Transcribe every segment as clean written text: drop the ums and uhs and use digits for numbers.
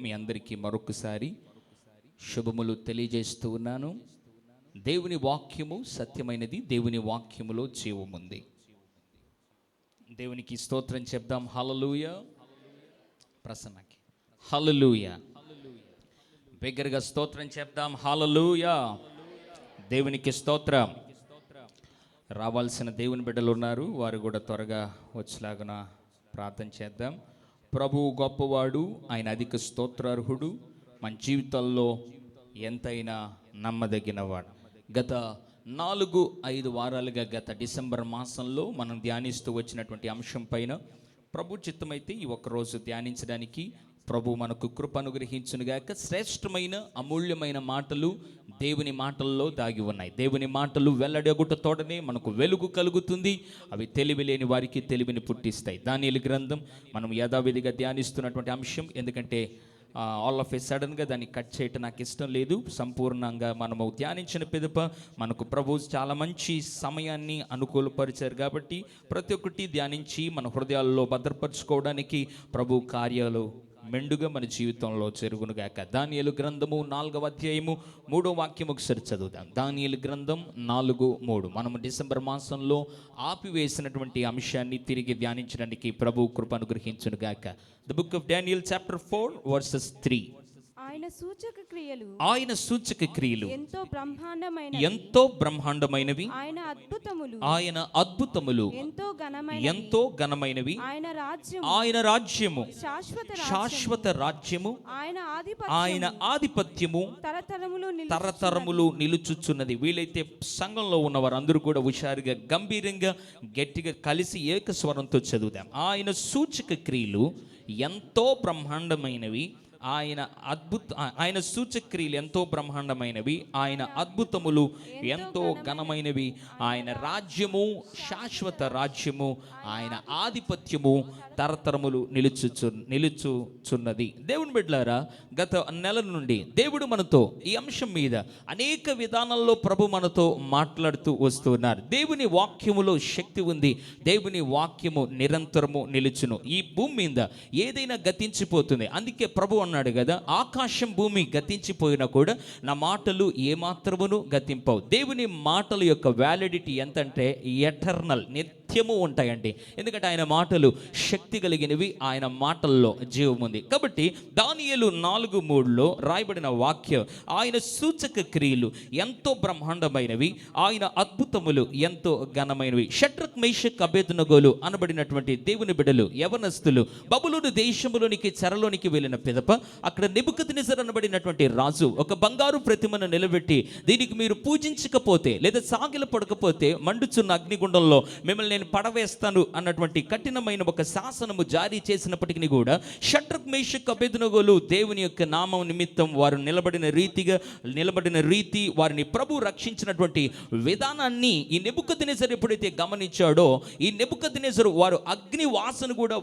మీ అందరికీ మరొకసారి శుభములు తెలియజేస్తూ ఉన్నాను. దేవుని వాక్యము సత్యమైనది, దేవుని వాక్యములో జీవముంది. దేవునికి స్తోత్రం చెప్దాం. హల్లెలూయా. ప్రసన్నకి హల్లెలూయా. బిగ్గరగా స్తోత్రం చెప్దాం. హల్లెలూయా. దేవునికి స్తోత్రం. రావాల్సిన దేవుని బిడ్డలు ఉన్నారు, వారు కూడా త్వరగా వచ్చేలాగున ప్రార్థన చేద్దాం. ప్రభువు గొప్పవాడు, ఆయన అధిక స్తోత్రార్హుడు, మన జీవితాల్లో ఎంతైనా నమ్మదగినవాడు. గత 4-5 వారాలుగా గత డిసెంబర్ మాసంలో మనం ధ్యానిస్తూ వచ్చినటువంటి అంశం పైన ప్రభు చిత్తమైతే ఈ ఒక్కరోజు ధ్యానించడానికి ప్రభు మనకు కృప అనుగ్రహించునుగాక. శ్రేష్టమైన అమూల్యమైన మాటలు దేవుని మాటల్లో దాగి ఉన్నాయి. దేవుని మాటలు వెల్లడగుట తోడనే మనకు వెలుగు కలుగుతుంది. అవి తెలివి లేని వారికి తెలివిని పుట్టిస్తాయి. దానియేలు గ్రంథం మనం యథావిధిగా ధ్యానిస్తున్నటువంటి అంశం. ఎందుకంటే ఆల్ ఆఫ్ ఏ సడన్గా దాన్ని కట్ చేయటం నాకు ఇష్టం లేదు. సంపూర్ణంగా మనము ధ్యానించిన పిదప మనకు ప్రభు చాలా మంచి సమయాన్ని అనుకూలపరిచారు. కాబట్టి ప్రతి ఒక్కటి ధ్యానించి మన హృదయాల్లో భద్రపరచుకోవడానికి ప్రభు కార్యాలు మెండుగా మన జీవితంలో జరుగునుగాక. దానియేలు గ్రంథము 4వ అధ్యాయము 3వ వాక్యం ఒకసారి చదువుదాం. దానియేలు గ్రంథం 4:3. మనము డిసెంబర్ మాసంలో ఆపివేసినటువంటి అంశాన్ని తిరిగి ధ్యానించడానికి ప్రభు కృప అనుగ్రహించునుగాక. The book of Daniel chapter 4:3. ఆయన సూచక క్రియలు ఎంతో బ్రహ్మాండమైనవి, ఆయన అద్భుతములు ఎంతో ఘనమైనవి, ఆయన రాజ్యము శాశ్వత రాజ్యము, ఆయన ఆధిపత్యము తరతరములు నిలుచుచున్నది. వీలైతే సంఘంలో ఉన్నవారు అందరూ కూడా హుషారుగా గంభీరంగా గట్టిగా కలిసి ఏకస్వరంతో చదువుదాం. ఆయన సూచక క్రియలు ఎంతో బ్రహ్మాండమైనవి, ఆయన సూచక్రియలు ఎంతో బ్రహ్మాండమైనవి, ఆయన అద్భుతములు ఎంతో ఘనమైనవి, ఆయన రాజ్యము శాశ్వత రాజ్యము, ఆయన ఆధిపత్యము తరతరములు నిలుచుచున్నది. దేవుని బిడ్డలారా, గత నెల నుండి దేవుడు మనతో ఈ అంశం మీద అనేక విధానాల్లో ప్రభు మనతో మాట్లాడుతూ వస్తున్నారు. దేవుని వాక్యములో శక్తి ఉంది. దేవుని వాక్యము నిరంతరము నిలుచును. ఈ భూమి మీద ఏదైనా గతించిపోతుంది. అందుకే ప్రభు అన్నాడు కదా, ఆకాశం భూమి గతించిపోయినా కూడా నా మాటలు ఏమాత్రమును గతింపవు. దేవుని మాటల యొక్క వ్యాలిడిటీ ఎంతంటే ఎటర్నల్, నిత్యము ఉంటాయండి. ఎందుకంటే ఆయన మాటలు శక్తి కలిగినవి, ఆయన మాటల్లో జీవం ఉంది. కాబట్టి దానియేలు 4:3లో రాయబడిన వాక్యం, ఆయన సూచక క్రియలు ఎంతో బ్రహ్మాండమైనవి, ఆయన అద్భుతములు ఎంతో ఘనమైనవి. షడ్రక్ మేషక్ అబేద్నెగోలు అనబడినటువంటి దేవుని బిడ్డలు, యవనస్తులు బబులోను దేశములోనికి చెరలోనికి వెళ్ళిన పిదప అక్కడ నెబుకద్నెజర్ అనబడినటువంటి రాజు ఒక బంగారు ప్రతిమను నిలబెట్టి, దీనికి మీరు పూజించకపోతే లేదా సాగిల పడకపోతే మండుచున్న అగ్నిగుండంలో మిమ్మల్ని నేను పడవేస్తాను అన్నటువంటి కఠినమైన ఒక శాసనము జారీ చేసినప్పటికీ కూడా షడ్రక్ మేషక్ అబేద్నెగోలు దేవుని యొక్క నామం నిమిత్తం వారు నిలబడిన రీతి, వారిని ప్రభు రక్షించినటువంటి విధానాన్ని ఈ నెబుకద్నెజర్ ఎప్పుడైతే గమనించాడో, ఈ నెబుకద్నెజర్ వారు అగ్ని వాసన కూడా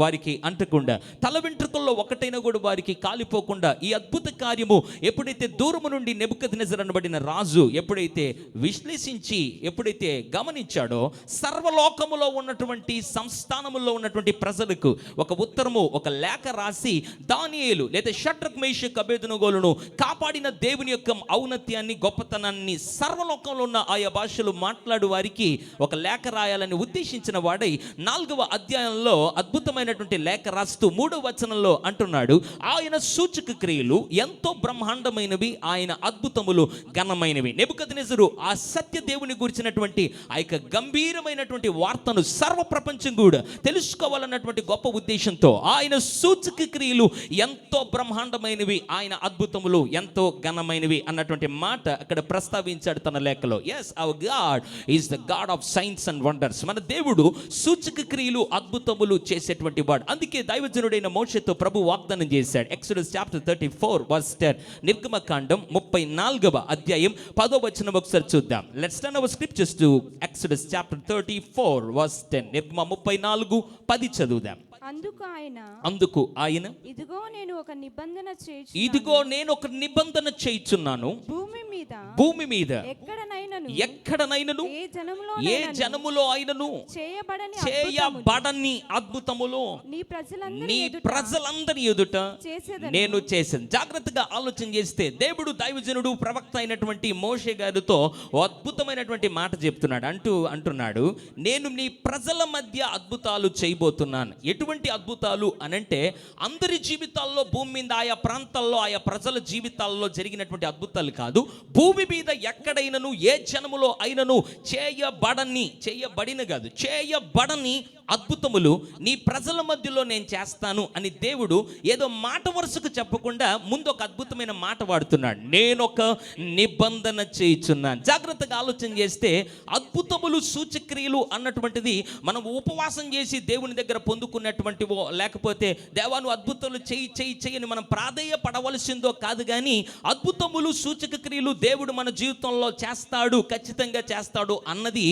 వారికి అంటకుండా, తల వెంట్రుకల్లో ఒకటైనా కూడా వారికి కాలిపోకుండా, ఈ అద్భుత కార్యము ఎప్పుడైతే దూరము నుండి నెబుకద్నెజర్ అనబడిన రాజు ఎప్పుడైతే విశ్లేషించి ఎప్పుడైతే గమనించాడో, సర్వలోకములో ఉన్నటువంటి సంస్థానములో ఉన్నటువంటి ప్రజలకు ఒక ఉత్తరము, ఒక లేఖ రాసి దానియేలు లేదా షడ్రక్ మేషక్ అబేద్నెగోలను కాపాడిన దేవుని యొక్క ఔన్నత్యాన్ని, గొప్పతనాన్ని సర్వలోకంలో ఉన్న ఆయా భాషలు మాట్లాడు వారికి ఒక లేఖ రాయాలని ఉద్దేశించిన వాడై 4వ అధ్యాయంలో అద్భుతమైనటువంటి లేఖ రాస్తూ 3వ వచనంలో అంటున్నాడు, ఆయన సూచక క్రియలు ఎంతో బ్రహ్మాండమైనవి, ఆయన అద్భుతములు ఘనమైనవి. నెబుకద్నెజరు ఆ సత్య దేవుని గురించినటువంటి ఆ యొక్క గంభీరమైనటువంటి వార్తను సర్వ ప్రపంచం కూడా తెలుసుకోవాలన్నటువంటి గొప్ప ఉద్దేశంతో ఆయన సూచక క్రియలు ఎంతో బ్రహ్మాండమైనవి, ఆయన అద్భుతములు ఎంతో ఘనమైనవి అన్నటువంటి మాట అక్కడ ప్రస్తావించాడు తన లేఖలో. Yes, our God is the God of science and wonders. మన దేవుడు సూచక క్రియలు అద్భుతములు చేసేటువంటి వాడు. అందుకే దైవజనుడైన మోషేతో ప్రభు వాగ్దానం చేశాడు. Exodus chapter 34:10. నిర్గమకాండం 34వ అధ్యాయం 10వ వచనం ఒకసారి చూద్దాం. Let's turn hour scriptures to exodus chapter 34:10. నిర్గమ 34:10 చదువుదాం. అందుకు ఆయన ఇదిగో నేను ఒక నిబంధన చేయుచున్నాను భూమి మీద ఎక్కడనైనను ఏ జనములో అయినను చేయబడని అద్భుతములు నీ ప్రజలందరి ఎదుట నేను చేశాను. జాగ్రత్తగా ఆలోచన చేస్తే దేవుడు దైవజనుడు ప్రవక్త అయినటువంటి మోషే గారితో అద్భుతమైనటువంటి మాట చెప్తున్నాడు. అంటున్నాడు, నేను నీ ప్రజల మధ్య అద్భుతాలు చేయబోతున్నాను. ఎటువంటి అద్భుతాలు అనంటే అందరి జీవితాల్లో, భూమి మీద ఆయా ప్రాంతాల్లో ఆయా ప్రజల జీవితాల్లో జరిగినటువంటి అద్భుతాలు కాదు, భూమి మీద ఎక్కడైనను ఏ జనములో అయినను చేయబడని అద్భుతములు నీ ప్రజల మధ్యలో నేను చేస్తాను అని దేవుడు ఏదో మాట వరుసకు చెప్పకుండా ముందు ఒక అద్భుతమైన మాట వాడుతున్నాడు. నేను ఒక నిబంధన చేయుచున్నాను. జాగ్రత్తగా ఆలోచన చేస్తే అద్భుతములు సూచక్రియలు అన్నటువంటిది మనం ఉపవాసం చేసి దేవుని దగ్గర పొందుకున్నటువంటివో, లేకపోతే దేవాను అద్భుతాలు చెయ్యి మనం ప్రాధేయపడవలసిందో కాదు. కానీ అద్భుతములు సూచక క్రియలు దేవుడు మన జీవితంలో చేస్తాడు, ఖచ్చితంగా చేస్తాడు అన్నది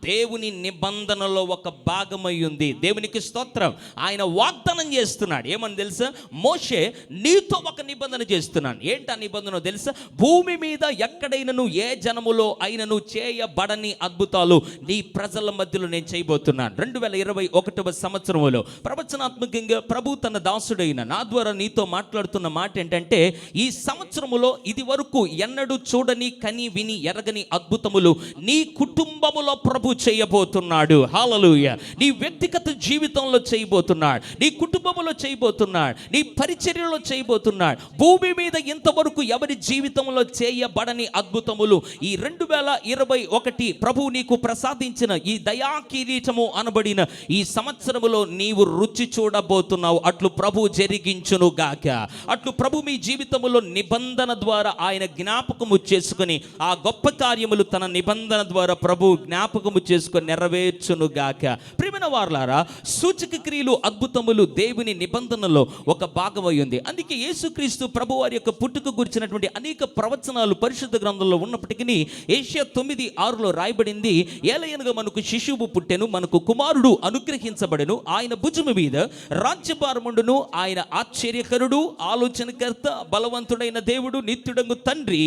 దేవుని నిబంధనలో ఒక భాగమై ఉంది. దేవునికి స్తోత్రం. ఆయన వాగ్దానం చేస్తున్నాడు. ఏమని తెలుసా? మోషే, నీతో ఒక నిబంధన చేస్తున్నాను. ఏంటి ఆ నిబంధన తెలుసా? భూమి మీద ఎక్కడైనను ఏ జనములో అయినను చేయబడని అద్భుతాలు నీ ప్రజల మధ్యలో నేను చేయబోతున్నాను. 2021వ సంవత్సరంలో ప్రవచనాత్మకంగా ప్రభు తన దాసుడైన నా ద్వారా నీతో మాట్లాడుతున్న మాట ఏంటంటే, ఈ సంవత్సరములో ఇది వరకు ఎన్నడూ చూడని, కని విని ఎరగని అద్భుతములు నీ కుటుంబములో ప్రభు చేయబోతున్నాడు. హల్లెలూయా. నీ వ్యక్తిగత జీవితంలో చేయబోతున్నాడు, నీ కుటుంబంలో చేయబోతున్నాడు, నీ పరిచర్యలో చేయబోతున్నాడు. భూమి మీద ఇంతవరకు ఎవరి జీవితంలో చేయబడని అద్భుతములు ఈ 2021 ప్రభు నీకు ప్రసాదించిన ఈ దయా కిరీటము అనబడిన ఈ సంవత్సరములో నీవు రుచి చూడబోతున్నావు. అట్లు ప్రభు జరిగించును గాక. అట్లు ప్రభు మీ జీవితములో నిబంధన ద్వారా ఆయన జ్ఞాపకము చేసుకుని ఆ గొప్ప కార్యములు తన నిబంధన ద్వారా ప్రభు జ్ఞాపకము చేసుకొని నెరవేర్చును గాక. ప్రియమైన వారలారా, సూచక క్రియలు, అద్భుతములు దేవుని నిబంధనలో ఒక భాగమై ఉంది. అందుకే యేసుక్రీస్తు ప్రభు వారి యొక్క పుట్టుక గురించినటువంటి అనేక ప్రవచనాలు పరిశుద్ధ గ్రంథంలో ఉన్నప్పటికీ ఏషియా 9:6లో రాయబడింది, ఏలయనగా మనకు శిశువు పుట్టెను, మనకు కుమారుడు అనుగ్రహించబడెను, ఆయన భుజము మీద రాజ్యభారముండును, ఆయన ఆశ్చర్యకరుడు, ఆలోచనకర్త, బలవంతుడైన దేవుడు, నిత్యుడగు తండ్రి,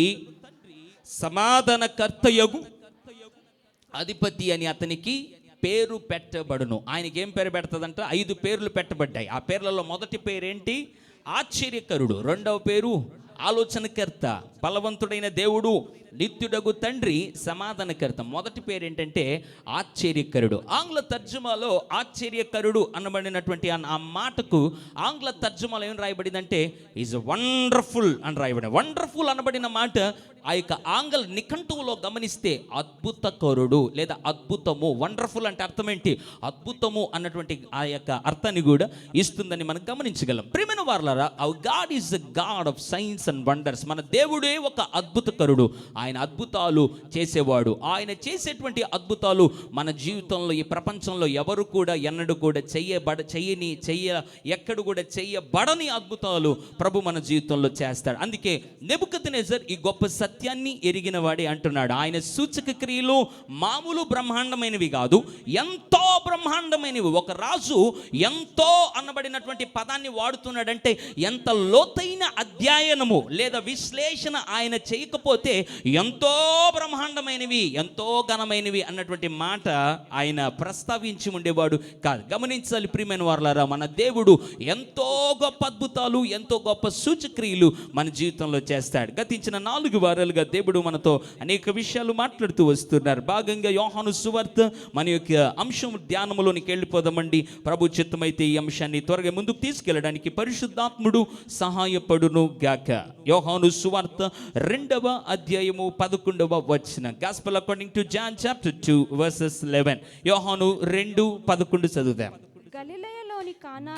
సమాధానకర్తయగు అధిపతి అని అతనికి పేరు పెట్టబడును. ఆయనకి ఏం పేరు పెడతదంట? 5 పేర్లు పెట్టబడ్డాయి. ఆ పేర్లలో మొదటి పేరేంటి? ఆశ్చర్యకరుడు. రెండవ పేరు ఆలోచనకర్త, బలవంతుడైన దేవుడు, నిత్యుడగు తండ్రి, సమాధానకర్త. మొదటి పేరు ఏంటంటే ఆశ్చర్యకరుడు. ఆంగ్ల తర్జుమాలో ఆశ్చర్యకరుడు అనబడినటువంటి ఆ మాటకు ఆంగ్ల తర్జుమాలో ఏం రాయబడిందంటే ఈజ్ వండర్ఫుల్ అని రాయబడింది. వండర్ఫుల్ అనబడిన మాట ఆ యొక్క ఆంగ్ల నిఘంటువులో గమనిస్తే అద్భుతకరుడు లేదా అద్భుతము. వండర్ఫుల్ అంటే అర్థం ఏంటి? అద్భుతము అన్నటువంటి ఆ యొక్క అర్థాన్ని కూడా ఇస్తుందని మనం గమనించగలం. ప్రియమైన వారలారా, hour God is the God of science and wonders. మన దేవుడే ఒక అద్భుతకరుడు. ఆయన అద్భుతాలు చేసేవాడు. ఆయన చేసేటువంటి అద్భుతాలు మన జీవితంలో, ఈ ప్రపంచంలో ఎవరు కూడా ఎన్నడూ కూడా ఎక్కడు కూడా చేయబడని అద్భుతాలు ప్రభు మన జీవితంలో చేస్తాడు. అందుకే నెబుకద్నెజర్ ఈ గొప్ప సత్యాన్ని ఎరిగిన వాడే అంటున్నాడు, ఆయన సూచక క్రియలు మామూలు బ్రహ్మాండమైనవి కాదు, ఎంతో బ్రహ్మాండమైనవి. ఒక రాజు ఎంతో అనబడినటువంటి పదాన్ని వాడుతున్నాడంటే ఎంత లోతైన అధ్యయనము లేదా విశ్లేషణ ఆయన చేయకపోతే ఎంతో బ్రహ్మాండమైనవి, ఎంతో ఘనమైనవి అన్నటువంటి మాట ఆయన ప్రస్తావించి ఉండేవాడు కాదు. గమనించాలి ప్రియమైన వారలారా, మన దేవుడు ఎంతో గొప్ప అద్భుతాలు, ఎంతో గొప్ప సూచక్రియలు మన జీవితంలో చేస్తాడు. గతించిన 4 వారాలుగా దేవుడు మనతో అనేక విషయాలు మాట్లాడుతూ వస్తున్నారు. భాగంగా యోహాను సువార్త మన యొక్క అంశం ధ్యానంలోనికి వెళ్ళిపోదామండి. ప్రభు చిత్తమైతే ఈ అంశాన్ని త్వరగా ముందుకు తీసుకెళ్ళడానికి పరిశుద్ధాత్ముడు సహాయపడును గాక. యోహాను సువార్త 2వ అధ్యాయము 11వ వచనం. Gospel according to John chapter 2 verses 11. యోహాను 2:11 చదువుదాం.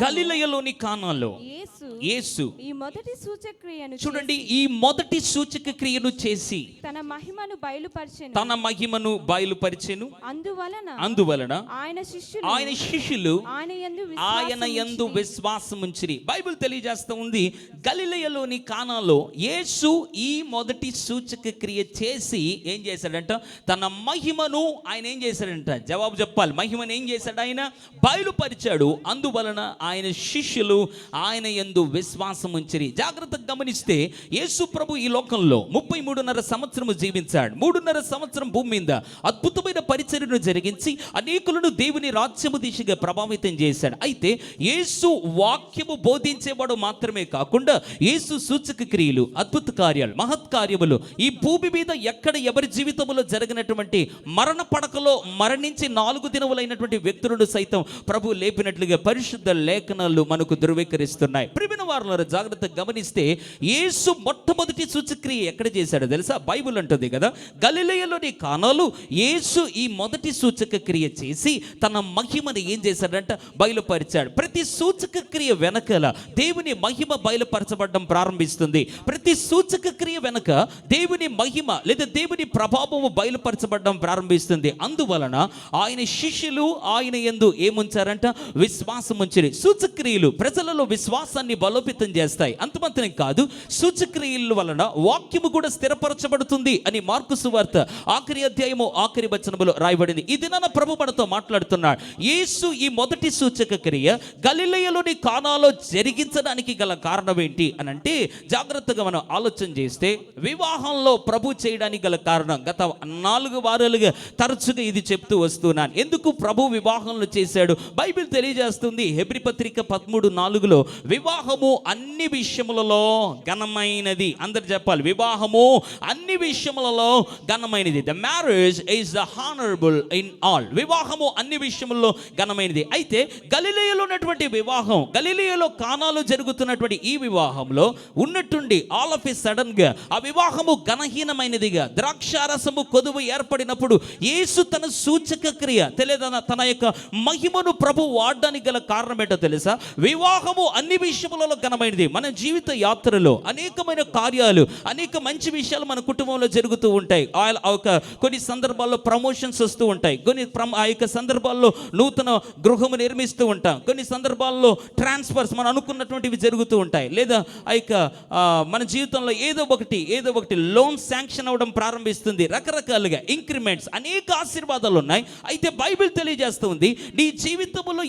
గలిలయలోని కానాలో యేసు ఈ మొదటి సూచక్రియను చూడండి, ఈ మొదటి సూచక క్రియను చేసి తన మహిమను బయలుపరిచెను. అందువలన ఆయన శిష్యులు ఆయన యందు విశ్వాసముంచిరి. బైబిల్ తెలియజేస్తూ ఉంది, గలిలయలోని కానాలో యేసు ఈ మొదటి సూచక క్రియ చేసి ఏం చేశాడంట? తన మహిమను ఆయన ఏం చేశాడంట? జవాబు చెప్పాలి. మహిమను ఏం చేశాడు? ఆయన బయలుపరిచాడు. అందువల్ల అందువలన ఆయన శిష్యులు ఆయన యందు విశ్వాసం ఉంచిరి. జాగ్రత్తగా గమనిస్తే యేసు ప్రభు ఈ లోకంలో 33.5 సంవత్సరము జీవించాడు. 3.5 సంవత్సరం భూమి మీద అద్భుతమైన పరిచర్యను జరిగించి అనేకులను దేవుని రాజ్యము దిశగా ప్రభావితం చేశాడు. అయితే యేసు వాక్యము బోధించేవాడు మాత్రమే కాకుండా యేసు సూచక క్రియలు, అద్భుత కార్యాలు, మహత్కార్యములు ఈ భూమి మీద ఎక్కడ ఎవరి జీవితంలో జరిగినటువంటి మరణ పడకలో మరణించి 4 దినములైనటువంటి వ్యక్తులను సైతం ప్రభు లేపినట్లుగా పరిశుద్ధ లేఖనాలు మనకు ధృవీకరిస్తున్నాయి. ప్రియమైన వారులారా, జాగ్రత్తగా గమనిస్తే యేసు మొట్టమొదటి సూచక్రియ ఎక్కడ చేశాడో తెలుసా? బైబిల్ అంటుంది కదా, గలిలయలోని కానాలో యేసు ఈ మొదటి సూచక క్రియ చేసి తన మహిమను ఏం చేశాడంట? బయలుపరిచాడు. ప్రతి సూచక క్రియ వెనకాల దేవుని మహిమ బయలుపరచబడడం ప్రారంభిస్తుంది. ప్రతి సూచక క్రియ వెనక దేవుని మహిమ లేదా దేవుని ప్రభావము బయలుపరచబడడం ప్రారంభిస్తుంది. అందువలన ఆయన శిష్యులు ఆయన యందు ఏముంచారంట? విశ్వాసం ఉంచిరి. సూచక్రియలు ప్రజలలో విశ్వాసాన్ని బలోపేతం చేస్తాయి. అంతమాత్రమే కాదు, సూచక్రియల వలన వాక్యము కూడా స్థిరపరచబడుతుంది అని మార్కు సువార్త ఆఖరి అధ్యాయము ఆఖరి వచనములో రాయబడింది. ఈ దినాన ప్రభు మనతో మాట్లాడుతున్నాడు. యేసు ఈ మొదటి సూచక క్రియ గలిలయలోని కానాలో జరిగించడానికి గల కారణం ఏంటి అని అంటే, జాగ్రత్తగా మనం ఆలోచన చేస్తే వివాహంలో ప్రభు చేయడానికి గల కారణం గత 4 వారాలుగా తరచుగా ఇది చెప్తూ వస్తున్నాను. ఎందుకు ప్రభు వివాహంలో చేశాడు? బైబిల్ తెలియజేస్తుంది. హెబ్రీ పత్రిక 13:4 వివాహము అన్ని విషయములలో ఘనమైనది. అందరు చెప్పాలి, వివాహము అన్ని విషయములలో ఘనమైనది. The marriage is the honourable in all. వివాహము అన్ని విషయములలో ఘనమైనది. అయితే గలిలయలో ఉన్నటువంటి వివాహం, గలిలయలో కానాలో జరుగుతున్నటువంటి ఈ వివాహంలో ఉన్నట్టుండి ఆల్ ఆఫ్ ఎ సడన్ గా ఆ వివాహము ఘనహీనమైనదిగా, ద్రాక్షారసము కొదువు ఏర్పడినప్పుడు యేసు తన సూచక క్రియ తెలియదన్న తన యొక్క మహిమను ప్రభు వాడడానికి గల కారణం ఏంటో తెలుసా? వివాహము అన్ని విషయములలో ఘనమైనది. మన జీవిత యాత్రలో అనేకమైన కార్యాలు, అనేక మంచి విషయాలు మన కుటుంబంలో జరుగుతూ ఉంటాయి. కొన్ని సందర్భాల్లో ప్రమోషన్స్ వస్తూ ఉంటాయి. ఆ యొక్క సందర్భాల్లో నూతన గృహము నిర్మిస్తూ ఉంటాం. కొన్ని సందర్భాల్లో ట్రాన్స్ఫర్స్ మనం అనుకున్నటువంటివి జరుగుతూ ఉంటాయి. లేదా ఆ యొక్క మన జీవితంలో ఏదో ఒకటి లోన్ శాంక్షన్ అవ్వడం ప్రారంభిస్తుంది. రకరకాలుగా ఇంక్రిమెంట్స్, అనేక ఆశీర్వాదాలు ఉన్నాయి. అయితే బైబిల్ తెలియజేస్తుంది, నీ జీవితంలో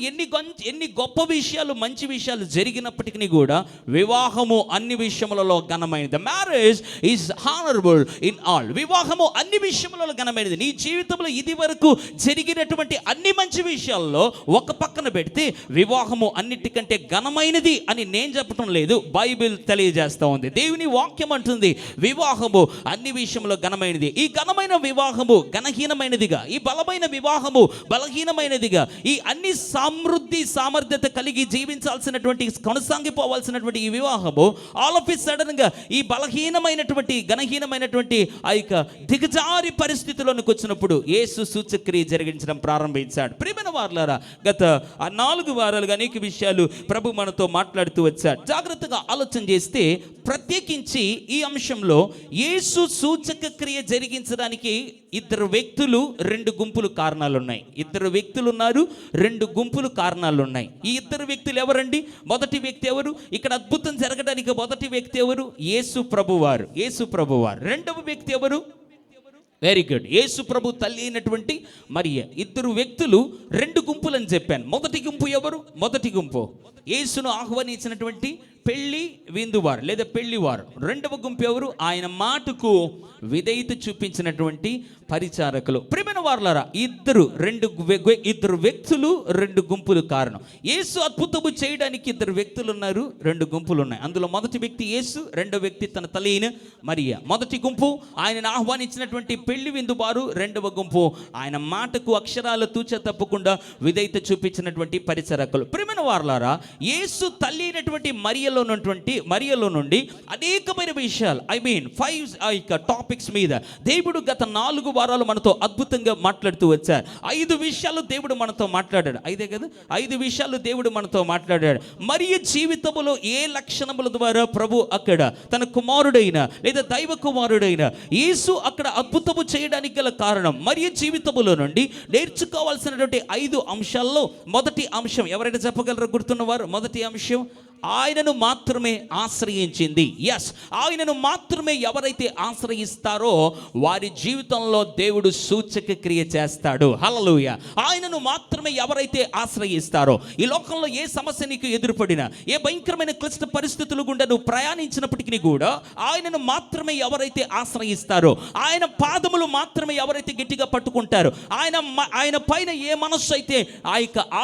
ఎన్ని గొప్ప విషయాలు, మంచి విషయాలు జరిగినప్పటికీ కూడా వివాహము అన్ని విషయములలో ఘనమైనది. Marriage is honourable in all. వివాహము అన్ని విషయములలో ఘనమైనది. నీ జీవితంలో ఇది వరకు జరిగినటువంటి అన్ని మంచి విషయాల్లో ఒక పక్కన పెడితే వివాహము అన్నిటికంటే ఘనమైనది అని నేను చెప్పడం లేదు, బైబిల్ తెలియజేస్తూ ఉంది. దేవుని వాక్యం అంటుంది వివాహము అన్ని విషయంలో ఘనమైనది. ఈ ఘనమైన వివాహము ఘనహీనమైనదిగా, ఈ బలమైన వివాహము బలహీనమైనదిగా, ఈ అన్ని సమృద్ధి సామర్థ్యత కలిగి జీవించాల్సినటువంటి, కొనసాగిపోవాల్సినటువంటి ఈ వివాహము ఆల్ ఆఫ్ ఎ సడన్ గా ఈ బలహీనమైనటువంటి, ఘనహీనమైనటువంటి ఆ యొక్క దిగజారి పరిస్థితిలోనికి వచ్చినప్పుడు యేసు సూచక్రియ జరిగించడం ప్రారంభించాడు. ప్రియమైన వారులారా, గత 4 వారాలుగా అనేక విషయాలు ప్రభు మనతో మాట్లాడుతూ వచ్చాడు. జాగ్రత్తగా ఆలోచన చేస్తే ప్రత్యేకించి ఈ అంశంలో యేసు సూచక క్రియ జరిగించడానికి 2 వ్యక్తులు, 2 గుంపులు కారణాలు ఉన్నాయి. 2 వ్యక్తులు ఉన్నారు, 2 గుంపులు కారణాలు ఉన్నాయి. ఈ 2 వ్యక్తులు ఎవరండి? మొదటి వ్యక్తి ఎవరు? ఇక్కడ అద్భుతం జరగడానికి మొదటి వ్యక్తి ఎవరు? యేసు ప్రభువారు. రెండవ వ్యక్తి ఎవరు? వెరీ గుడ్, యేసు ప్రభు తల్లి అయినటువంటి మరియ. 2 వ్యక్తులు, 2 గుంపులు అని చెప్పాను. మొదటి గుంపు ఎవరు? మొదటి గుంపు యేసును ఆహ్వానించినటువంటి పెళ్లి విందువారు లేదా పెళ్లివారు. రెండవ గుంపు ఎవరు? ఆయన మాటకు విధేయత చూపించినటువంటి పరిచారకులు. ప్రియమైన వారులారా, ఇద్దరు వ్యక్తులు, 2 గుంపులు కారణం. యేసు అద్భుతము చేయడానికి 2 వ్యక్తులు ఉన్నారు, 2 గుంపులు ఉన్నాయి. అందులో మొదటి వ్యక్తి యేసు, రెండో వ్యక్తి తన తల్లి అయిన మరియ. మొదటి గుంపు ఆయనను ఆహ్వానించినటువంటి పెళ్లి విందువారు. రెండవ గుంపు ఆయన మాటకు అక్షరాలు తూచ తప్పకుండా విధేయత చూపించినటువంటి పరిచారకులు. ప్రియమైన వారులారా, యేసు తల్లి అయినటువంటి మరియలో నుండి అనేకమైన విషయాలు, 5 టాపిక్స్ మీద దేవుడు గత 4 వారాలు మనతో అద్భుతంగా మాట్లాడుతూ వచ్చారు. 5 విషయాలు దేవుడు మనతో మాట్లాడాడు. 5 కదా, 5 విషయాలు దేవుడు మనతో మాట్లాడాడు. మరియ జీవితంలో ఏ లక్షణముల ద్వారా ప్రభు అక్కడ తన కుమారుడైన లేదా దైవ కుమారుడైన యేసు అక్కడ అద్భుతము చేయడానికి గల కారణం, మరియ జీవితంలో నుండి నేర్చుకోవాల్సినటువంటి 5 అంశాల్లో మొదటి అంశం ఎవరైనా చెప్పగలరా? గుర్తున్నవారు? మొదటి అంశం ఆయనను మాత్రమే ఆశ్రయించింది. ఎస్, ఆయనను మాత్రమే ఎవరైతే ఆశ్రయిస్తారో వారి జీవితంలో దేవుడు సూచక క్రియ చేస్తాడు. హల్లెలూయా. ఆయనను మాత్రమే ఎవరైతే ఆశ్రయిస్తారో, ఈ లోకంలో ఏ సమస్య నీకు ఎదురుపడినా, ఏ భయంకరమైన క్లిష్ట పరిస్థితులు గుండా నువ్వు ప్రయాణించినప్పటికీ కూడా ఆయనను మాత్రమే ఎవరైతే ఆశ్రయిస్తారో, ఆయన పాదములు మాత్రమే ఎవరైతే గట్టిగా పట్టుకుంటారో, ఆయన పైన ఏ మనస్సు అయితే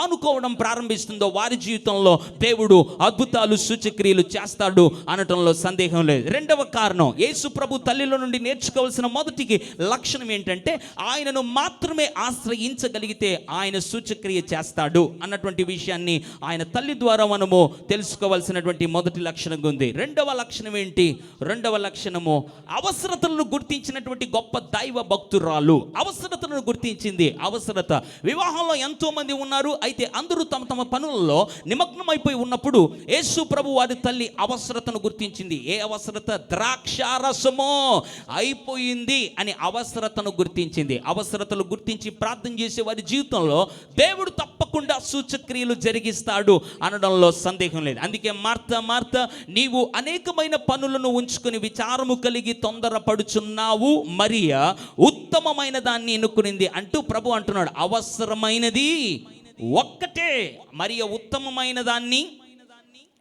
ఆనుకోవడం ప్రారంభిస్తుందో వారి జీవితంలో దేవుడు అద్భుతాలు సూచక్రియలు చేస్తాడు అనటంలో సందేహం లేదు. రెండవ కారణం, యేసు ప్రభు తల్లిలో నుండి నేర్చుకోవాల్సిన మొదటి లక్షణం ఏంటంటే ఆయనను మాత్రమే ఆశ్రయించగలిగితే ఆయన సూచక్రియ చేస్తాడు అన్నటువంటి విషయాన్ని ఆయన తల్లి ద్వారా మనము తెలుసుకోవాల్సినటువంటి మొదటి లక్షణం ఉంది. రెండవ లక్షణం ఏంటి? రెండవ లక్షణము అవసరతలను గుర్తించినటువంటి గొప్ప దైవ భక్తురాలు. అవసరతలను గుర్తించింది. అవసరత. వివాహంలో ఎంతో మంది ఉన్నారు, అయితే అందరూ తమ తమ పనులలో నిమగ్నమైపోయి ఉన్నప్పుడు యేసు ప్రభు వారి తల్లి అవసరతను గుర్తించింది. ఏ అవసరత? ద్రాక్షారసము అయిపోయింది అని అవసరతను గుర్తించింది. అవసరతలు గుర్తించి ప్రార్థన చేసే వారి జీవితంలో దేవుడు తప్పకుండా సూచక్రియలు జరిగిస్తాడు అనడంలో సందేహం లేదు. అందుకే మార్త నీవు అనేకమైన పనులను ఉంచుకుని విచారము కలిగి తొందరపడుచున్నావు, మరియా ఉత్తమమైన దాన్ని ఎన్నుకునింది అంటూ ప్రభు అంటున్నాడు. అవసరమైనది ఒక్కటే, మరియా ఉత్తమమైన దాన్ని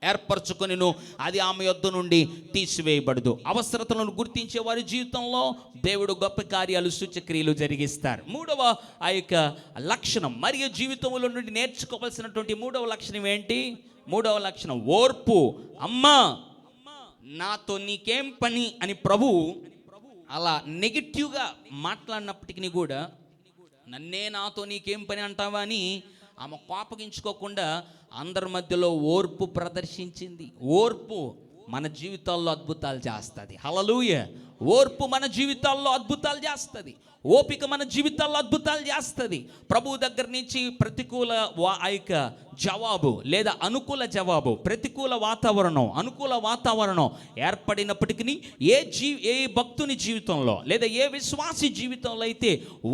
ఏర్పరచుకొనిను, అది ఆమె యొద్ద నుండి తీసివేయబడదు. అవసరతలను గుర్తించే వారి జీవితంలో దేవుడు గొప్ప కార్యాలు సూచక్రియలు జరిగిస్తారు. మూడవ లక్షణం, మరియ జీవితంలో నుండి నేర్చుకోవాల్సినటువంటి మూడవ లక్షణం ఏంటి? మూడవ లక్షణం ఓర్పు. అమ్మా నాతో నీకేం పని అని ప్రభు అలా నెగిటివ్గా మాట్లాడినప్పటికీ కూడా, నన్నే నాతో నీకేం పని అంటావా అని ఆమె కోపగించుకోకుండా అందరి మధ్యలో ఓర్పు ప్రదర్శించింది. ఓర్పు మన జీవితాల్లో అద్భుతాలు చేస్తుంది. హల్లెలూయా. ఓర్పు మన జీవితాల్లో అద్భుతాలు చేస్తుంది. ఓపిక మన జీవితాల్లో అద్భుతాలు చేస్తుంది. ప్రభువు దగ్గర నుంచి ప్రతికూల జవాబు లేదా అనుకూల జవాబు, ప్రతికూల వాతావరణం, అనుకూల వాతావరణం ఏర్పడినప్పటికీ ఏ భక్తుని జీవితంలో లేదా ఏ విశ్వాసి జీవితంలో అయితే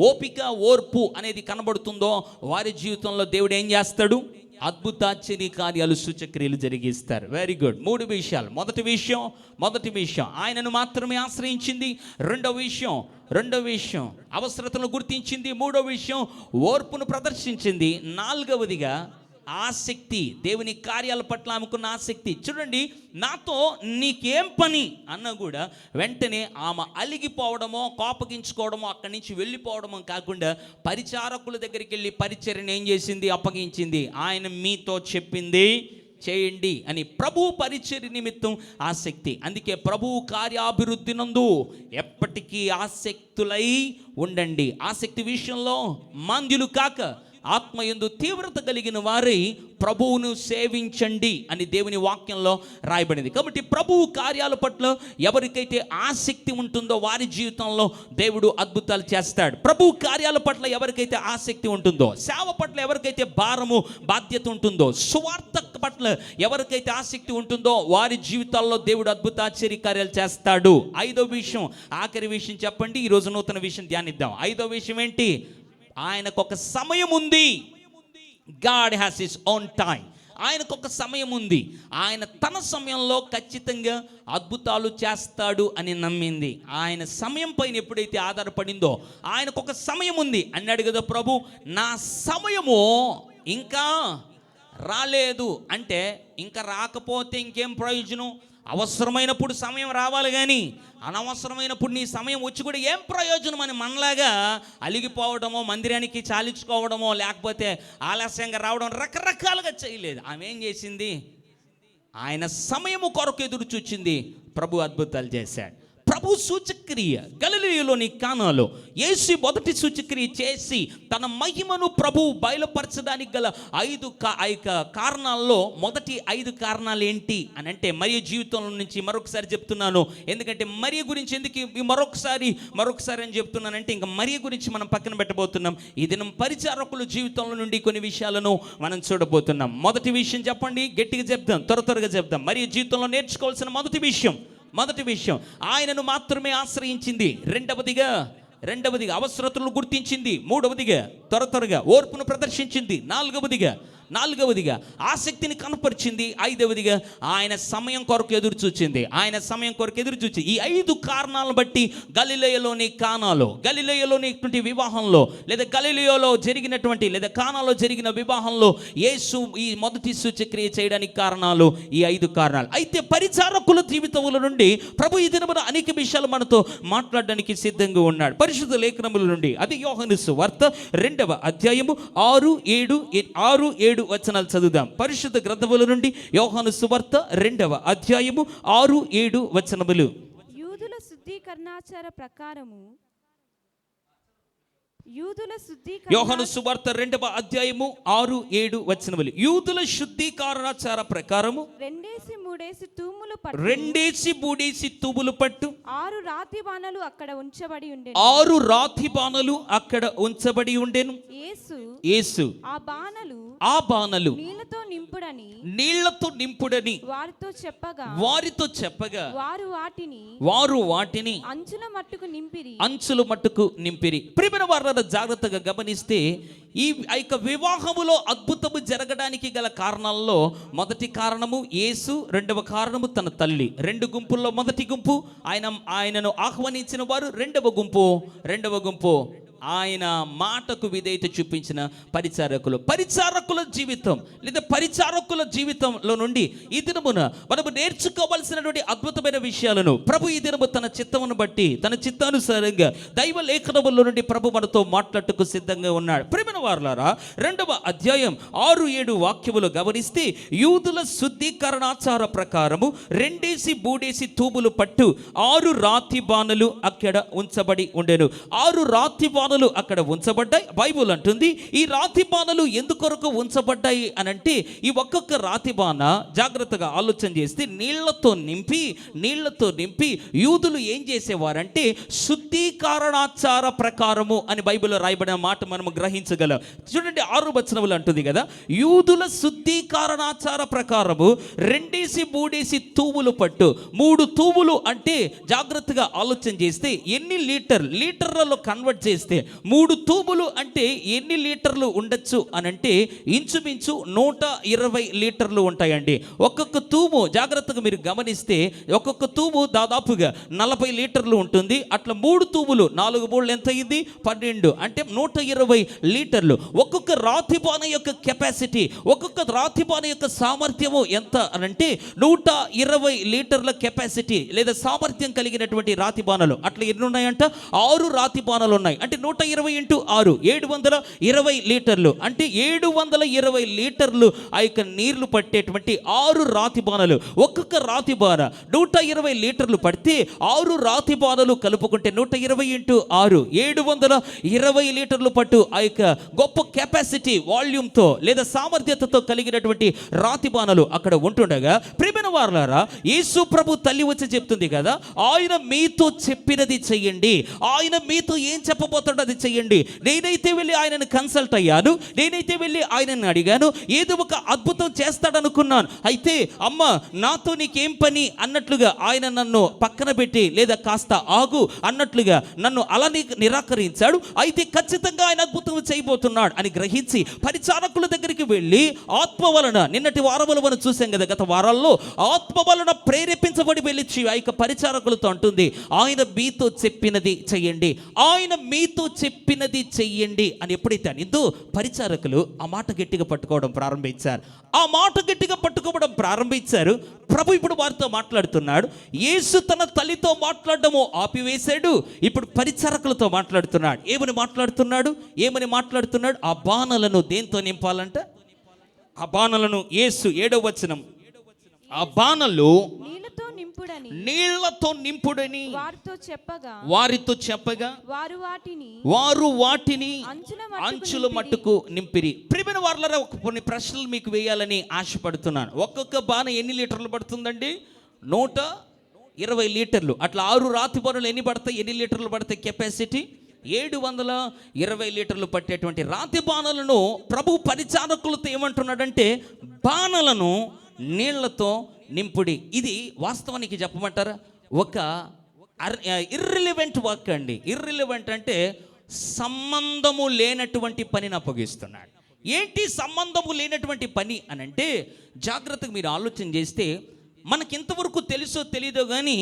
ఓపిక ఓర్పు అనేది కనబడుతుందో వారి జీవితంలో దేవుడు ఏం చేస్తాడు? అద్భుతాశ్చర్య కార్యాలు సూచక్రియలు జరిగిస్తారు. Very good. మూడు విషయాలు. మొదటి విషయం ఆయనను మాత్రమే ఆశ్రయించింది. రెండవ విషయం అవసరతను గుర్తించింది. మూడవ విషయం ఓర్పును ప్రదర్శించింది. నాలుగవదిగా ఆసక్తి, దేవుని కార్యాల పట్ల ఆమెకున్న ఆసక్తి. చూడండి, నాతో నీకేం పని అన్నా కూడా వెంటనే ఆమె అలిగిపోవడమో కోపగించుకోవడమో అక్కడి నుంచి వెళ్ళిపోవడమో కాకుండా పరిచారకుల దగ్గరికి వెళ్ళి పరిచర్యను ఏం చేసింది? అప్పగించింది. ఆయన మీతో చెప్పింది చేయండి అని. ప్రభు పరిచర్య నిమిత్తం ఆసక్తి. అందుకే ప్రభువు కార్యాభివృద్ధి నందు ఎప్పటికీ ఆసక్తులై ఉండండి. ఆసక్తి విషయంలో మాంద్యులు కాక ఆత్మయందు తీవ్రత కలిగిన వారై ప్రభువును సేవించండి అని దేవుని వాక్యంలో రాయబడింది. కాబట్టి ప్రభువు కార్యాల పట్ల ఎవరికైతే ఆసక్తి ఉంటుందో వారి జీవితంలో దేవుడు అద్భుతాలు చేస్తాడు. ప్రభు కార్యాల పట్ల ఎవరికైతే ఆసక్తి ఉంటుందో, సేవ పట్ల ఎవరికైతే భారము బాధ్యత ఉంటుందో, సువార్త పట్ల ఎవరికైతే ఆసక్తి ఉంటుందో వారి జీవితాల్లో దేవుడు అద్భుతాశ్చర్య కార్యాలు చేస్తాడు. ఐదో విషయం, ఆఖరి విషయం చెప్పండి. ఈరోజు నూతన విషయం ధ్యానిద్దాం. ఐదో విషయం ఏంటి? ఆయనకు ఒక సమయం ఉంది. God has his own time. ఆయనకు ఒక సమయం ఉంది. ఆయన తన సమయంలో ఖచ్చితంగా అద్భుతాలు చేస్తాడు అని నమ్మింది. ఆయన సమయం పైన ఎప్పుడైతే ఆధారపడిందో, ఆయనకు ఒక సమయం ఉంది అన్నాడు కదా ప్రభు. నా సమయము ఇంకా రాలేదు అంటే, ఇంకా రాకపోతే ఇంకేం ప్రయోజనం? అవసరమైనప్పుడు సమయం రావాలి, కానీ అనవసరమైనప్పుడు నీ సమయం వచ్చి కూడా ఏం ప్రయోజనం అని మనలాగా అలిగిపోవడమో, మందిరానికి చాలించుకోవడమో, లేకపోతే ఆలస్యంగా రావడం రకరకాలుగా చేయలేదు. ఆమె ఏం చేసింది? ఆయన సమయము కొరకు ఎదురు చూచింది. ప్రభు అద్భుతాలు చేశాడు. ప్రభు సూచక్రియ గలిలయలోని కానాలో యేసు మొదటి సూచక్రియ చేసి తన మహిమను ప్రభు బయలుపరచడానికి గల 5 కారణాల్లో మొదటి 5 కారణాలు ఏంటి అని అంటే, మరియ జీవితంలో నుంచి మరొకసారి చెప్తున్నాను. ఎందుకంటే మరియ గురించి ఎందుకు మరొకసారి అని చెప్తున్నానంటే, ఇంకా మరియ గురించి మనం పక్కన పెట్టబోతున్నాం. ఈ దినం పరిచారకుల జీవితంలో నుండి కొన్ని విషయాలను మనం చూడబోతున్నాం. మొదటి విషయం చెప్పండి, గట్టిగా చెప్దాం, త్వరగా చెప్దాం. మరియ జీవితంలో నేర్చుకోవాల్సిన మొదటి విషయం ఆయనను మాత్రమే ఆశ్రయించింది. రెండవదిగా అవసరతలను గుర్తించింది. మూడవదిగా త్వరగా ఓర్పును ప్రదర్శించింది. నాలుగవదిగా నాలుగవదిగా ఆసక్తిని కనపరిచింది. ఐదవదిగా ఆయన సమయం కొరకు ఎదురు చూచింది. ఆయన సమయం కొరకు ఎదురు చూచి ఈ 5 కారణాలను బట్టి గలిలయలోని కానాలో, గలిలయలోని వివాహంలో, లేదా గలిలయలో జరిగినటువంటి లేదా కానాలో జరిగిన వివాహంలో యేసు ఈ మొదటి సూచక్రియ చేయడానికి కారణాలు ఈ 5 కారణాలు. అయితే పరిచారకుల జీవితముల నుండి ప్రభు ఈ దినమున అనేక విషయాలు మనతో మాట్లాడడానికి సిద్ధంగా ఉన్నాడు. పరిశుద్ధ లేఖనముల నుండి అది యోహాను సువార్త 2వ అధ్యాయము 6-7 వచనాలు చదువుదాం. పరిశుద్ధ గ్రంథముల నుండి యోహాను సువార్త 2వ అధ్యాయము 6-7 వచనములు. యూదుల శుద్ధీకరణాచార ప్రకారము యోహాను సువార్త 2వ అధ్యాయము 6-7 వచనములు. యూదుల శుద్ధీకరణాచార ప్రకారము 2-3 తూములు పట్టు 6 రాతి బాణలు అక్కడ ఉంచబడి ఉండెను. 6 రాతి బాణలు అక్కడ ఉంచబడి ఉండెను. యేసు ఆ బాణలు నీళ్లతో నింపుడని వారితో చెప్పగా వారు వాటిని అంచుల మట్టుకు నింపిరి. ప్రియమైన వారు జాగ్రత్తగా గమనిస్తే ఈ యొక్క వివాహములో అద్భుతము జరగడానికి గల కారణాల్లో మొదటి కారణము యేసు, 2వ కారణము తన తల్లి. 2 గుంపుల్లో మొదటి గుంపు ఆయనను ఆహ్వానించిన వారు, రెండవ గుంపు ఆయన మాటకు విధేయత చూపించిన పరిచారకుల జీవితం లేదా పరిచారకుల జీవితంలో నుండి ఈ దినమున మనము నేర్చుకోవాల్సినటువంటి అద్భుతమైన విషయాలను ప్రభు ఈ దినము తన చిత్తమును బట్టి తన చిత్తానుసారంగా దైవ లేఖనముల నుండి ప్రభు మనతో మాట్లాడటకు సిద్ధంగా ఉన్నాడు. ప్రియమైన వారలారా, 2వ అధ్యాయం 6-7 వాక్యములు గమనిస్తే యూదుల శుద్ధీకరణాచార ప్రకారము 2-3 తూములు పట్టు 6 రాతి బాణలు అక్కడ ఉంచబడి ఉండెను. 6 రాతి బాణలు అక్కడ ఉంచబడ్డాయి. బైబుల్ అంటుంది ఈ రాతి బాణలు ఎందుకొరకు ఉంచబడ్డాయి అనంటే ఈ ఒక్కొక్క రాతి బాణ జాగ్రత్తగా ఆలోచన చేస్తే నీళ్లతో నింపి యూదులు ఏం చేసేవారంటే శుద్ధీకరణాచార ప్రకారము అని బైబిల్లో రాయబడిన మాట మనము గ్రహించగలం. చూడండి 6 వచనములు అంటుంది కదా, యూదుల శుద్ధీకరణాచార ప్రకారము 2-3 తూములు పట్టు. 3 తూములు అంటే జాగ్రత్తగా ఆలోచన చేస్తే ఎన్ని లీటర్లలో కన్వర్ట్ చేస్తే 3 తూములు అంటే ఎన్ని లీటర్లు ఉండొచ్చు అనంటే ఇంచుమించు 120 లీటర్లు ఉంటాయండి. ఒక్కొక్క తూము జాగ్రత్తగా మీరు గమనిస్తే ఒక్కొక్క తూము దాదాపుగా 40 లీటర్లు ఉంటుంది. అట్లా 3 తూములు 4 3 ఎంత అయింది 12 అంటే 120 లీటర్లు. ఒక్కొక్క రాతిబాణ యొక్క కెపాసిటీ, ఒక్కొక్క రాతిబాణ యొక్క సామర్థ్యము ఎంత అనంటే 120 లీటర్ల కెపాసిటీ లేదా సామర్థ్యం కలిగినటువంటి రాతిబాణలు అట్లా ఎన్ని ఉన్నాయంట 6 రాతిబాణలు ఉన్నాయి. అంటే 120 × 6 720 లీటర్లు అంటే 720 లీటర్లు ఆ యొక్క నీళ్లు పట్టేటువంటి 6 రాతి బాణలు. ఒక్కొక్క రాతి బాణ 120 లీటర్లు పడితే 6 రాతి బాణలు కలుపుకుంటే 120 × 6 720 లీటర్లు పట్టు ఆ యొక్క గొప్ప కెపాసిటీ వాల్యూమ్తో లేదా సామర్థ్యతతో కలిగినటువంటి రాతి బాణలు అక్కడ ఉంటుండగా, ప్రియమైన వారలారా, యేసు ప్రభు తల్లి వచ్చి చెప్తుంది కదా, ఆయన మీతో చెప్పినది చెయ్యండి. ఆయన మీతో ఏం చెప్పబోతాడో అది చెయ్యండి. నేనైతే వెళ్ళి ఆయనను కన్సల్ట్ అయ్యాను, నేనైతే వెళ్ళి ఆయనను అడిగాను, ఏదో ఒక అద్భుతం చేస్తాడనుకున్నాను. అయితే అమ్మ నాతో నీకేం పని అన్నట్లుగా ఆయన నన్ను పక్కన పెట్టి లేదా కాస్త ఆగు అన్నట్లుగా నన్ను అలా నిరాకరించాడు. అయితే ఖచ్చితంగా ఆయన అద్భుతం చేయబోతున్నాడు అని గ్రహించి పరిచారకుల దగ్గరికి వెళ్ళి ఆత్మ వలన, నిన్నటి వారములు మనం చూసాం కదా, గత వారాల్లో ఆత్మ వలన ప్రేరేపించబడి వెళ్ళి ఆ యొక్క పరిచారకులతో అంటుంది, ఆయన మీతో చెప్పినది చెయ్యండి, ఆయన మీతో చెప్పినది చెయ్యండి అని ఎప్పుడైతే అనిందో పరిచారకులు ఆ మాట గట్టిగా పట్టుకోవడం ప్రారంభించారు. ప్రభు ఇప్పుడు వారితో మాట్లాడుతున్నాడు. యేసు తన తల్లితో మాట్లాడడము ఆపివేశాడు. ఇప్పుడు పరిచారకులతో మాట్లాడుతున్నాడు. ఏమని మాట్లాడుతున్నాడు? ఆ బాణలను దేంతో నింపాలంట? ఆ బాణలను యేసు 7వ వచనం, ఆ బాణలు నీళ్లతో నింపుడని వారితో చెప్పగా వారు వాటిని అంచుల మట్టుకు నింపిరి. ప్రియమైన వారలారా, కొన్ని ప్రశ్నలు మీకు వేయాలని ఆశపడుతున్నాను. ఒక్కొక్క బాణ ఎన్ని లీటర్లు పడుతుందండి? 120 లీటర్లు. అట్లా 6 రాతి బాణలు ఎన్ని లీటర్లు పడతాయి కెపాసిటీ? 720 లీటర్లు పట్టేటువంటి రాతి బాణలను ప్రభు పరిచారకులతో ఏమంటున్నాడంటే బాణలను నీళ్లతో నింపుడి. ఇది వాస్తవానికి చెప్పమంటారా ఒక ఇర్రిలివెంట్ వర్క్ అండి. ఇర్రిలివెంట్ అంటే సంబంధము లేనటువంటి పనిని అప్పగిస్తున్నాడు. ఏంటి సంబంధము లేనటువంటి పని అని అంటే, జాగ్రత్తగా మీరు ఆలోచన చేస్తే మనకి ఇంతవరకు తెలుసో తెలియదో కానీ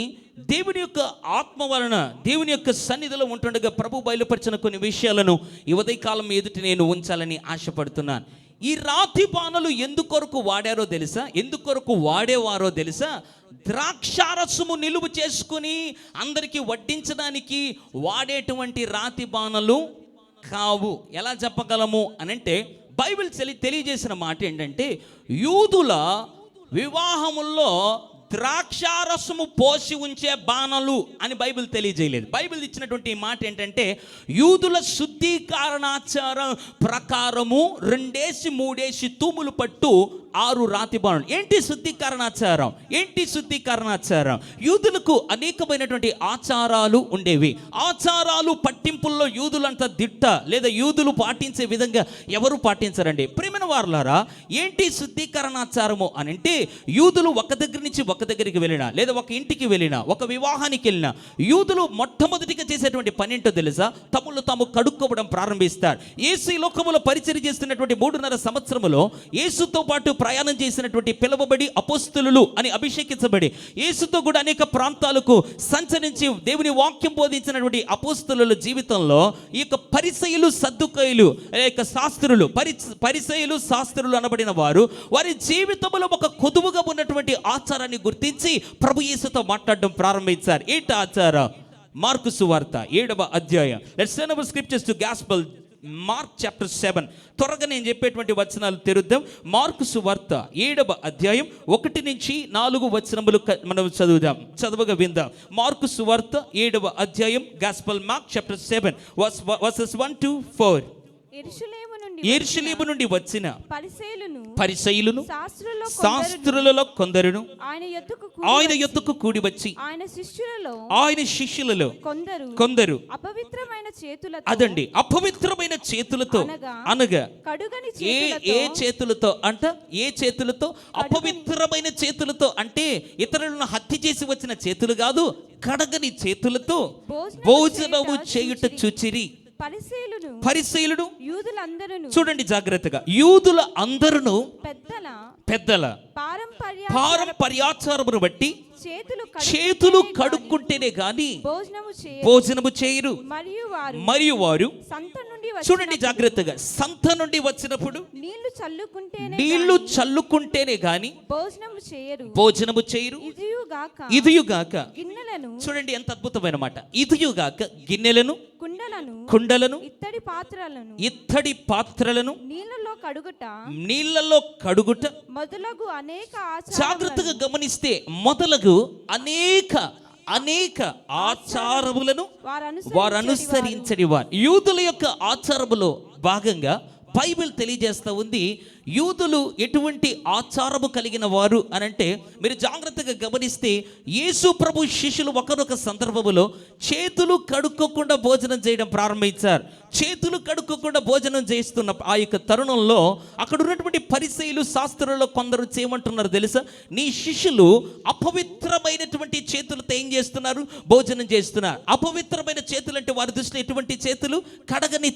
దేవుని యొక్క ఆత్మ వలన దేవుని యొక్క సన్నిధిలో ఉంటుండగా ప్రభు బయలుపరిచిన కొన్ని విషయాలను ఈ ఉదయకాలం ఎదుటి నేను ఉంచాలని ఆశపడుతున్నాను. ఈ రాతి బాణలు ఎందుకొరకు వాడారో తెలుసా? ఎందుకొరకు వాడేవారో తెలుసా? ద్రాక్షారసము నిలువ చేసుకుని అందరికీ వడ్డించడానికి వాడేటువంటి రాతి బాణలు కావు. ఎలా చెప్పగలము అనంటే, బైబిల్ తెలియజేసిన మాట ఏంటంటే, యూదుల వివాహముల్లో ద్రాక్షారసము పోసి ఉంచే బాణలు అని బైబిల్ తెలియజేయలేదు. బైబిల్ ఇచ్చినటువంటి మాట ఏంటంటే, యూదుల శుద్ధీకరణాచారం ప్రకారము 2-3 తూములు పట్టు 6 రాతి బాణలు. ఏంటి శుద్ధీకరణాచారం? ఏంటి శుద్ధీకరణాచారం? యూదులకు అనేకమైనటువంటి ఆచారాలు ఉండేవి. ఆచారాలు పట్టింపుల్లో యూదులంతా దిట్ట, లేదా యూదులు పాటించే విధంగా ఎవరు పాటించరండి. ప్రియమైన వారలారా, ఏంటి శుద్ధీకరణాచారము అని అంటే, యూదులు ఒక దగ్గర నుంచి ఒక దగ్గరికి వెళ్ళినా, లేదా ఒక ఇంటికి వెళ్ళినా, ఒక వివాహానికి వెళ్ళినా, యూదులు మొట్టమొదటిగా చేసేటువంటి పని ఏంటో తెలుసా? తమను తాము కడుక్కోవడం ప్రారంభిస్తారు. యేసు ఈ లోకములో పరిచర్య చేస్తున్నటువంటి 3.5 సంవత్సరములో యేసుతో పాటు ప్రయాణం చేసినటువంటి పిలువబడి అపోస్తలులు అని అభిషేకించబడి యేసుతో కూడా అనేక ప్రాంతాలకు సంచరించి దేవుని వాక్యం బోధించినటువంటి అపోస్తలుల జీవితంలో ఈ యొక్క పరిసయ్యులు, సద్దుకయ్యులు, శాస్త్రులు, పరిసయ్యులు శాస్త్రులు అనబడిన వారు వారి జీవితంలో ఒక కొదువుగా ఉన్నటువంటి ఆచారాన్ని గుర్తించి ప్రభు యేసుతో మాట్లాడడం ప్రారంభించారు. ఏంటి ఆచారం? మార్కు సువార్త 7వ అధ్యాయం. Let's turn hour scriptures to gospel mark chapter 7. త్వరగా నేను చెప్పేటువంటి వచనాలు తెరుద్దాం. మార్కు సువార్త 7వ అధ్యాయం 1-4 వచనములు మనం చదువుగా విందాం. మార్కు సువార్త 7వ అధ్యాయం, గాస్పెల్ మార్క్ చాప్టర్ 7 వర్సెస్ 1-4. యెరూషలేము నుండి వచ్చిన పరిసయ్యులను శాస్త్రులలో కొందరును ఆయన యొద్దకు కూడి వచ్చి ఆయన శిష్యులలో కొందరు అదండి అపవిత్రమైన చేతులతో అనగా ఏ చేతులతో అంట? ఏ చేతులతో? అపవిత్రమైన చేతులతో అంటే ఇతరులను హత్య చేసి వచ్చిన చేతులు కాదు, కడగని చేతులతో భోజనము చేయుట చూచిరి. పరిసయ్యులను చూడండి జాగ్రత్తగా, యూదుల అందరూ పెద్దల పారంపర్యాచారమును బట్టి చేతులు కడుక్కుంటేనే గాని భోజనము చేయరు. మరియు వారు చూడండి జాగ్రత్తగా, సంత నుండి వచ్చినప్పుడు నీళ్లు చల్లుకుంటేనే గాని భోజనము చేయరు. ఇదియుగాక చూడండి ఎంత అద్భుతమైన మాట. ఇదియుగాక గిన్నెలను, కుండలను, ఇత్తడి పాత్రలను నీళ్లలో కడుగుట మొదలగు అనేక జాగ్రత్తగా గమనిస్తే మొదలగు అనేక ఆచారములను వారు అనుసరించని వారు. యూదుల యొక్క ఆచారములో భాగంగా బైబిల్ తెలియజేస్తూ ఉంది, యూదులు ఎటువంటి ఆచారము కలిగిన వారు అనంటే, మీరు జాగ్రత్తగా గమనిస్తే యేసు ప్రభు శిష్యులు ఒకనొక సందర్భములో చేతులు కడుక్కోకుండా భోజనం చేయడం ప్రారంభించారు. చేతులు కడుక్కోకుండా భోజనం చేస్తున్న ఆ యొక్క తరుణంలో అక్కడ ఉన్నటువంటి పరిసయ్యులు, శాస్త్రులలో కొందరు చేయమంటున్నారు తెలుసా? నీ శిష్యులు అపవిత్రమైనటువంటి చేతులతో ఏం చేస్తున్నారు? భోజనం చేస్తున్నారు. అపవిత్రమైన చేతులు అంటే వారి దృష్టిలో ఎటువంటి చేతులు? కడగని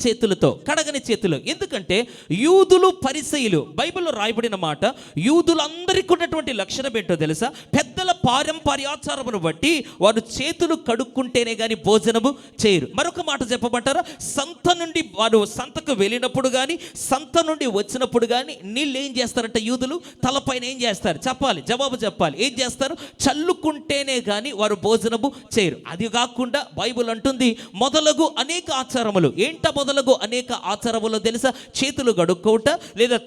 చేతులు. ఎందుకంటే యూదులు, పరిసయ్యులు, బైబిల్లో రాయబడిన మాట, యూదులందరికీ ఉన్నటువంటి లక్షణం ఏంటో తెలుసా? పెద్దల పారంపర్యాచారమును బట్టి వారు చేతులు కడుక్కుంటేనే గాని భోజనము చేయరు. మరొక మాట చెప్పమంటారా? సంత నుండి వారు సంతకు వెళ్ళినప్పుడు కానీ, సంత నుండి వచ్చినప్పుడు కానీ నీళ్ళు ఏం చేస్తారంటే యూదులు తలపైన ఏం చేస్తారు? చెప్పాలి, జవాబు చెప్పాలి. ఏం చేస్తారు? చల్లుకుంటేనే కానీ వారు భోజనము చేయరు. అది కాకుండా బైబిల్ అంటుంది మొదలగు అనేక ఆచారములు. ఏంట మొదలగు అనేక ఆచారములు తెలుసా? చేతులు కడుక్కోవట, లేదా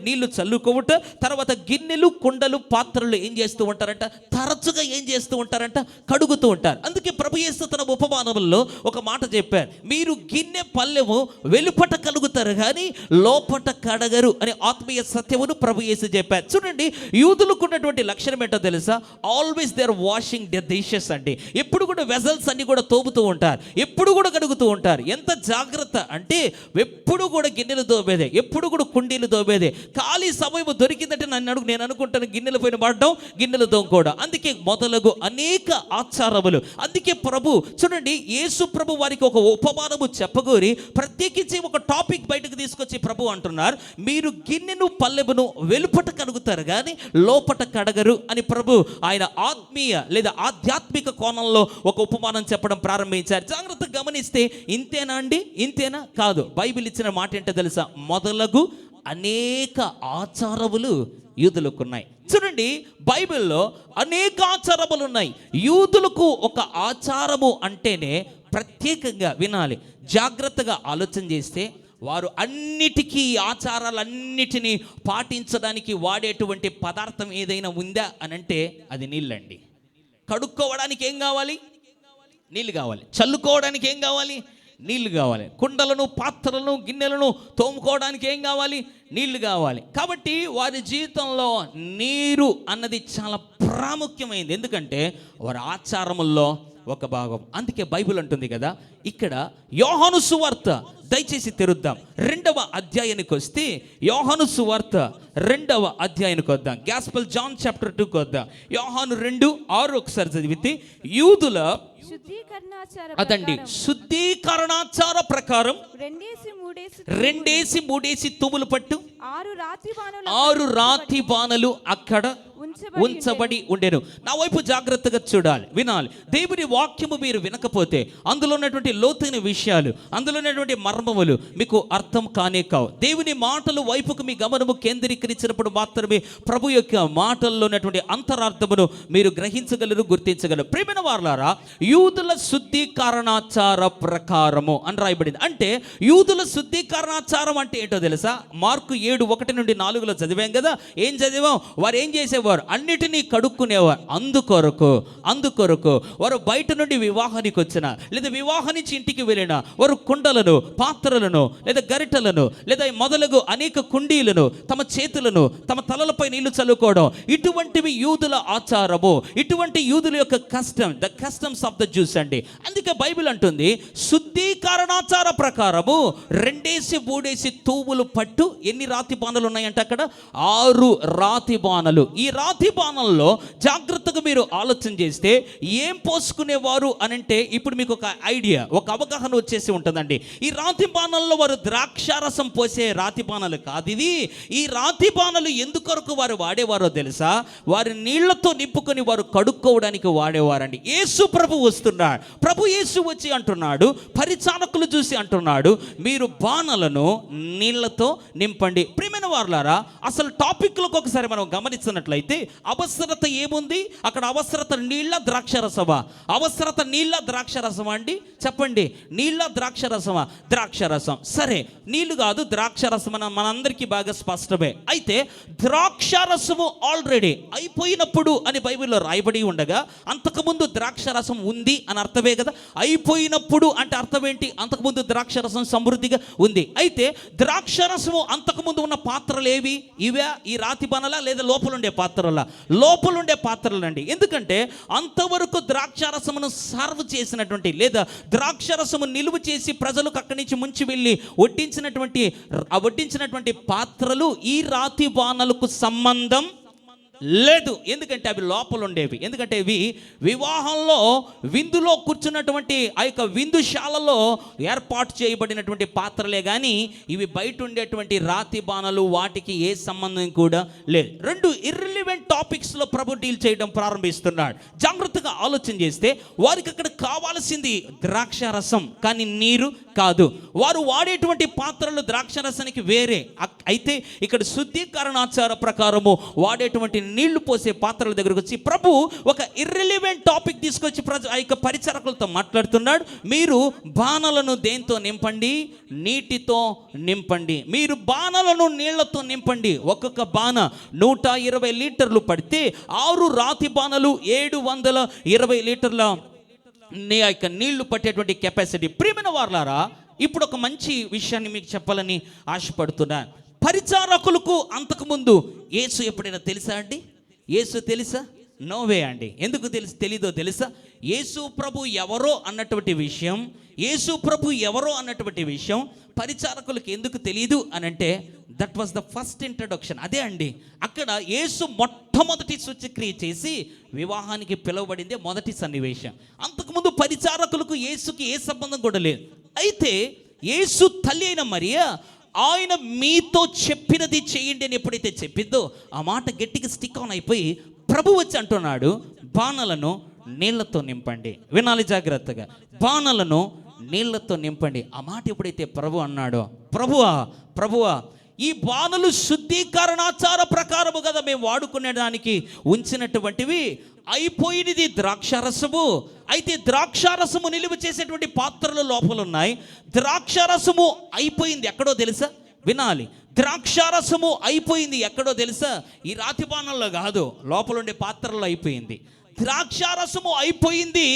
నీళ్లు చల్లుకోవట, తర్వాత గిన్నెలు, కుండలు, పాత్రలు ఏం చేస్తూ ఉంటారంట? తరచుగా ఏం చేస్తూ ఉంటారంట? కడుగుతూ ఉంటారు. అందుకే ప్రభు యేసు తన ఉపమానముల్లో ఒక మాట చెప్పారు, మీరు గిన్నె పల్లెము వెలుపట కలుగుతారు కానీ లోపట కడగరు అనే ఆత్మీయ సత్యమును ప్రభు యేసు చెప్పారు. చూడండి, యూదులకు ఉన్నటువంటి లక్షణం ఏంటో తెలుసా? Always they are washing the dishes అండి. ఎప్పుడు కూడా వెజల్స్ అన్ని కూడా తోముతూ ఉంటారు, ఎప్పుడు కూడా కడుగుతూ ఉంటారు. ఎంత జాగ్రత్త అంటే ఎప్పుడు కూడా గిన్నెలు తోమేదే, ఎప్పుడు కూడా కుండీలు తోమేదే. ఖాళీ సమయం దొరికిందంటే నేను అనుకుంటాను గిన్నెల పైన పడడం, గిన్నెలు తోముకోవడం. అందుకే మొదలగు అనేక ఆచారములు. అందుకే ప్రభు చూడండి, యేసు ప్రభు వారికి ఒక ఉపమానము చెప్పగోరి ప్రత్యేకించి ఒక టాపిక్ బయటకు తీసుకొచ్చి ప్రభు అంటున్నారు, మీరు గిన్నెను పల్లెమును వెలుపట కడుగుతారు కానీ లోపట కడగరు అని ప్రభు ఆయన ఆత్మీయ లేదా ఆధ్యాత్మిక కోణంలో ఒక ఉపమానం చెప్పడం ప్రారంభించారు. జాగ్రత్తగా గమనిస్తే ఇంతేనా అండి? ఇంతేనా? కాదు. బైబిల్ ఇచ్చిన మాట ఏంటో తెలుసా? మొదలగు అనేక ఆచారములు యూదులకు ఉన్నాయి. చూడండి, బైబిల్లో అనేక ఆచారములు ఉన్నాయి. యూదులకు ఒక ఆచారము అంటేనే ప్రత్యేకంగా వినాలి, జాగ్రత్తగా ఆలోచన చేస్తే వారు అన్నిటికీ ఆచారాలన్నిటినీ పాటించడానికి వాడేటువంటి పదార్థం ఏదైనా ఉందా అని అంటే అది నీళ్ళండి. కడుక్కోవడానికి ఏం కావాలి? నీళ్ళు కావాలి. చల్లుకోవడానికి ఏం కావాలి? నీళ్లు కావాలి. కుండలను, పాత్రలను, గిన్నెలను తోముకోవడానికి ఏం కావాలి? నీళ్లు కావాలి. కాబట్టి వారి జీవితంలో నీరు అన్నది చాలా ప్రాముఖ్యమైనది. ఎందుకంటే వారి ఆచారముల్లో ఒక భాగం. అందుకే బైబిల్ అంటుంది కదా, ఇక్కడ యోహాను సువార్త, దయచేసి తెరుద్దాం, 2వ అధ్యాయానికి వస్తే యోహాను సువార్త 2వ అధ్యాయానికి వద్దాం. గాస్పెల్ జాన్ చాప్టర్ 2కి వద్దాం. యోహాను 2:6 ఒకసారి చదివితే, యూదుల అదండి శుద్ధీకరణాచార ప్రకారం 2 3 తుములు పట్టు 6 రాతి బాణలు అక్కడ ఉంచబడి ఉండెను. నా వైపు జాగ్రత్తగా చూడాలి, వినాలి. దేవుని వాక్యము మీరు వినకపోతే అందులో ఉన్నటువంటి లోతైన విషయాలు, అందులో ఉన్నటువంటి మర్మములు మీకు అర్థం కానే కావు. దేవుని మాటలు వైపుకు మీ గమనము కేంద్రీకరించినప్పుడు మాత్రమే ప్రభు యొక్క మాటల్లో ఉన్నటువంటి అంతరార్థమును మీరు గ్రహించగలరు, గుర్తించగలరు. ప్రియమైన వారలారా, యూదుల శుద్ధీకరణాచార ప్రకారము అని రాయబడింది. అంటే యూదుల శుద్ధీకరణాచారం అంటే ఏంటో తెలుసా? మార్కు 7:1-4 చదివాం కదా. ఏం చదివాం? వారు ఏం చేసేవారు? అన్నిటినీ కడుక్కునేవారు. అందుకొరకు వారు బయట నుండి వివాహానికి వచ్చిన లేదా వివాహం నుంచి ఇంటికి వెళ్ళిన వారు కుండలను, పాత్రలను లేదా గరిటలను లేదా మొదలగు అనేక కుండీలను, తమ చేతులను, తమ తలలపై నీళ్లు చల్లుకోవడం, ఇటువంటివి యూదుల ఆచారము. ఇటువంటి యూదుల యొక్క custom, the customs of the juice అండి. అందుకే బైబిల్ అంటుంది శుద్ధీకరణాచార ప్రకారము 2 3 తూములు పట్టు. ఎన్ని రాతి బాణలు ఉన్నాయంటే అక్కడ? 6 రాతి బాణలు. ఈ రాతి బాణంలో జాగ్రత్తగా మీరు ఆలోచన చేస్తే ఏం పోసుకునేవారు అని అంటే ఇప్పుడు మీకు ఒక ఐడియా, ఒక అవగాహన వచ్చేసి ఉంటుందండి. ఈ రాతి బాణంలో వారు ద్రాక్షారసం పోసే రాతి బాణలు కాదు ఇవి. ఈ రాతి బాణలు ఎందుకొరకు వారు వాడేవారో తెలుసా? వారి నీళ్లతో నింపుకొని వారు కడుక్కోవడానికి వాడేవారండి. యేసు ప్రభు వస్తున్నాడు. ప్రభు యేసు వచ్చి అంటున్నాడు, పరిచారకులు చూసి అంటున్నాడు, మీరు బాణలను నీళ్లతో నింపండి. ప్రియమైన వారలారా, అసలు టాపిక్లకు ఒకసారి మనం గమనించినట్లయితే అవసరత ఏముంది అక్కడ? అవసరత నీళ్ళ ద్రాక్షరసమా? అవసరత నీళ్ళ ద్రాక్షరసమా అండి? చెప్పండి. నీళ్ళ ద్రాక్షరసమా? ద్రాక్షరసం. సరే, నీళ్లు కాదు ద్రాక్షరసం అని మనందరికీ బాగా స్పష్టమే. అయితే ద్రాక్షరసము ఆల్రెడీ అయిపోయినప్పుడు అని బైబిల్లో రాయబడి ఉండగా అంతకుముందు ద్రాక్షరసం ఉంది అని అర్థమే కదా. అయిపోయినప్పుడు అంటే అర్థం ఏంటి? అంతకుముందు ద్రాక్షరసం సమృద్ధిగా ఉంది. అయితే ద్రాక్షరసము అంతకుముందు ఉన్న పాత్రలు ఏవి? ఇవే ఈ రాతి బాణలా లేదా లోపలుండే పాత్రలా? లోపలుండే పాత్రలండి. ఎందుకంటే అంతవరకు ద్రాక్షారసమును సర్వ్ చేసినటువంటి లేదా ద్రాక్షరసము నిలువ చేసి ప్రజలకు అక్కడి నుంచి ముంచి వెళ్ళి వడ్డించినటువంటి పాత్రలు ఈ రాతి బాణలకు సంబంధం లేదు. ఎందుకంటే అవి లోపల ఉండేవి. ఎందుకంటే ఇవి వివాహంలో విందులో కూర్చున్నటువంటి ఆ యొక్క విందుశాలలో ఏర్పాటు చేయబడినటువంటి పాత్రలే కానీ ఇవి బయట ఉండేటువంటి రాతి బాణలు వాటికి ఏ సంబంధం కూడా లేదు. 2 ఇర్రిలివెంట్ టాపిక్స్లో ప్రభు డీల్ చేయడం ప్రారంభిస్తున్నాడు. జాగ్రత్తగా ఆలోచన చేస్తే వారికి అక్కడ కావాల్సింది ద్రాక్షారసం కానీ నీరు కాదు. వారు వాడేటువంటి పాత్రలు ద్రాక్షారసానికి వేరే. అయితే ఇక్కడ శుద్ధీకరణాచార ప్రకారము వాడేటువంటి నీళ్లు పోసే పాత్రల దగ్గరకు వచ్చి ప్రభు ఒక ఇర్రిలివెంట్ టాపిక్ తీసుకొచ్చి ఆ యొక్క పరిచారకులతో మాట్లాడుతున్నాడు. మీరు బాణలను దేంతో నింపండి? నీటితో నింపండి. మీరు బాణలను నీళ్లతో నింపండి. ఒక్కొక్క బాణ 120 లీటర్లు పడితే 6 రాతి బాణలు 720 లీటర్ల యొక్క నీళ్లు పట్టేటువంటి కెపాసిటీ. ప్రియమైన వారలారా, ఇప్పుడు ఒక మంచి విషయాన్ని మీకు చెప్పాలని ఆశపడుతున్నాను. పరిచారకులకు అంతకుముందు యేసు ఎప్పుడైనా తెలుసా అండి? యేసు తెలుసా? నోవే అండి. ఎందుకు తెలీదో తెలుసా? యేసు ప్రభు ఎవరో అన్నటువంటి విషయం పరిచారకులకు ఎందుకు తెలియదు అని అంటే that was the first introduction. అదే అండి, అక్కడ యేసు మొట్టమొదటి సూచక్రియ చేసి వివాహానికి పిలువబడిందే మొదటి సన్నివేశం. అంతకుముందు పరిచారకులకు యేసుకి ఏ సంబంధం కూడా లేదు. అయితే యేసు తల్లి అయిన మరియా ఆయన మీతో చెప్పినది చేయండి అని ఎప్పుడైతే చెప్పిందో ఆ మాట గట్టిగా స్టిక్ ఆన్ అయిపోయి ప్రభు వచ్చి అంటున్నాడు, బాణలను నీళ్లతో నింపండి. వినాలి జాగ్రత్తగా, బాణలను నీళ్లతో నింపండి. ఆ మాట ఎప్పుడైతే ప్రభు అన్నాడో, ప్రభువా ఈ బాణలు శుద్ధీకరణాచార ప్రకారము కదా మేము వాడుకునే దానికి ఉంచినటువంటివి, అయిపోయినది ద్రాక్షారసము. అయితే ద్రాక్షారసము నిలువ చేసేటువంటి పాత్రలు లోపల ఉన్నాయి. ద్రాక్షారసము అయిపోయింది ఎక్కడో తెలుసా? వినాలి, ద్రాక్షారసము అయిపోయింది ఎక్కడో తెలుసా? ఈ రాతి బాణంలో కాదు, లోపల ఉండే పాత్రలో అయిపోయింది. ద్రాక్షారసము అయిపోయింది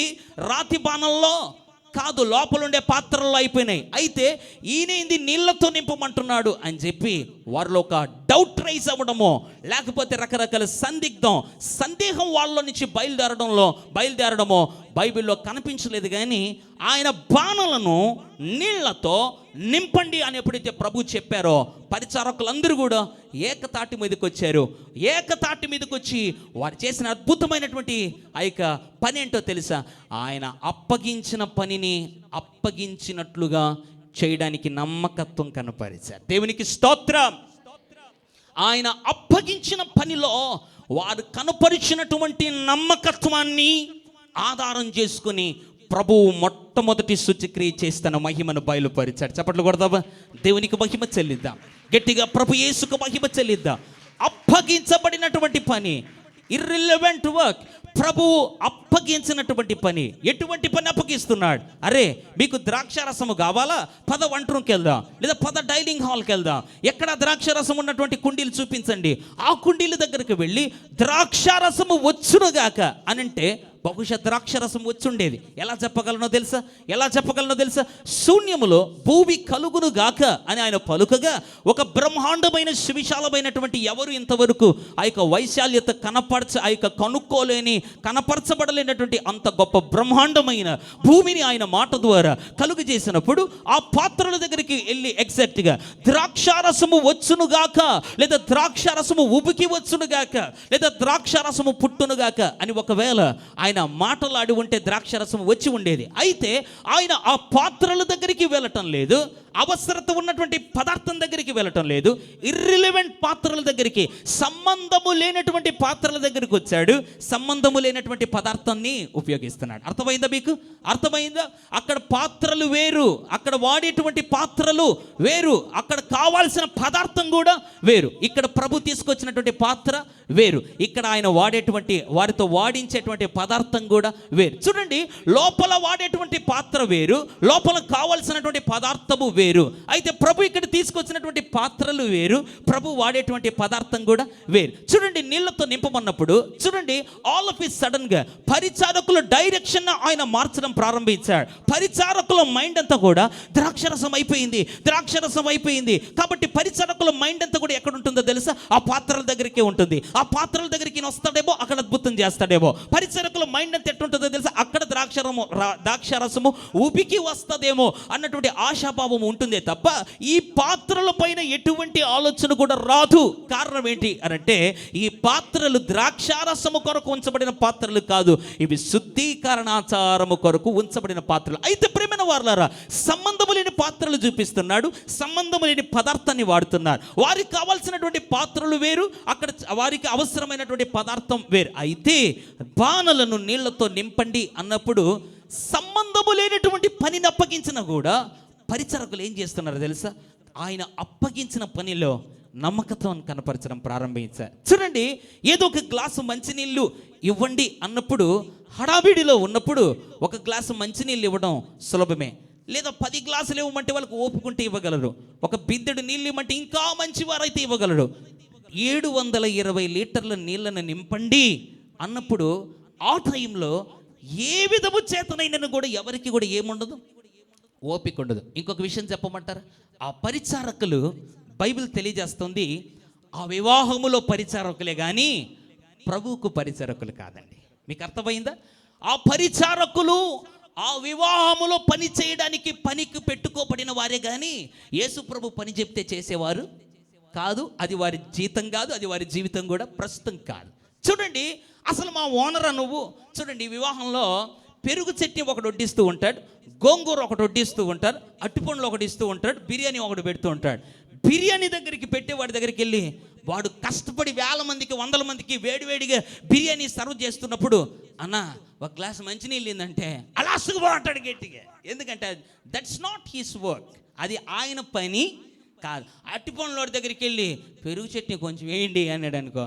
రాతి బాణంలో కాదు, లోపలుండే పాత్రల్లో అయిపోయినాయి. అయితే ఈయనేంది నీళ్లతో నింపమంటున్నాడు అని చెప్పి వారిలో ఒక డౌట్ రైజ్ అవ్వడమో లేకపోతే రకరకాల సందేహం వాళ్ళ నుంచి బయలుదేరడమో బైబిల్లో కనిపించలేదు. కానీ ఆయన బాణలను నీళ్లతో నింపండి అని ఎప్పుడైతే ప్రభు చెప్పారో పరిచారకులందరూ కూడా ఏకతాటి మీదకి వచ్చారు. ఏకతాటి మీదకి వచ్చి వారు చేసిన అద్భుతమైనటువంటి ఆ యొక్క పని ఏంటో తెలుసా? ఆయన అప్పగించిన పనిని అప్పగించినట్లుగా చేయడానికి నమ్మకత్వం కనపరిచారు. దేవునికి స్తోత్రం. ఆయన అప్పగించిన పనిలో వారు కనపరిచినటువంటి నమ్మకత్వాన్ని ఆధారం చేసుకుని ప్రభువు మొట్టమొదటి సూచక్రియ చేస్తున్న మహిమను బయలుపరిచాడు. చప్పట్లు కొడదామా? దేవునికి మహిమ చెల్లిద్దాం. గట్టిగా ప్రభు యేసుకు మహిమ చెల్లిద్దాం. అప్పగించబడినటువంటి పని, ఇర్రిలవెంట్ వర్క్. ప్రభువు అప్పగించినటువంటి పని. ఎటువంటి పని అప్పగిస్తున్నాడు? అరే మీకు ద్రాక్షారసము కావాలా? పద వంట రూమ్కి వెళ్దాం, లేదా పద డైనింగ్ హాల్కి వెళ్దాం. ఎక్కడ ద్రాక్షారసం ఉన్నటువంటి కుండీలు చూపించండి. ఆ కుండీల దగ్గరికి వెళ్ళి ద్రాక్షారసము వచ్చునుగాక అని అంటే బహుశా ద్రాక్షరసం వచ్చుండేది. ఎలా చెప్పగలనో తెలుసా? శూన్యములో భూమి కలుగును గాక అని ఆయన పలుకగా ఒక బ్రహ్మాండమైన సువిశాలమైనటువంటి ఎవరు ఇంతవరకు ఆ యొక్క వైశాల్యత ఆ యొక్క కనపరచబడలేనటువంటి అంత గొప్ప బ్రహ్మాండమైన భూమిని ఆయన మాట ద్వారా కలుగు చేసినప్పుడు ఆ పాత్రల దగ్గరికి వెళ్ళి ఎగ్జాక్ట్గా ద్రాక్షారసము వచ్చునుగాక, లేదా ద్రాక్షారసము ఉబికి వచ్చునుగాక, లేదా ద్రాక్షారసము పుట్టునుగాక అని ఒకవేళ ఆయన మాటలాడి ఉంటే ద్రాక్షరసం వచ్చి ఉండేది. అయితే ఆయన ఆ పాత్రల దగ్గరికి వెళ్ళటం లేదు, అవసరత ఉన్నటువంటి పదార్థం దగ్గరికి వెళ్ళటం లేదు, ఇర్రిలవెంట్ పాత్రల దగ్గరికి, సంబంధము లేనటువంటి పాత్రల దగ్గరికి వచ్చాడు. సంబంధము లేనటువంటి పదార్థాన్ని ఉపయోగిస్తున్నాడు. అర్థమైందా మీకు? అర్థమైందా? అక్కడ పాత్రలు వేరు, అక్కడ వాడేటువంటి పాత్రలు వేరు, అక్కడ కావాల్సిన పదార్థం కూడా వేరు. ఇక్కడ ప్రభు తీసుకొచ్చినటువంటి పాత్ర వేరు, ఇక్కడ ఆయన వాడేటువంటి వారితో వాడించేటువంటి పదార్థం కూడా వేరు. చూడండి, లోపల వాడేటువంటి పాత్ర వేరు, లోపల కావాల్సినటువంటి పదార్థము వేరు. అయితే ప్రభు ఇక్కడ తీసుకొచ్చినటువంటి పాత్రలు వేరు, ప్రభు వాడేటువంటి పదార్థం కూడా వేరు. చూడండి, నీళ్లతో నింపమన్నప్పుడు చూడండి, ఆల్ ఆఫ్ ఇట్ సడన్ గా పరిచారకుల డైరెక్షన్ ఆయన మార్చడం ప్రారంభించాడు. పరిచారకుల మైండ్ అంతా కూడా ద్రాక్షరసం అయిపోయింది కాబట్టి పరిచారకుల మైండ్ అంతా కూడా ఎక్కడ ఉంటుందో తెలుసా? ఆ పాత్రల దగ్గరికే ఉంటుంది. ఆ పాత్రల దగ్గరికి వస్తాడేమో, అక్కడ అద్భుతం చేస్తాడేమో. పరిచారకుల మైండ్ అంతా ఎట్టుంటుందో తెలుసా? అక్కడ ద్రాక్షరసము ఊపికి వస్తుందేమో అన్నటువంటి ఆశాభావం ఉంటుందే తప్ప ఈ పాత్రల పైన ఎటువంటి ఆలోచన కూడా రాదు. కారణం ఏంటి అనంటే ఈ పాత్రలు ద్రాక్షారసము కొరకు ఉంచబడిన పాత్రలు కాదు, ఇవి శుద్ధీకరణాచారము కొరకు ఉంచబడిన పాత్రలు. అయితే ప్రియమైన వారలారా, సంబంధము లేని పాత్రలు చూపిస్తున్నాడు, సంబంధము లేని పదార్థాన్ని వాడుతున్నారు. వారికి కావాల్సినటువంటి పాత్రలు వేరు, అక్కడ వారికి అవసరమైనటువంటి పదార్థం వేరు. అయితే బాణలను నీళ్లతో నింపండి అన్నప్పుడు సంబంధము లేనటువంటి పనిని అప్పగించిన కూడా పరిచారకులు ఏం చేస్తున్నారో తెలుసా? ఆయన అప్పగించిన పనిలో నమ్మకత్వం కనపరచడం ప్రారంభించారు. చూడండి, ఏదో ఒక గ్లాసు మంచినీళ్ళు ఇవ్వండి అన్నప్పుడు హడావిడిలో ఉన్నప్పుడు ఒక గ్లాసు మంచినీళ్ళు ఇవ్వడం సులభమే, లేదా 10 గ్లాసులు ఇవ్వమంటే వాళ్ళకి ఓపుకుంటే ఇవ్వగలరు. ఒక బిందెడు నీళ్ళు ఇవ్వమంటే ఇంకా మంచివారైతే ఇవ్వగలరు. 720 లీటర్ల నీళ్ళను నింపండి అన్నప్పుడు ఆ టైంలో ఏ విధము చేతనైనా కూడా ఎవరికి కూడా ఏముండదు, ఓపిక ఉండదు. ఇంకొక విషయం చెప్పమంటారా? ఆ పరిచారకులు, బైబిల్ తెలియజేస్తుంది, ఆ వివాహములో పరిచారకులే కానీ ప్రభువుకు పరిచారకులు కాదండి. మీకు అర్థమైందా? ఆ పరిచారకులు ఆ వివాహములో పని చేయడానికి పనికి పెట్టుకోబడిన వారే కానీ యేసు ప్రభు పని చెప్తే చేసేవారు కాదు. అది వారి జీతం కాదు, అది వారి జీవితం కూడా ప్రస్తుతం కాదు. చూడండి, అసలు మా ఓనరా నువ్వు? చూడండి, వివాహంలో పెరుగు చట్నీ ఒకటి వడ్డిస్తూ ఉంటాడు, గోంగూర ఒకటి వడ్డిస్తూ ఉంటారు, అట్టిపండ్లు ఒకటి ఇస్తూ ఉంటాడు, బిర్యానీ ఒకటి పెడుతూ ఉంటాడు. బిర్యానీ దగ్గరికి పెట్టేవాడి దగ్గరికి వెళ్ళి వాడు కష్టపడి వేల మందికి, వందల మందికి వేడివేడిగా బిర్యానీ సర్వ్ చేస్తున్నప్పుడు, అన్న ఒక గ్లాస్ మంచినీళ్ళు ఏంటంటే అలా అసుగుపోతాడు గట్టిగా. ఎందుకంటే దట్స్ నాట్ హిస్ వర్క్, అది ఆయన పని కాదు. అట్టిపండ్లోడి దగ్గరికి వెళ్ళి పెరుగు చట్నీ కొంచెం వేయండి అన్నాడు అనుకో,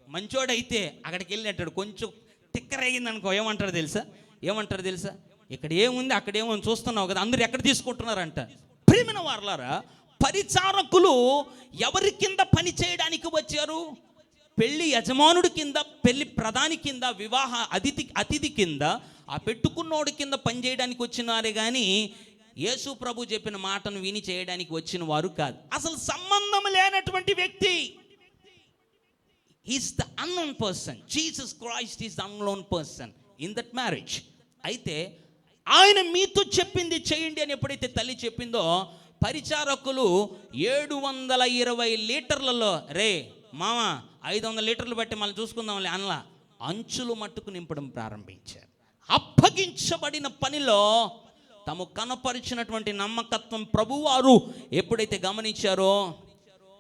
మంచోడైతే అక్కడికి వెళ్ళి అంటాడు, కొంచెం తిక్కరయ్యింది అనుకో, ఏమంటారు తెలుసా? ఇక్కడ ఏముంది అక్కడ ఏముంది చూస్తున్నావు కదా, అందరూ ఎక్కడ తీసుకుంటున్నారంట. ప్రియమైన వారలారా, పరిచారకులు ఎవరి కింద పని చేయడానికి వచ్చారు? పెళ్లి యజమానుడి కింద, పెళ్లి ప్రధాని కింద, వివాహ అతిథి కింద, ఆ పెట్టుకున్నోడి కింద పని చేయడానికి వచ్చినారే కానీ యేసు ప్రభు చెప్పిన మాటను విని చేయడానికి వచ్చిన వారు కాదు. అసలు సంబంధం లేనటువంటి వ్యక్తి. Is the unknown person. Jesus Christ is the unknown person in that marriage. అయితే ఆయన మీతో చెప్పింది చేయండి అని ఎప్పుడైతే తల్లి చెప్పిందో, పరిచారకులు 720 లీటర్లలో, రే మామ 500 లీటర్లు బట్టి మనం చూసుకుందాంలే అనలా, అంచులు మట్టుకు నింపడం ప్రారంభించారు. అప్పగించబడిన పనిలో తాము కనపరిచినటువంటి నమ్మకత్వం ప్రభువారు ఎప్పుడైతే గమనించారో,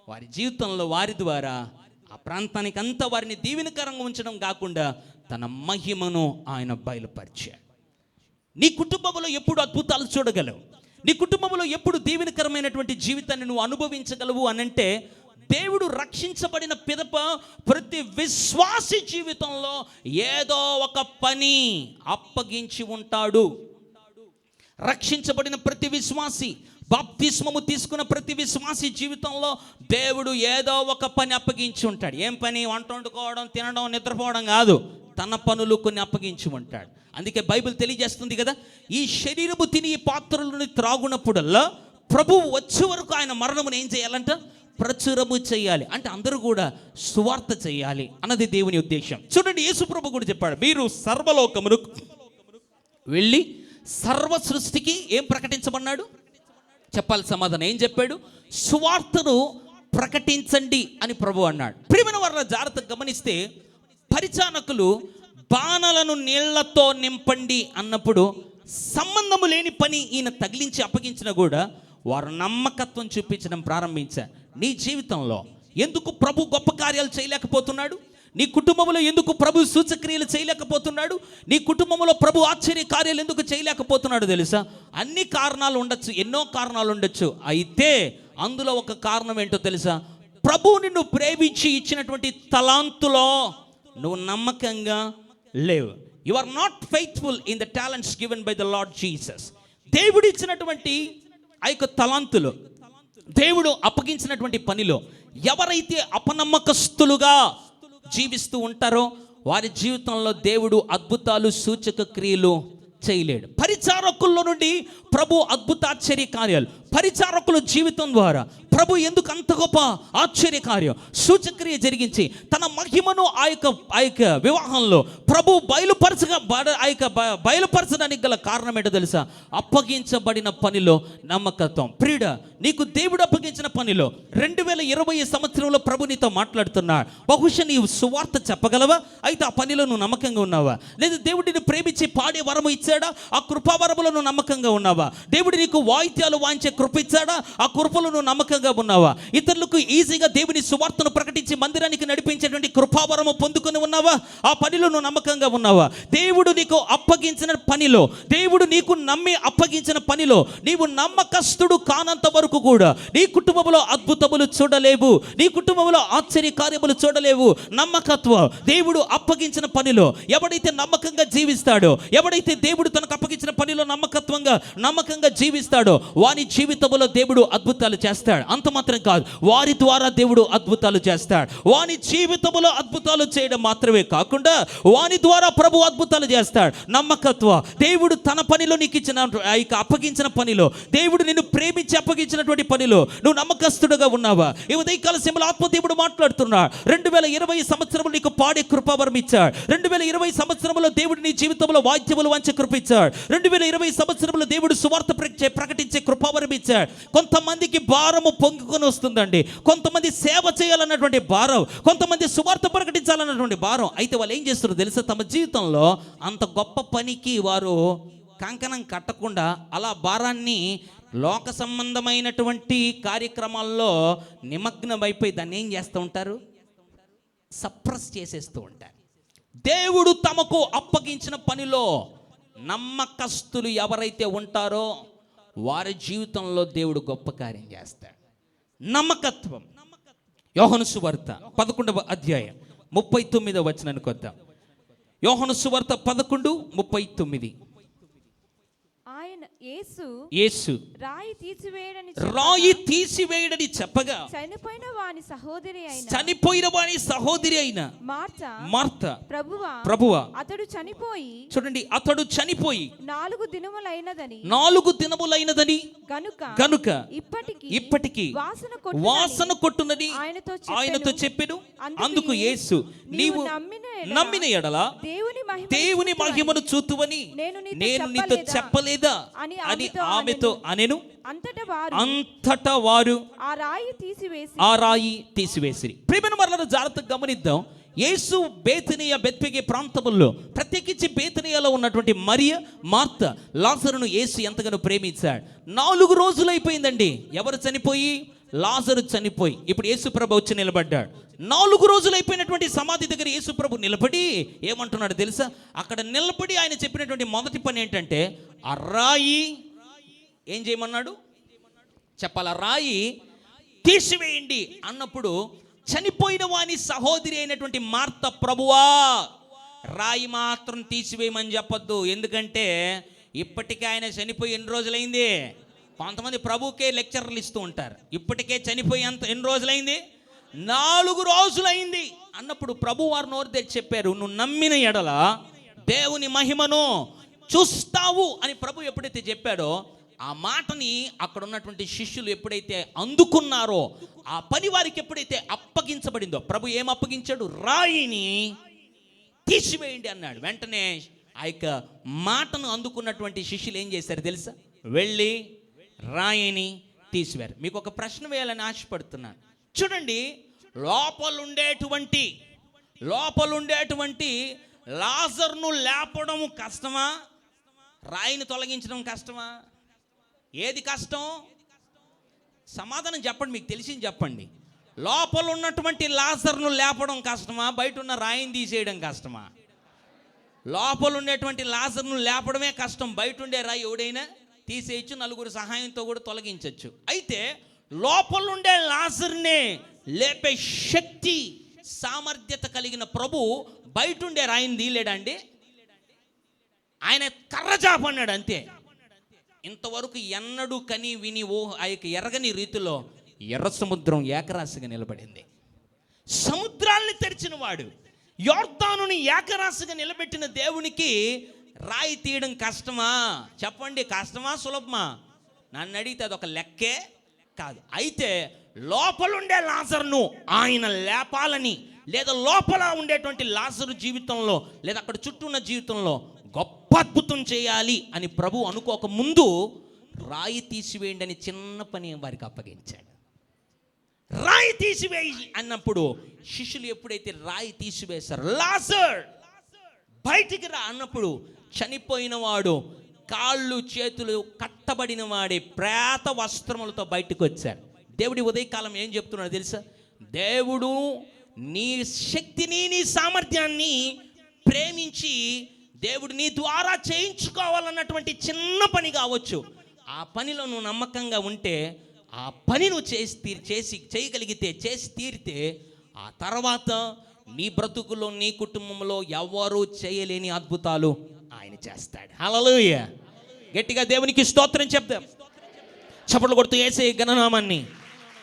వారి జీవితంలో వారి ద్వారా ఆ ప్రాంతానికి అంతా వారిని దీవెనకరంగా ఉంచడం కాకుండా తన మహిమను ఆయన బయలుపరిచాడు. నీ కుటుంబంలో ఎప్పుడు అద్భుతాలు చూడగలవు, నీ కుటుంబంలో ఎప్పుడు దీవెనకరమైనటువంటి జీవితాన్ని నువ్వు అనుభవించగలవు అనంటే, దేవుడు రక్షించబడిన పిదప ప్రతి విశ్వాసి జీవితంలో ఏదో ఒక పని అప్పగించి ఉంటాడు. రక్షించబడిన ప్రతి విశ్వాసి, బాప్తిస్మము తీసుకున్న ప్రతి విశ్వాసి జీవితంలో దేవుడు ఏదో ఒక పని అప్పగించి ఉంటాడు. ఏం పని? వంట వండుకోవడం, తినడం, నిద్రపోవడం కాదు, తన పనులు కొన్ని అప్పగించి ఉంటాడు. అందుకే బైబిల్ తెలియజేస్తుంది కదా, ఈ శరీరము తిని ఈ పాత్రలను త్రాగునప్పుడల్లా ప్రభువు వచ్చే వరకు ఆయన మరణమును ఏం చేయాలంట? ప్రచురము చేయాలి. అంటే అందరూ కూడా సువార్త చేయాలి అన్నది దేవుని ఉద్దేశం. చూడండి, యేసు ప్రభు కూడా చెప్పాడు, మీరు సర్వలోకమును వెళ్ళి సర్వ సృష్టికి ఏం ప్రకటించమన్నాడు? చెప్పాలి సమాధానం. ఏం చెప్పాడు? సువార్తను ప్రకటించండి అని ప్రభు అన్నాడు. ప్రియమైన వారిని జాగ్రత్తగా గమనిస్తే, పరిచారకులు బాణలను నీళ్లతో నింపండి అన్నప్పుడు సంబంధము లేని పని ఈయన తగిలించి అప్పగించినా కూడా వారు నమ్మకత్వం చూపించడం ప్రారంభించారు. నీ జీవితంలో ఎందుకు ప్రభు గొప్ప కార్యాలు చేయలేకపోతున్నాడు? నీ కుటుంబంలో ఎందుకు ప్రభు సూచక్రియలు చేయలేకపోతున్నాడు? నీ కుటుంబంలో ప్రభు ఆశ్చర్య కార్యాలు ఎందుకు చేయలేకపోతున్నాడు తెలుసా? అన్ని కారణాలు ఉండొచ్చు, ఎన్నో కారణాలు ఉండొచ్చు. అయితే అందులో ఒక కారణం ఏంటో తెలుసా? ప్రభు నిన్ను ప్రేమించి ఇచ్చినటువంటి తలాంతులో నువ్వు నమ్మకంగా లేవు. You are not faithful in the talents given by the Lord Jesus. దేవుడు ఇచ్చినటువంటి ఆ యొక్క తలాంతులు, దేవుడు అప్పగించినటువంటి పనిలో ఎవరైతే అపనమ్మకస్తులుగా జీవిస్తూ ఉంటారో వారి జీవితంలో దేవుడు అద్భుతాలు, సూచక క్రియలు చేయలేడు. పరిచారకుల్లో నుండి ప్రభు అద్భుతాశ్చర్య కార్యాలు, పరిచారకుల జీవితం ద్వారా ప్రభు ఎందుకు అంత గొప్ప ఆశ్చర్య కార్యం, సూచక్రియ జరిగించి తన మహిమను ఆ యొక్క వివాహంలో ప్రభు బయలుపరచడానికి గల కారణం ఏంటో తెలుసా? అప్పగించబడిన పనిలో నమ్మకత్వం. ప్రియుడ, నీకు దేవుడు అప్పగించిన పనిలో 2020 సంవత్సరంలో ప్రభు నీతో మాట్లాడుతున్నాడు. బహుశా నీవు సువార్త చెప్పగలవా? అయితే ఆ పనిలో నువ్వు నమ్మకంగా ఉన్నావా? లేదా దేవుడిని ప్రేమించి పాడే వరము ఇచ్చాడా? ఆ కృపావరములో నువ్వు నమ్మకంగా ఉన్నావా? దేవుడు నీకు వాయిద్యాలు వాయించే కృప ఇచ్చాడా? ఆ కృపలో నువ్వు నమ్మకంగా ఉన్నావా? ఇతరులకు ఈజీగా దేవుని సువార్తను ప్రకటించి మందిరానికి నడిపించేటువంటి కృపావరము పొందుకొని ఉన్నావా? ఆ పనిలో నువ్వు నమ్మకంగా ఉన్నావా? దేవుడు నీకు అప్పగించిన పనిలో, దేవుడు నీకు నమ్మి అప్పగించిన పనిలో నీవు నమ్మకస్తుడు కానంత వరకు కూడా నీ కుటుంబంలో అద్భుతములు చూడలేవు, నీ కుటుంబంలో ఆశ్చర్య కార్యములు చూడలేవు. నమ్మకత్వం. దేవుడు అప్పగించిన పనిలో ఎవడైతే నమ్మకంగా జీవిస్తాడో, ఎవడైతే దేవుడు తనకు అప్పగించిన పనిలో నమ్మకంగా జీవిస్తాడో వాని జీవితంలో దేవుడు అద్భుతాలు చేస్తాడు. అంత మాత్రం కాదు, వారి ద్వారా దేవుడు అద్భుతాలు చేస్తాడు. వాని జీవితంలో అద్భుతాలు చేయడం మాత్రమే కాకుండా వాని ద్వారా ప్రభు అద్భుతాలు చేస్తాడు. నమ్మకత్వం. దేవుడు తన పనిలో నీకు ఇచ్చిన అప్పగించిన పనిలో, దేవుడు నిన్ను ప్రేమించి అప్పగించినటువంటి పనిలో నువ్వు నమ్మకస్తుడుగా ఉన్నావా? ఈ ఉదయకాల సమయంలో ఆత్మదేవుడు మాట్లాడుతున్నాడు. 2020 సంవత్సరంలో నీకు పాడే కృపావరం ఇచ్చాడు. 2020 సంవత్సరంలో దేవుడు నీ జీవితంలో వాయిద్యములు వంచే కృప ఇచ్చాడు. 2020 సంవత్సరంలో దేవుడు సువార్త ప్రకటించే కృపావరం ఇచ్చాడు. కొంతమందికి భారము పొంగుకొని వస్తుందండి. కొంతమంది సేవ చేయాలన్నటువంటి భారం, కొంతమంది సువార్త ప్రకటించాలన్నటువంటి భారం. అయితే వాళ్ళు ఏం చేస్తారు తెలుసా? తమ జీవితంలో అంత గొప్ప పనికి వారు కంకణం కట్టకుండా అలా భారాన్ని లోక సంబంధమైనటువంటి కార్యక్రమాల్లో నిమగ్నమైపోయి దాన్ని ఏం చేస్తూ ఉంటారు? సప్రెస్ చేసేస్తూ ఉంటారు. దేవుడు తమకు అప్పగించిన పనిలో నమ్మకస్తులు ఎవరైతే ఉంటారో వారి జీవితంలో దేవుడు గొప్ప కార్యం చేస్తాడు. నమ్మకత్వం. యోహాను సువార్త 11వ అధ్యాయం 39వ వచనానికి వద్దాం. యోహాను సువార్త 11:39. యేసు రాయి తీసివేయడని చెప్పగా చనిపోయిన వాని సహోదరి అయిన మార్త ప్రభువా అతడు చనిపోయి, చూడండి, అతడు చనిపోయి 4 దినములైనదని గనుక ఇప్పటికి వాసన కొట్టునని ఆయనతో చెప్పెను. అందుకు యేసు, నీవు నమ్మిన ఎడల దేవుని మహిమను చూతువని నేను నీతో చెప్పలేదా అని ఆమెతో అనెను. అంతటా వారు ఆ రాయి తీసివేసిరి. ప్రియమైన వారలారా, జాగ్రత్తగా గమనిద్దాం. యేసు బేతనియ ప్రాంతముల్లో, ప్రత్యేకించి బేతనియలో ఉన్నటువంటి మరియ, మార్త, లాజరును యేసు ఎంతగానో ప్రేమించాడు. 4 రోజులు అయిపోయిందండి. ఎవరు చనిపోయి? లాజరు చనిపోయి. ఇప్పుడు యేసు ప్రభు వచ్చి నిలబడ్డాడు. 4 రోజులు అయిపోయినటువంటి సమాధి దగ్గర యేసు ప్రభు నిలబడి ఏమంటున్నాడు తెలుసా? అక్కడ నిలబడి ఆయన చెప్పినటువంటి మొదటి పని ఏంటంటే, ఆ రాయి ఏం చేయమన్నాడు? చెప్పాల, రాయి తీసివేయండి అన్నప్పుడు చనిపోయిన వాని సహోదరి అయినటువంటి మార్త, ప్రభువా రాయి మాత్రం తీసివేయమని చెప్పొద్దు. ఎందుకంటే ఇప్పటికే ఆయన చనిపోయి ఎన్ని రోజులైంది? కొంతమంది ప్రభుకే లెక్చర్లు ఇస్తూ ఉంటారు. ఇప్పటికే చనిపోయి ఎన్ని రోజులైంది? 4 రోజులైంది అన్నప్పుడు ప్రభు వారు నోరు తెచ్చి చెప్పారు, నువ్వు నమ్మిన ఎడల దేవుని మహిమను చూస్తావు అని ప్రభు ఎప్పుడైతే చెప్పాడో, ఆ మాటని అక్కడ ఉన్నటువంటి శిష్యులు ఎప్పుడైతే అందుకున్నారో, ఆ పని వారికి ఎప్పుడైతే అప్పగించబడిందో, ప్రభు ఏం అప్పగించాడు? రాయిని తీసివేయండి అన్నాడు. వెంటనే ఆ యొక్క మాటను అందుకున్నటువంటి శిష్యులు ఏం చేశారు తెలుసా? వెళ్ళి రాయిని తీసివారు. మీకు ఒక ప్రశ్న వేయాలని ఆశపడుతున్నాను. చూడండి, లోపలుండేటువంటి లాజర్ను లేపడం కష్టమా? రాయిని తొలగించడం కష్టమా? ఏది కష్టం? సమాధానం చెప్పండి, మీకు తెలిసింది చెప్పండి. లోపల ఉన్నటువంటి లాజర్ను లేపడం కష్టమా? బయట ఉన్న రాయిని తీసేయడం కష్టమా? లోపల ఉండేటువంటి లాజర్ను లేపడమే కష్టం. బయట ఉండే రాయి ఎవడైనా తీసేయచ్చు, నలుగురు సహాయంతో కూడా తొలగించవచ్చు. అయితే లోపల ఉండే లాజర్నే లేపే శక్తి, సామర్థ్యత కలిగిన ప్రభు బయట ఉండే రాయిని తీయలేడండి. ఆయన కర్ర చాపన్నాడు అంతే. ఇంతవరకు ఎన్నడూ కని విని ఆ యొక్క ఎరగని రీతిలో ఎర్ర సముద్రం ఏకరాశిగా నిలబడింది. సముద్రాల్ని తెరిచిన వాడు, యోర్దానుని ఏకరాశిగా నిలబెట్టిన దేవునికి రాయి తీయడం కష్టమా? చెప్పండి, కష్టమా సులభమా? నన్ను అడిగితే అదొక లెక్కే కాదు. అయితే లోపలుండే లాజరును ఆయన లేపాలని, లేదా లోపల ఉండేటువంటి లాజరు జీవితంలో, లేదా అక్కడ చుట్టూ ఉన్న జీవితంలో గొప్ప అద్భుతం చేయాలి అని ప్రభు అనుకోక ముందు రాయి తీసివేయండి అని చిన్న పని వారికి అప్పగించాడు. రాయి తీసివేయి అన్నప్పుడు శిష్యులు ఎప్పుడైతే రాయి తీసివేశారు, లాజర్ బయటికి రా అన్నప్పుడు చనిపోయిన వాడు కాళ్ళు చేతులు కట్టబడిన వాడే ప్రేత వస్త్రములతో బయటకు వచ్చాడు. దేవుడి ఉదయకాలం ఏం చెప్తున్నాడు తెలుసా? దేవుడు నీ శక్తిని, నీ సామర్థ్యాన్ని ప్రేమించి దేవుడు నీ ద్వారా చేయించుకోవాలన్నటువంటి చిన్న పని కావచ్చు, ఆ పనిలో నువ్వు నమ్మకంగా ఉంటే, ఆ పని నువ్వు చేయగలిగితే, చేసి తీరితే, ఆ తర్వాత నీ బ్రతుకులో, నీ కుటుంబంలో ఎవరు చేయలేని అద్భుతాలు ఆయన చేస్తాడు. హల్లెలూయా! గట్టిగా దేవునికి స్తోత్రం చెప్దాం. చప్పట్లు కొడుతూ యేసయ్య ఘననామాన్ని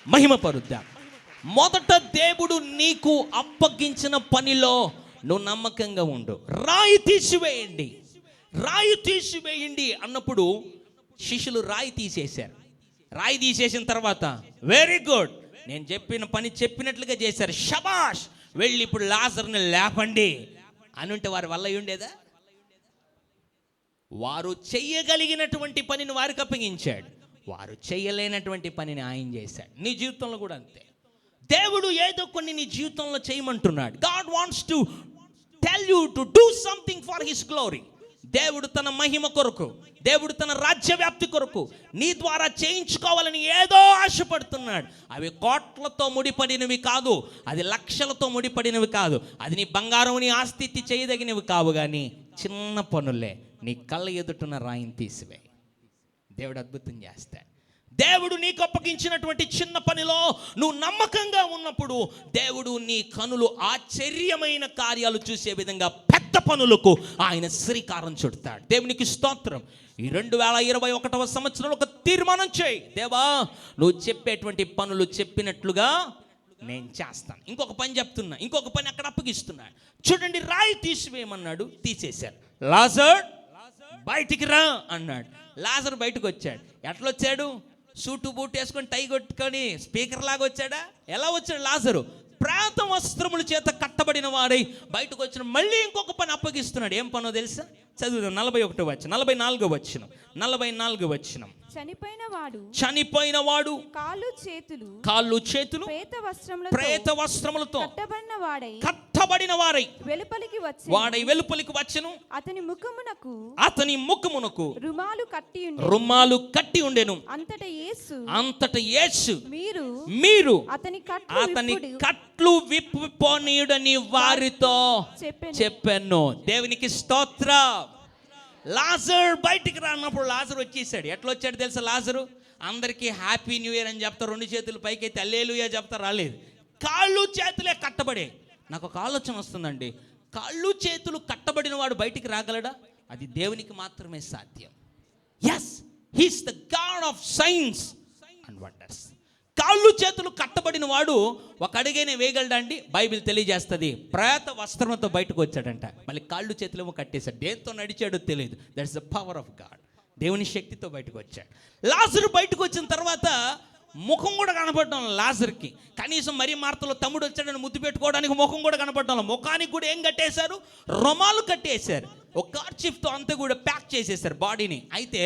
మహిమపరుద్దాం. మొదట దేవుడు నీకు అప్పగించిన పనిలో నువ్వు నమ్మకంగా ఉండు. రాయి తీసివేయండి అన్నప్పుడు శిష్యులు రాయి తీసేశారు. రాయి తీసేసిన తర్వాత వెరీ గుడ్, నేను చెప్పిన పని చెప్పినట్లుగా చేశారు, షబాష్, వెళ్ళి ఇప్పుడు లాజర్ని లేపండి అని ఉంటే వారి వల్ల ఉండేదా? వారు చెయ్యగలిగినటువంటి పనిని వారికి అప్పగించాడు, వారు చేయలేనటువంటి పనిని ఆయన చేశాడు. నీ జీవితంలో కూడా అంతే. దేవుడు ఏదో కొన్ని నీ జీవితంలో చేయమంటున్నాడు. God wants to tell you to do something for his glory. దేవుడు తన మహిమ కొరకు, దేవుడు తన రాజ్య వ్యాప్తి కొరకు నీ ద్వారా చేయించుకోవాలని ఏదో ఆశపడుతున్నాడు. అవి కోట్లతో ముడిపడినవి కాదు, అది లక్షలతో ముడిపడినవి కాదు, అది నీ బంగారం నీ ఆస్తి చేయదగినవి కావు, కానీ చిన్న పనులే. నీ కళ్ళ ఎదుటిన రాయిని తీసివేయి, దేవుడు అద్భుతం చేస్తాడు. దేవుడు నీకు అప్పగించినటువంటి చిన్న పనిలో నువ్వు నమ్మకంగా ఉన్నప్పుడు దేవుడు నీ కనులు ఆశ్చర్యమైన కార్యాలు చూసే విధంగా పెద్ద పనులకు ఆయన శ్రీకారం చుడతాడు. దేవునికి స్తోత్రం. ఈ 2021వ సంవత్సరంలో ఒక తీర్మానం చేయి, దేవా నువ్వు చెప్పేటువంటి పనులు చెప్పినట్లుగా నేను చేస్తాను. ఇంకొక పని చెప్తున్నా, ఇంకొక పని అక్కడ అప్పగిస్తున్నాడు. చూడండి, రాయి తీసివేయమన్నాడు, తీసేశారు. లాజర్ బయటికి రా అన్నాడు. లాజర్ బయటకు వచ్చాడు. ఎట్లా వచ్చాడు? సూటు బూట్ వేసుకొని టై కొట్టుకొని స్పీకర్ లాగా వచ్చాడా? ఎలా వచ్చాడు లాజరు? ప్రాంత వస్త్రముల చేత కట్టబడిన వాడై బయటకు వచ్చిన. మళ్ళీ ఇంకొక పని అప్పగిస్తున్నాడు. ఏం పనో తెలుసా? చదువుదాం. 41వ వచనం, 44వ వచనం, 44వ వచనం. చనిపోయిన వాడు కాళ్ళు చేతులు ప్రేత వస్త్రములతో కట్టబడిన వారై వెలుపలికి వచ్చెను. అతని ముఖమునకు రుమాలు కట్టి ఉండెను. అంతట యేసు మీరు అతని కట్లు విప్పుపోనీయుడని వారితో చెప్పాను. దేవునికి స్తోత్రం. లాజర్ బయటికి రానప్పుడు లాజర్ వచ్చేసాడు. ఎట్లా వచ్చాడు తెలుసా? లాజరు అందరికీ హ్యాపీ న్యూ ఇయర్ అని చెప్తారు, 2 చేతులు పైకైతే హల్లెలూయా చెప్తారు, రాలేదు. కాళ్ళు చేతులే కట్టబడే. నాకు ఒక ఆలోచన వస్తుందండి, కాళ్ళు చేతులు కట్టబడిన వాడు బయటికి రాగలడా? అది దేవునికి మాత్రమే సాధ్యం. Yes, he's the God of science and wonders. కాళ్ళు చేతులు కట్టబడిన వాడు ఒక అడుగైనా వేయగలడా అండి? బైబిల్ తెలియజేస్తుంది. ప్రేత వస్త్రంతో బయటకు వచ్చాడంట. మళ్ళీ కాళ్ళు చేతులేమో కట్టేశాడు. దేంతో నడిచాడో తెలియదు. That's the power of God. దేవుని శక్తితో బయటకు వచ్చాడు. లాజరు బయటకు వచ్చిన తర్వాత ముఖం కూడా కనపడటం లాజర్కి. కనీసం మరీ మార్తలో తమ్ముడు వచ్చాడని ముద్దు పెట్టుకోవడానికి ముఖం కూడా కనపడటం. ముఖానికి కూడా ఏం కట్టేశారు? రుమాలు కట్టేశారు. ఒక కార్చిఫ్తో అంతా కూడా ప్యాక్ చేసేసారు బాడీని. అయితే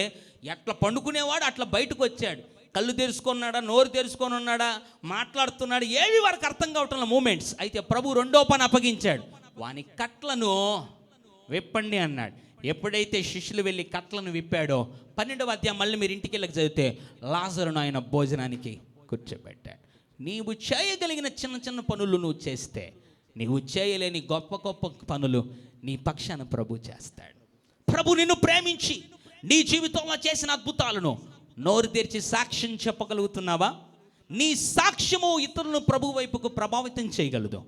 ఎట్లా పండుకునేవాడు అట్లా బయటకు వచ్చాడు. కళ్ళు తెరుచుకున్నాడా, నోరు తెరుచుకొని ఉన్నాడా, మాట్లాడుతున్నాడు, ఏవి వారికి అర్థం కావటం మూమెంట్స్. అయితే ప్రభు రెండో పని అప్పగించాడు. వాని కట్లను విప్పండి అన్నాడు. ఎప్పుడైతే శిష్యులు వెళ్ళి కట్లను విప్పాడో 12వ అధ్యాయం మళ్ళీ మీరు ఇంటికి వెళ్ళి చదివితే లాజరును ఆయన భోజనానికి కూర్చోబెట్టాడు. నీవు చేయగలిగిన చిన్న చిన్న పనులు నువ్వు చేస్తే, నీవు చేయలేని గొప్ప గొప్ప పనులు నీ పక్షాన ప్రభు చేస్తాడు. ప్రభు నిన్ను ప్రేమించి నీ జీవితంలో చేసిన అద్భుతాలను నోరు తెరిచి సాక్ష్యం చెప్పగలుగుతున్నావా? నీ సాక్ష్యము ఇతరులను ప్రభు వైపుకు ప్రభావితం చేయగలదు.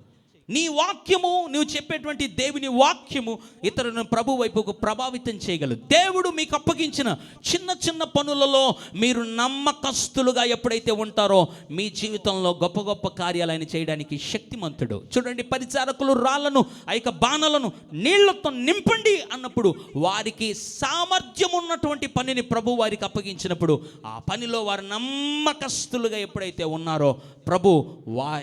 నీ వాక్యము, నువ్వు చెప్పేటువంటి దేవుని వాక్యము ఇతరులను ప్రభు వైపుకు ప్రభావితం చేయగలదు. దేవుడు మీకు అప్పగించిన చిన్న చిన్న పనులలో మీరు నమ్మకస్తులుగా ఎప్పుడైతే ఉంటారో మీ జీవితంలో గొప్ప గొప్ప కార్యాలు ఆయన చేయడానికి శక్తిమంతుడు. చూడండి, పరిచారకులు రాళ్లను ఆ యొక్క బాణలను నీళ్లతో నింపండి అన్నప్పుడు వారికి సామర్థ్యం ఉన్నటువంటి పనిని ప్రభు వారికి అప్పగించినప్పుడు ఆ పనిలో వారు నమ్మకస్తులుగా ఎప్పుడైతే ఉన్నారో ప్రభు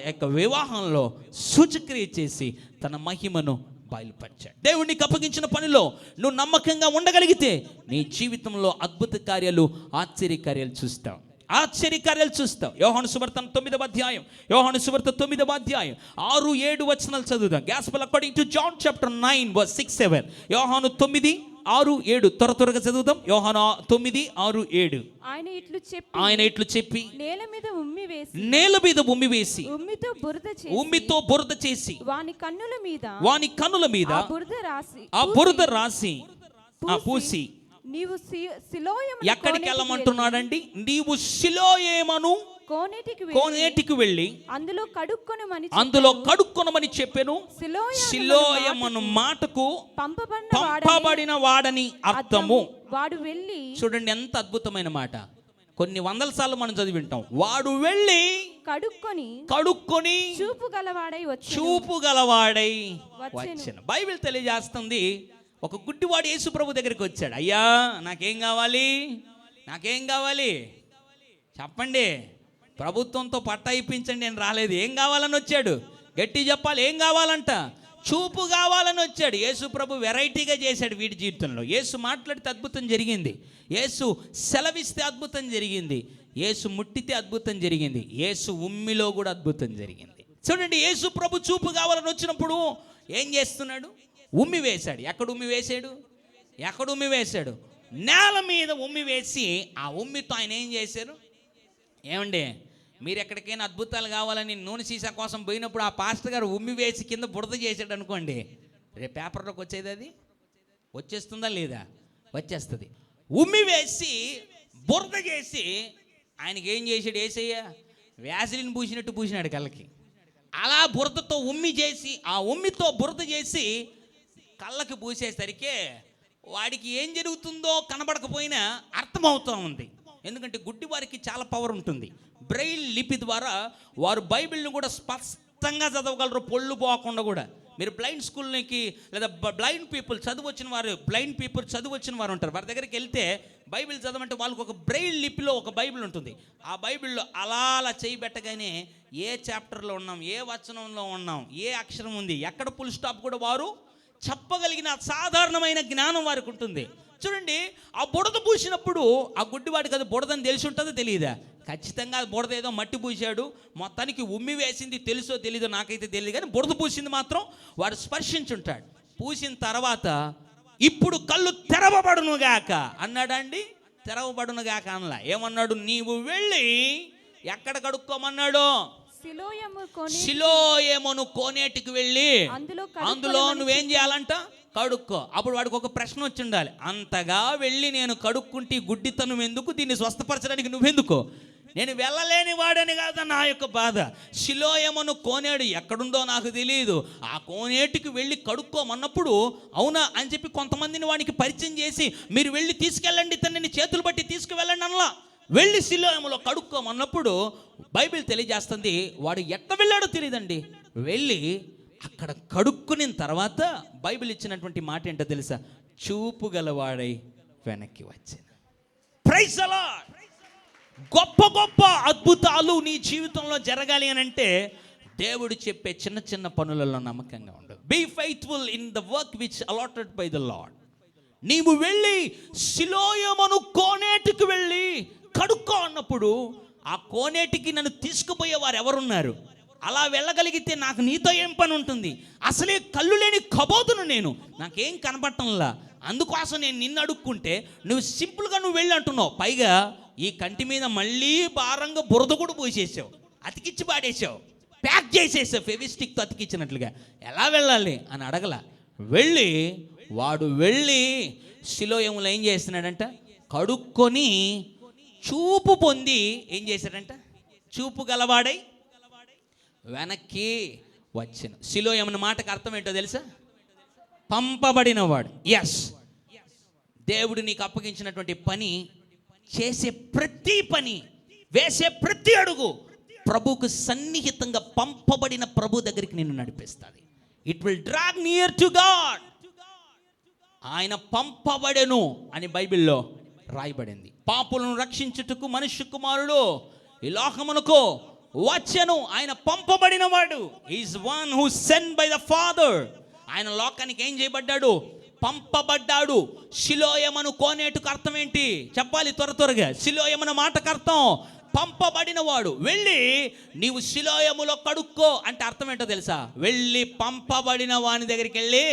యొక్క వివాహంలో సూచక్రియ చేసి తన మహిమను బయలుపరిచాడు. దేవునికి అప్పగించిన పనిలో నువ్వు నమ్మకంగా ఉండగలిగితే నీ జీవితంలో అద్భుత కార్యాలు, ఆశ్చర్యకార్యాలు చూస్తావు. యోహాను సువార్త 9వ అధ్యాయం, 6-7 వచనాలు చదువుదాం. Gospel according to John chapter 9 verse 6-7. యోహాను 9:6-7 త్వరగా చదువుదాం. యోహాను 9:6-7. ఆయన ఇట్లు చెప్పి నేల మీద ఉమ్మి వేసి ఉమ్మితో బురద చేసి వాని కన్నుల మీద ఆ బురద రాసి పూసి ఎక్కడికి వెళ్ళమంటున్నాడండి? నీవు సిలోయేమను కోనేటికి వెళ్ళి అందులో కడుక్కొనమని చెప్పాను. సిలోయమను మాటకు పంపబడిన వాడని అర్థము. వాడు వెళ్ళి, చూడండి ఎంత అద్భుతమైన మాట. కొన్ని వందల సార్లు మనం చదివి వింటాం. వాడు వెళ్ళి కడుక్కొని చూపు గలవాడై వచ్చెను. బైబిల్ తెలియజేస్తుంది, ఒక గుడ్డివాడు యేసు ప్రభు దగ్గరికి వచ్చాడు. అయ్యా నాకేం కావాలి చెప్పండి, ప్రభుత్వంతో పట్టా ఇప్పించండి, నేను రాలేదు, ఏం కావాలని వచ్చాడు? గట్టి చెప్పాలి, ఏం కావాలంట? చూపు కావాలని వచ్చాడు. యేసు ప్రభు వెరైటీగా చేశాడు వీడి జీవితంలో. యేసు మాట్లాడితే అద్భుతం జరిగింది, యేసు సెలవిస్తే అద్భుతం జరిగింది, యేసు ముట్టితే అద్భుతం జరిగింది, యేసు ఉమ్మిలో కూడా అద్భుతం జరిగింది. చూడండి, యేసు ప్రభు చూపు కావాలని వచ్చినప్పుడు ఏం చేస్తున్నాడు? ఉమ్మి వేశాడు. ఎక్కడ ఉమ్మి వేశాడు? నేల మీద ఉమ్మి వేసి ఆ ఉమ్మితో ఆయన ఏం చేశారు? ఏమండి, మీరు ఎక్కడికైనా అద్భుతాలు కావాలని నూనె సీసా కోసం పోయినప్పుడు ఆ పాస్టర్ గారు ఉమ్మి వేసి కింద బురద చేశాడు అనుకోండి, రేపు పేపర్లోకి వచ్చేది అది వచ్చేస్తుందా లేదా? వచ్చేస్తుంది. ఉమ్మి వేసి బురద చేసి ఆయనకి ఏం చేశాడు? యేసయ్య వ్యాసిలిన్ పూసినట్టు పూసినాడు కళ్ళకి. అలా బురదతో ఉమ్మి చేసి ఆ ఉమ్మితో బురద చేసి కళ్ళకి పూసేసరికి వాడికి ఏం జరుగుతుందో కనబడకపోయినా అర్థమవుతూ ఉంది. ఎందుకంటే గుడ్డి వారికి చాలా పవర్ ఉంటుంది. బ్రెయిల్ లిపి ద్వారా వారు బైబిల్ని కూడా స్పష్టంగా చదవగలరు, పొళ్ళు పోకుండా కూడా. మీరు బ్లైండ్ స్కూల్కి లేదా బ్లైండ్ పీపుల్ చదువు వచ్చిన వారు ఉంటారు. వారి దగ్గరికి వెళ్తే బైబిల్ చదవమంటే వాళ్ళకి ఒక బ్రెయిల్ లిపిలో ఒక బైబిల్ ఉంటుంది. ఆ బైబిల్లో అలా చేయబెట్టగానే ఏ చాప్టర్లో ఉన్నాం, ఏ వచనంలో ఉన్నాం, ఏ అక్షరం ఉంది, ఎక్కడ ఫుల్ స్టాప్ కూడా వారు చెప్పగలిగిన సాధారణమైన జ్ఞానం వారికి ఉంటుంది. చూడండి, ఆ బురద పూసినప్పుడు ఆ గుడ్డివాడికి అది బురదని తెలిసి ఉంటుందో తెలియదా? ఖచ్చితంగా బురద ఏదో మట్టి పూసాడు, మొత్తానికి ఉమ్మి వేసింది తెలుసో తెలీదో నాకైతే తెలియదు, కానీ బురద పూసింది మాత్రం వాడు స్పర్శించుంటాడు. పూసిన తర్వాత ఇప్పుడు కళ్ళు తెరవబడునుగాక అన్నాడా అండి? తెరవబడునుగాక అనలా. ఏమన్నాడు? నీవు వెళ్ళి ఎక్కడ కడుక్కోమన్నాడు? సిలోయమును కోనేటికి వెళ్ళి అందులో నువ్వేం చేయాలంట? కడుక్కో. అప్పుడు వాడికి ఒక ప్రశ్న వచ్చి ఉండాలి, అంతగా వెళ్ళి నేను కడుక్కుంటే గుడ్డితనం ఎందుకు? దీన్ని స్వస్థపరచడానికి నువ్వెందుకు? నేను వెళ్ళలేని వాడని కాదా నా యొక్క బాధ. సిలోయమును కోనేడు ఎక్కడుందో నాకు తెలియదు, ఆ కోనేటికి వెళ్ళి కడుక్కోమన్నప్పుడు అవునా అని చెప్పి కొంతమందిని వాడికి పరిచయం చేసి మీరు వెళ్ళి తీసుకెళ్ళండి, తనని చేతులు పట్టి తీసుకువెళ్ళండి అనలా. వెళ్ళి సిలోయములో కడుక్కోమన్నప్పుడు బైబిల్ తెలియజేస్తుంది వాడు ఎట్లా వెళ్ళాడో తెలియదండి. వెళ్ళి అక్కడ కడుక్కుని తర్వాత బైబిల్ ఇచ్చినటువంటి మాట ఏంటో తెలుసా? చూపు గలవాడై వెనక్కి వచ్చాను. Praise the Lord. గొప్ప గొప్ప అద్భుతాలు నీ జీవితంలో జరగాలి అని అంటే దేవుడు చెప్పే చిన్న చిన్న పనులలో నమ్మకంగా ఉండు. Be faithful in the work which allotted by the Lord. నీవు వెళ్ళి సిలోయమును కోనేటికి వెళ్ళి కడుక్కో అన్నప్పుడు ఆ కోనేటికి నన్ను తీసుకుపోయేవారు ఎవరున్నారు? అలా వెళ్ళగలిగితే నాకు నీతో ఏం పని ఉంటుంది? అసలే కళ్ళు లేని కబోతును నేను, నాకేం కనపడటంలా. అందుకోసం నేను నిన్ను అడుక్కుంటే నువ్వు సింపుల్గా నువ్వు వెళ్ళి అంటున్నావు. పైగా ఈ కంటి మీద మళ్ళీ భారంగా బురద కూడా పోసేసావు, అతికిచ్చి పాడేసావు, ప్యాక్ చేసేసావు ఫెవిస్టిక్తో అతికిచ్చినట్లుగా. ఎలా వెళ్ళాలి అని అడగల. వాడు వెళ్ళి సిలోయములో ఏం చేస్తున్నాడంట? కడుక్కొని చూపు పొంది ఏం చేశాడంట? చూపు గలవాడై వెనక్కి వచ్చాను. సిలోయమున మాటకు అర్థం ఏంటో తెలుసా? పంపబడినవాడు. ఎస్, దేవుడు నీకు అప్పగించినటువంటి పని, చేసే ప్రతి పని, వేసే ప్రతి అడుగు ప్రభువుకు సన్నిహితంగా పంపబడిన ప్రభు దగ్గరికి నిన్ను నడిపిస్తుంది. It will drag near to God. ఆయన పంపబడెను అని బైబిల్లో రాయబడింది. పాపులను రక్షించుటకు మనుష్య కుమారుడు ఈ లోకమునకు వచ్చెను. ఆయన పంపబడిన వాడు. Is one who sent by the father. ఆయన లోకానికి ఏం చేయబడ్డాడు? పంపబడ్డాడు. సిలోయమును కోనేటుకు అర్థం ఏంటి చెప్పాలి త్వరగా. సిలోయమున మాటకు అర్థం పంపబడిన వాడు. వెళ్ళి నీవు సిలోయములో కడుక్కో అంటే అర్థం ఏంటో తెలుసా? వెళ్ళి పంపబడిన వాని దగ్గరికి వెళ్ళి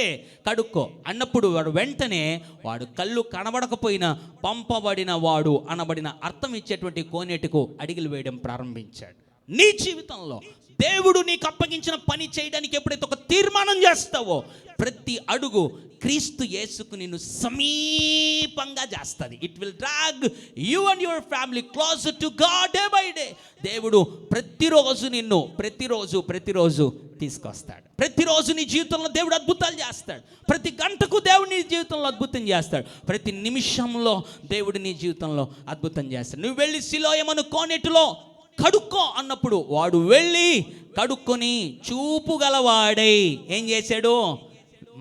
కడుక్కో అన్నప్పుడు వాడు వెంటనే వాడు కళ్ళు కనబడకపోయినా పంపబడిన వాడు అనబడిన అర్థం ఇచ్చేటువంటి కోనేటుకు అడుగులు వేయడం ప్రారంభించాడు. నీ జీవితంలో దేవుడు నీకు అప్పగించిన పని చేయడానికి ఎప్పుడైతే ఒక తీర్మానం చేస్తావో ప్రతి అడుగు క్రీస్తు యేసుకు నిన్ను సమీపంగా చేస్తుంది. It will drag you and your family closer to God day by day. దేవుడు ప్రతిరోజు నిన్ను ప్రతిరోజు తీసుకొస్తాడు. ప్రతిరోజు నీ జీవితంలో దేవుడు అద్భుతాలు చేస్తాడు. ప్రతి గంటకు దేవుడు నీ జీవితంలో అద్భుతం చేస్తాడు. ప్రతి నిమిషంలో దేవుడు నీ జీవితంలో అద్భుతం చేస్తాడు. నువ్వు వెళ్ళి సిలోయమును కోనేటిలో కడుక్కో అన్నప్పుడు వాడు వెళ్ళి కడుక్కొని చూపు గలవాడై ఏం చేశాడు?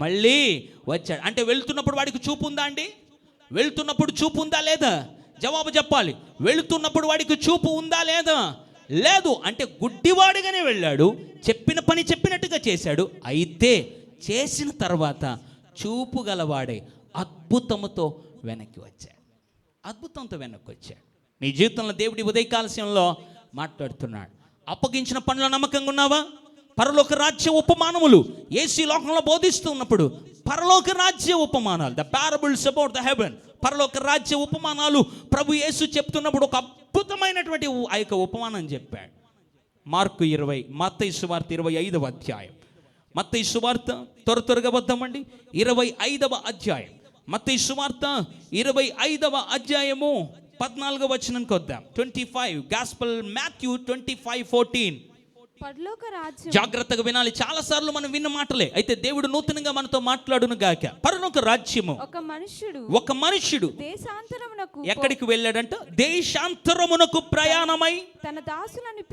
మళ్ళీ వచ్చాడు. అంటే వెళ్తున్నప్పుడు వాడికి చూపు ఉందా అండి? వెళ్తున్నప్పుడు చూపు ఉందా లేదా? జవాబు చెప్పాలి. వెళుతున్నప్పుడు వాడికి చూపు ఉందా లేదా? లేదు. అంటే గుడ్డివాడుగానే వెళ్ళాడు, చెప్పిన పని చెప్పినట్టుగా చేశాడు. అయితే చేసిన తర్వాత చూపు గలవాడే అద్భుతముతో వెనక్కి వచ్చాడు. అద్భుతంతో వెనక్కి వచ్చాడు. నీ జీవితంలో దేవుడి ఉదయకాలశంలో మాట్లాడుతున్నాడు. అప్పగించిన పనుల నమ్మకంగా ఉన్నావా? పరలోక రాజ్య ఉపమానములు యేసు ఈ లోకంలో బోధిస్తూ ఉన్నప్పుడు పరలోక రాజ్య ఉపమానాలు, the parables about the heaven, పరలోక రాజ్య ఉపమానాలు ప్రభు యేసు చెప్తున్నప్పుడు ఒక అద్భుతమైనటువంటి ఆ యొక్క ఉపమానం చెప్పాడు. మార్కు 20, మత్తయి సువార్త 25వ అధ్యాయం. మత్తయి సువార్త త్వరగా వద్దామండి. 25వ అధ్యాయం. మత్తయి సువార్త 25వ అధ్యాయము 14వ వచనానికి వద్దాం. 25 గాస్పెల్ మాథ్యూ 25:14. పరలోక రాజ్యం, జాగ్రత్తగా వినాలి. చాలా సార్లు మనం విన్న మాటలే, అయితే దేవుడు నూతనంగా మనతో మాట్లాడును గాక. పరలోక రాజ్యము, ఒక మనుష్యుడు దేశాంతరమునకు ఎక్కడికి వెళ్ళాడంట? దేశాంతరమునకు ప్రయాణమై తన దాసులను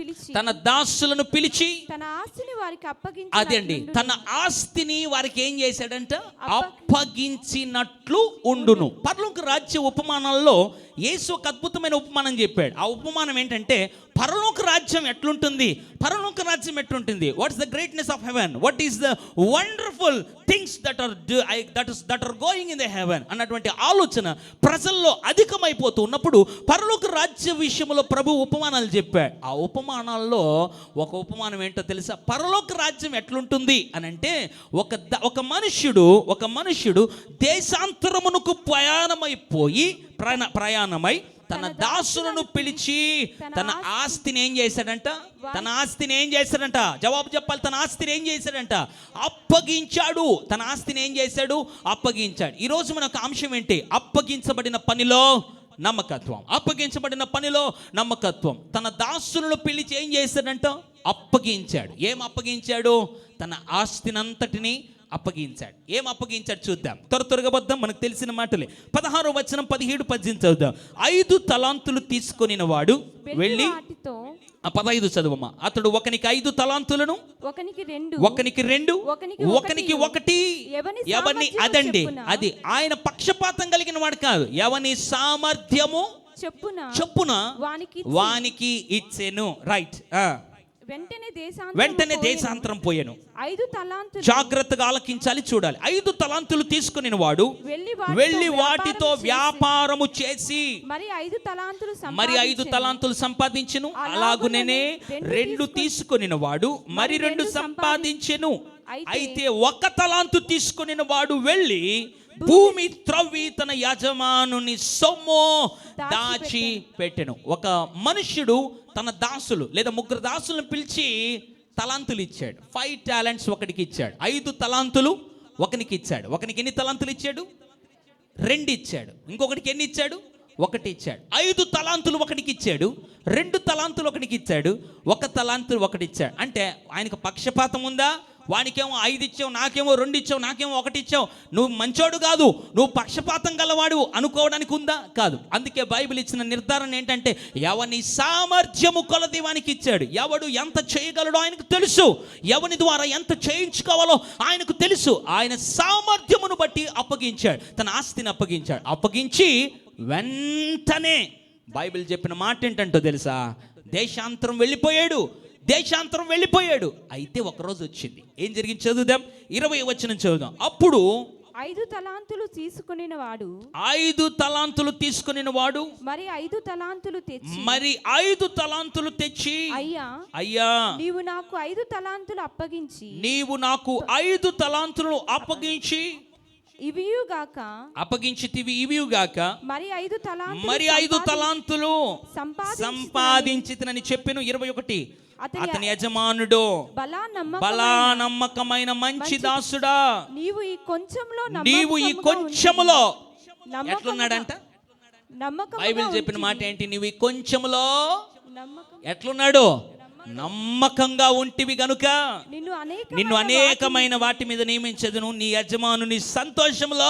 పిలిచి తన ఆస్తిని వారికి అప్పగించి, అదే అండి, తన ఆస్తిని వారికి ఏం చేశాడంట? అప్పగించినట్లు ఉండును. పరలోక రాజ్య ఉపమానాల్లో యేసు ఒక అద్భుతమైన ఉపమానం చెప్పాడు. ఆ ఉపమానం ఏంటంటే పరలోక రాజ్యం ఎట్లుంటుంది, పరలోక రాజ్యం ఎట్లుంటుంది, what is the greatness of heaven, what is the wonderful things that are going in the heaven అన్నటువంటి ఆలోచన ప్రజల్లో అధికమైపోతూ ఉన్నప్పుడు పరలోక రాజ్య విషయంలో ప్రభు ఉపమానాలు చెప్పాడు. ఆ ఉపమానాల్లో ఒక ఉపమానం ఏంటో తెలుసా? పరలోక రాజ్యం ఎట్లుంటుంది అని అంటే ఒక మనుష్యుడు దేశాంతరమునకు ప్రయాణమై తన దాసులను పిలిచి తన ఆస్తిని ఏం చేశాడంట? జవాబు చెప్పాలి. తన ఆస్తిని ఏం చేశాడంట? అప్పగించాడు. తన ఆస్తిని ఏం చేశాడు? అప్పగించాడు. ఈరోజు మనకు అంశం ఏంటి? అప్పగించబడిన పనిలో నమ్మకత్వం. తన దాసులను పిలిచి ఏం చేశాడంట? అప్పగించాడు. ఏం అప్పగించాడు? తన ఆస్తినంతటిని అప్పగించాడు. ఏం అప్పగించాడు చూద్దాం. త్వరగా వద్దాం, మనకు తెలిసిన మాటలే. 16వ వచనం 17, 18 చదువుదాం. 5 తలాంతులు తీసుకొనిన వాడు వెళ్ళి 15 చదువమ్మా. అతడు ఒకనికి 5 తలాంతులను, ఒకనికి 2, ఒకనికి 1, ఎవని అదండి, అది ఆయన పక్షపాతం కలిగిన వాడు కాదు, ఎవని సామర్థ్యము చొప్పున వానికి ఇచ్చెను. రైట్. వెంటనే దేశాంతరం పోయాను. 5 తలాంతులు, జాగ్రత్తగా ఆలకించాలి, చూడాలి. 5 తలాంతులు తీసుకుని వాడు వెళ్ళి వాటితో వ్యాపారము చేసి మరి 5 తలాంతులు సంపాదించెను. అలాగునే 2 తీసుకుని వాడు మరి 2 సంపాదించెను. అయితే 1 తలాంతు తీసుకుని వాడు వెళ్ళి భూమి త్రవ్వి తన యజమానుని సొమ్ము దాచి పెట్టెను. ఒక మనుష్యుడు తన దాసులు లేదా 3 దాసులను పిలిచి తలాంతులు ఇచ్చాడు. 5 టాలెంట్స్ ఒకడికి ఇచ్చాడు. 5 తలాంతులు ఒకనికి ఇచ్చాడు. ఒకనికి ఎన్ని తలాంతులు ఇచ్చాడు? 2 ఇచ్చాడు. ఇంకొకటికి ఎన్ని ఇచ్చాడు? 1 ఇచ్చాడు. 5 తలాంతులు ఒకటికి ఇచ్చాడు. 2 తలాంతులు ఒకటికి ఇచ్చాడు. 1 తలాంతులు ఒకటి ఇచ్చాడు. అంటే ఆయనకు పక్షపాతం ఉందా? వానికేమో 5 ఇచ్చావు, నాకేమో 2 ఇచ్చావు, నాకేమో 1 ఇచ్చావు, నువ్వు మంచోడు కాదు, నువ్వు పక్షపాతం గలవాడు అనుకోవడానికి ఉందా? కాదు. అందుకే బైబిల్ ఇచ్చిన నిర్ధారణ ఏంటంటే ఎవని సామర్థ్యము కొలది వానికి ఇచ్చాడు. ఎవడు ఎంత చేయగలడో ఆయనకు తెలుసు. ఎవని ద్వారా ఎంత చేయించుకోవాలో ఆయనకు తెలుసు. ఆయన సామర్థ్యమును బట్టి అప్పగించాడు. తన ఆస్తిని అప్పగించాడు. అప్పగించి వెంటనే బైబిల్ చెప్పిన మాట ఏంటంటో తెలుసా? దేశాంతరం వెళ్ళిపోయాడు. అయితే ఒకరోజు వచ్చింది. ఏం జరిగింది చూద్దాం. 20వ వచనం చదువుదాం. అప్పుడు 5 తలాంతులు తీసుకొనిన వాడు మరి 5 తలాంతులు తెచ్చి అయ్యా నీవు నాకు 5 తలాంతులు అప్పగించి ఇవియుగాక మరి 5 తలాంతులు సంపాదించితినని చెప్పెను. 21 అతని యజమానుడు బలా నమ్మకమైన మంచి దాసుడా, నీవు ఈ కొంచెములో ఎట్లున్నాడంట? బైబిల్ చెప్పిన మాట ఏంటి? నీవు ఈ కొంచెములో ఎట్లున్నాడు? నమ్మకంగా ఉంటివి గనుక నిన్ను అనేకమైన వాటి మీద నియమించదును, నీ యజమానుని సంతోషంలో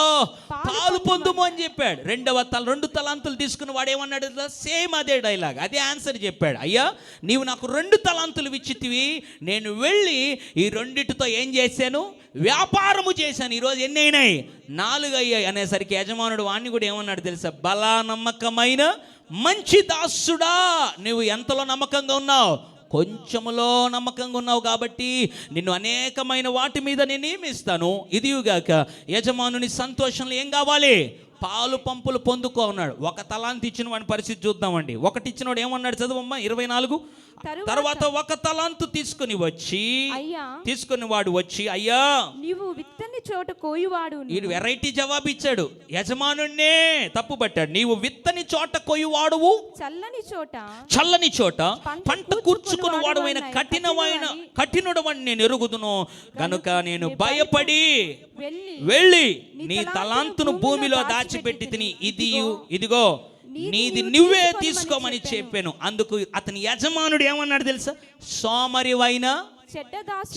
పాలు పొందుము అని చెప్పాడు. 2 తలాంతులు తీసుకుని వాడు ఏమన్నాడు? సేమ్ అదే డైలాగ్, అదే ఆన్సర్ చెప్పాడు. అయ్యా నీవు నాకు 2 తలాంతులు ఇచ్చితివి, నేను వెళ్ళి ఈ 2టితో ఏం చేశాను? వ్యాపారము చేశాను. ఈరోజు ఎన్ని అయినాయి? 4 అయ్యాయి అనేసరికి యజమానుడు వాణ్ణి కూడా ఏమన్నాడు తెలుసా? బలా నమ్మకమైన మంచి దాసుడా, నువ్వు ఎంతలో నమ్మకంగా ఉన్నావు? కొంచెములో నమ్మకంగా ఉన్నావు కాబట్టి నిన్ను అనేకమైన వాటి మీద నేను నియమిస్తాను. ఇదిగాక యజమానుని సంతోషంలో ఏం కావాలి? పాలు పంపులు పొందుకో అన్నాడు. ఒక తలాంతు ఇచ్చిన వాడి పరిస్థితి చూద్దామండి. ఒకటి ఇచ్చినవాడు ఏమన్నాడు చదువమ్మా 24. తర్వాత ఒక తలాంతు తీసుకుని వాడు వచ్చి అయ్యా నీవు విత్తని చోట కోయువాడు. వీడు వెరైటీ జవాబు ఇచ్చాడు. యజమానున్నే తప్పు పట్టాడు. నీవు విత్తని చోట కోయువాడువు, చల్లని చోట పంట కూర్చుకుని వాడువైన కఠినుడవని నేను ఎరుగుదును గనుక నేను భయపడి వెళ్ళి నీ తలాంతును భూమిలో దాచిపెట్టి తిని ఇదిగో నీది నువ్వే తీసుకోమని చెప్పాను. అందుకు అతని యజమానుడు ఏమన్నాడు తెలుసా? సోమరివైన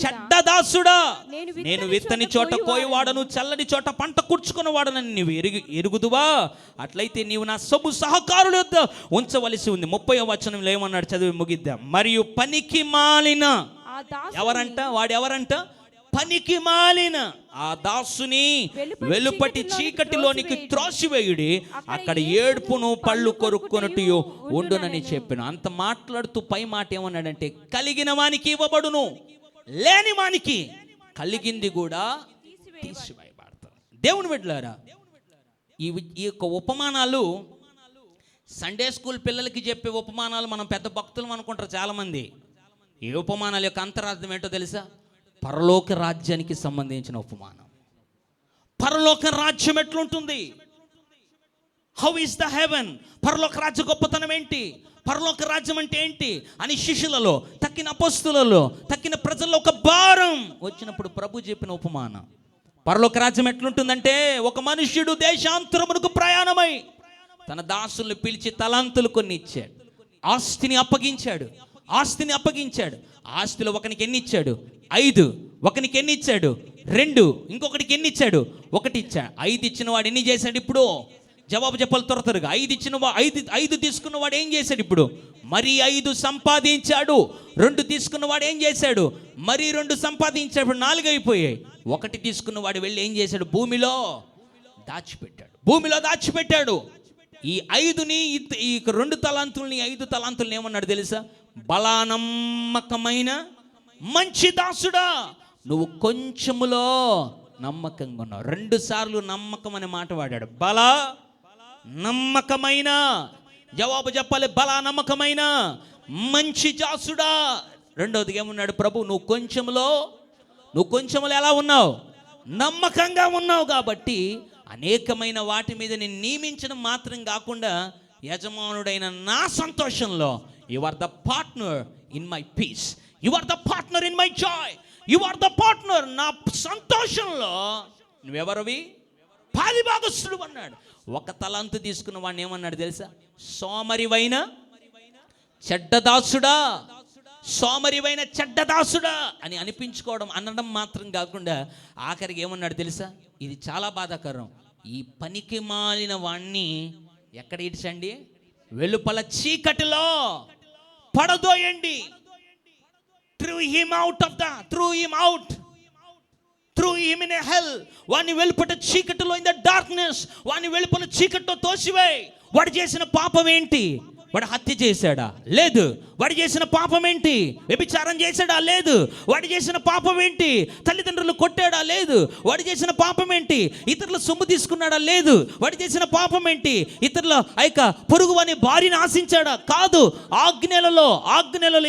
చెడ్డదాసుడా, నేను విత్తని చోట కోయవాడను, చల్లని చోట పంట కూర్చుకున్న వాడనని నీవు ఎరుగుదువా? అట్లయితే నీవు నా సొమ్ము సహకారుల యొద్ద ఉంచవలసి ఉంది. 30వ వచనంలో ఏమన్నాడు? చదివి ముగిద్దాం. మరియు పనికి మాలిన వాడెవరంట? పనికి మాలిన ఆ దాసుని వెలుపటి చీకటిలోనికి త్రోసివేయుడి, అక్కడ ఏడుపును పళ్ళు కొరుక్కొనుటయు ఉండునని చెప్పాను. అంత మాట్లాడుతూ పై మాట ఏమన్నాడంటే, కలిగిన వానికి ఇవ్వబడును, లేని వానికి కలిగింది కూడా తీసివేయబడతారు. దేవుని బిడ్డలారా, ఈ యొక్క ఉపమానాలు సండే స్కూల్ పిల్లలకి చెప్పే ఉపమానాలు మనం పెద్ద భక్తులు అనుకుంటారు చాలామంది. ఈ ఉపమానాల యొక్క అంతరార్థం ఏంటో తెలుసా? పరలోక రాజ్యానికి సంబంధించిన ఉపమానం. పరలోక రాజ్యం ఎట్లుంటుంది? How is the heaven? పరలోక రాజ్య గొప్పతనం ఏంటి? పరలోక రాజ్యం అంటే ఏంటి అని శిష్యులలో, తక్కిన అపోస్తులలో, తక్కిన ప్రజల్లో ఒక భారం వచ్చినప్పుడు ప్రభు చెప్పిన ఉపమానం. పరలోక రాజ్యం ఎట్లుంటుందంటే, ఒక మనుష్యుడు దేశాంతరమునకు ప్రయాణమై తన దాసుల్ని పిలిచి తలాంతులు కొన్ని ఇచ్చాడు, ఆస్తిని అప్పగించాడు. ఆస్తిలో ఒకనికి ఎన్ని ఇచ్చాడు? 5. ఒకనికి ఎన్ని ఇచ్చాడు? 2. ఇంకొకటికి ఎన్ని ఇచ్చాడు? 1 ఇచ్చాడు. 5 ఇచ్చిన వాడు ఎన్ని చేశాడు? ఇప్పుడు జవాబు చెప్పాలి త్వరగా. 5 తీసుకున్న వాడు ఏం చేశాడు? ఇప్పుడు మరి 5 సంపాదించాడు. 2 తీసుకున్న వాడు ఏం చేశాడు? మరి 2 సంపాదించాడు. 4 అయిపోయాయి. 1 తీసుకున్న వాడు వెళ్ళి ఏం చేశాడు? భూమిలో దాచిపెట్టాడు. ఈ 5ని, ఈ 2 తలాంతుల్ని, 5 తలాంతుల్ని ఏమన్నాడు తెలుసా? బలానమ్మకమైన మంచి దాసుడా, నువ్వు కొంచెములో నమ్మకంగా ఉన్నావు. 2 సార్లు నమ్మకం అనే మాట వాడాడు. బలా నమ్మకమైన, జవాబు చెప్పాలి, బలా నమ్మకమైన మంచి దాసుడా. రెండవది ఏమన్నాడు ప్రభు? నువ్వు కొంచెములో ఎలా ఉన్నావు? నమ్మకంగా ఉన్నావు. కాబట్టి అనేకమైన వాటి మీద నేను నియమించడం మాత్రం కాకుండా యజమానుడైన నా సంతోషంలో you are the partner in my peace, you are the partner in my joy, you are the partner. నా సంతోషంలో నువ్వెవరివి? పాలిభాగస్తుడు అన్నాడు. 1 తలాంతు తీసుకున్న వాడిని ఏమన్నాడు తెలుసా? సోమరివైన చెడ్డదాసుడా అని అనిపించుకోవడం, అనడం మాత్రం కాకుండా ఆఖరికి ఏమన్నాడు తెలుసా? ఇది చాలా బాధాకరం. ఈ పనికి మాలిన వాణ్ణి ఎక్కడ ఇడ్చండి? వెలుపల చీకటిలో పడదోయండి. Throw him in a hell. వాడిని వెలుపల చీకటిలో, in the darkness, వాడిని వెలుపల చీకటిలో తోసివేయ్. వాడు చేసిన పాపం ఏంటి? వాడు హత్య చేశాడా? లేదు. వాడు చేసిన పాపం ఏంటి? వ్యభిచారం చేశాడా? లేదు. వాడు చేసిన పాపం ఏంటి? తల్లిదండ్రులు కొట్టాడా? లేదు. వాడు చేసిన పాపం ఏంటి? ఇతరుల సొమ్ము తీసుకున్నాడా? లేదు. వాడు చేసిన పాపం ఏంటి? ఇతరుల పొరుగు అని భార్యను ఆశించాడా? కాదు. ఆజ్ఞలలో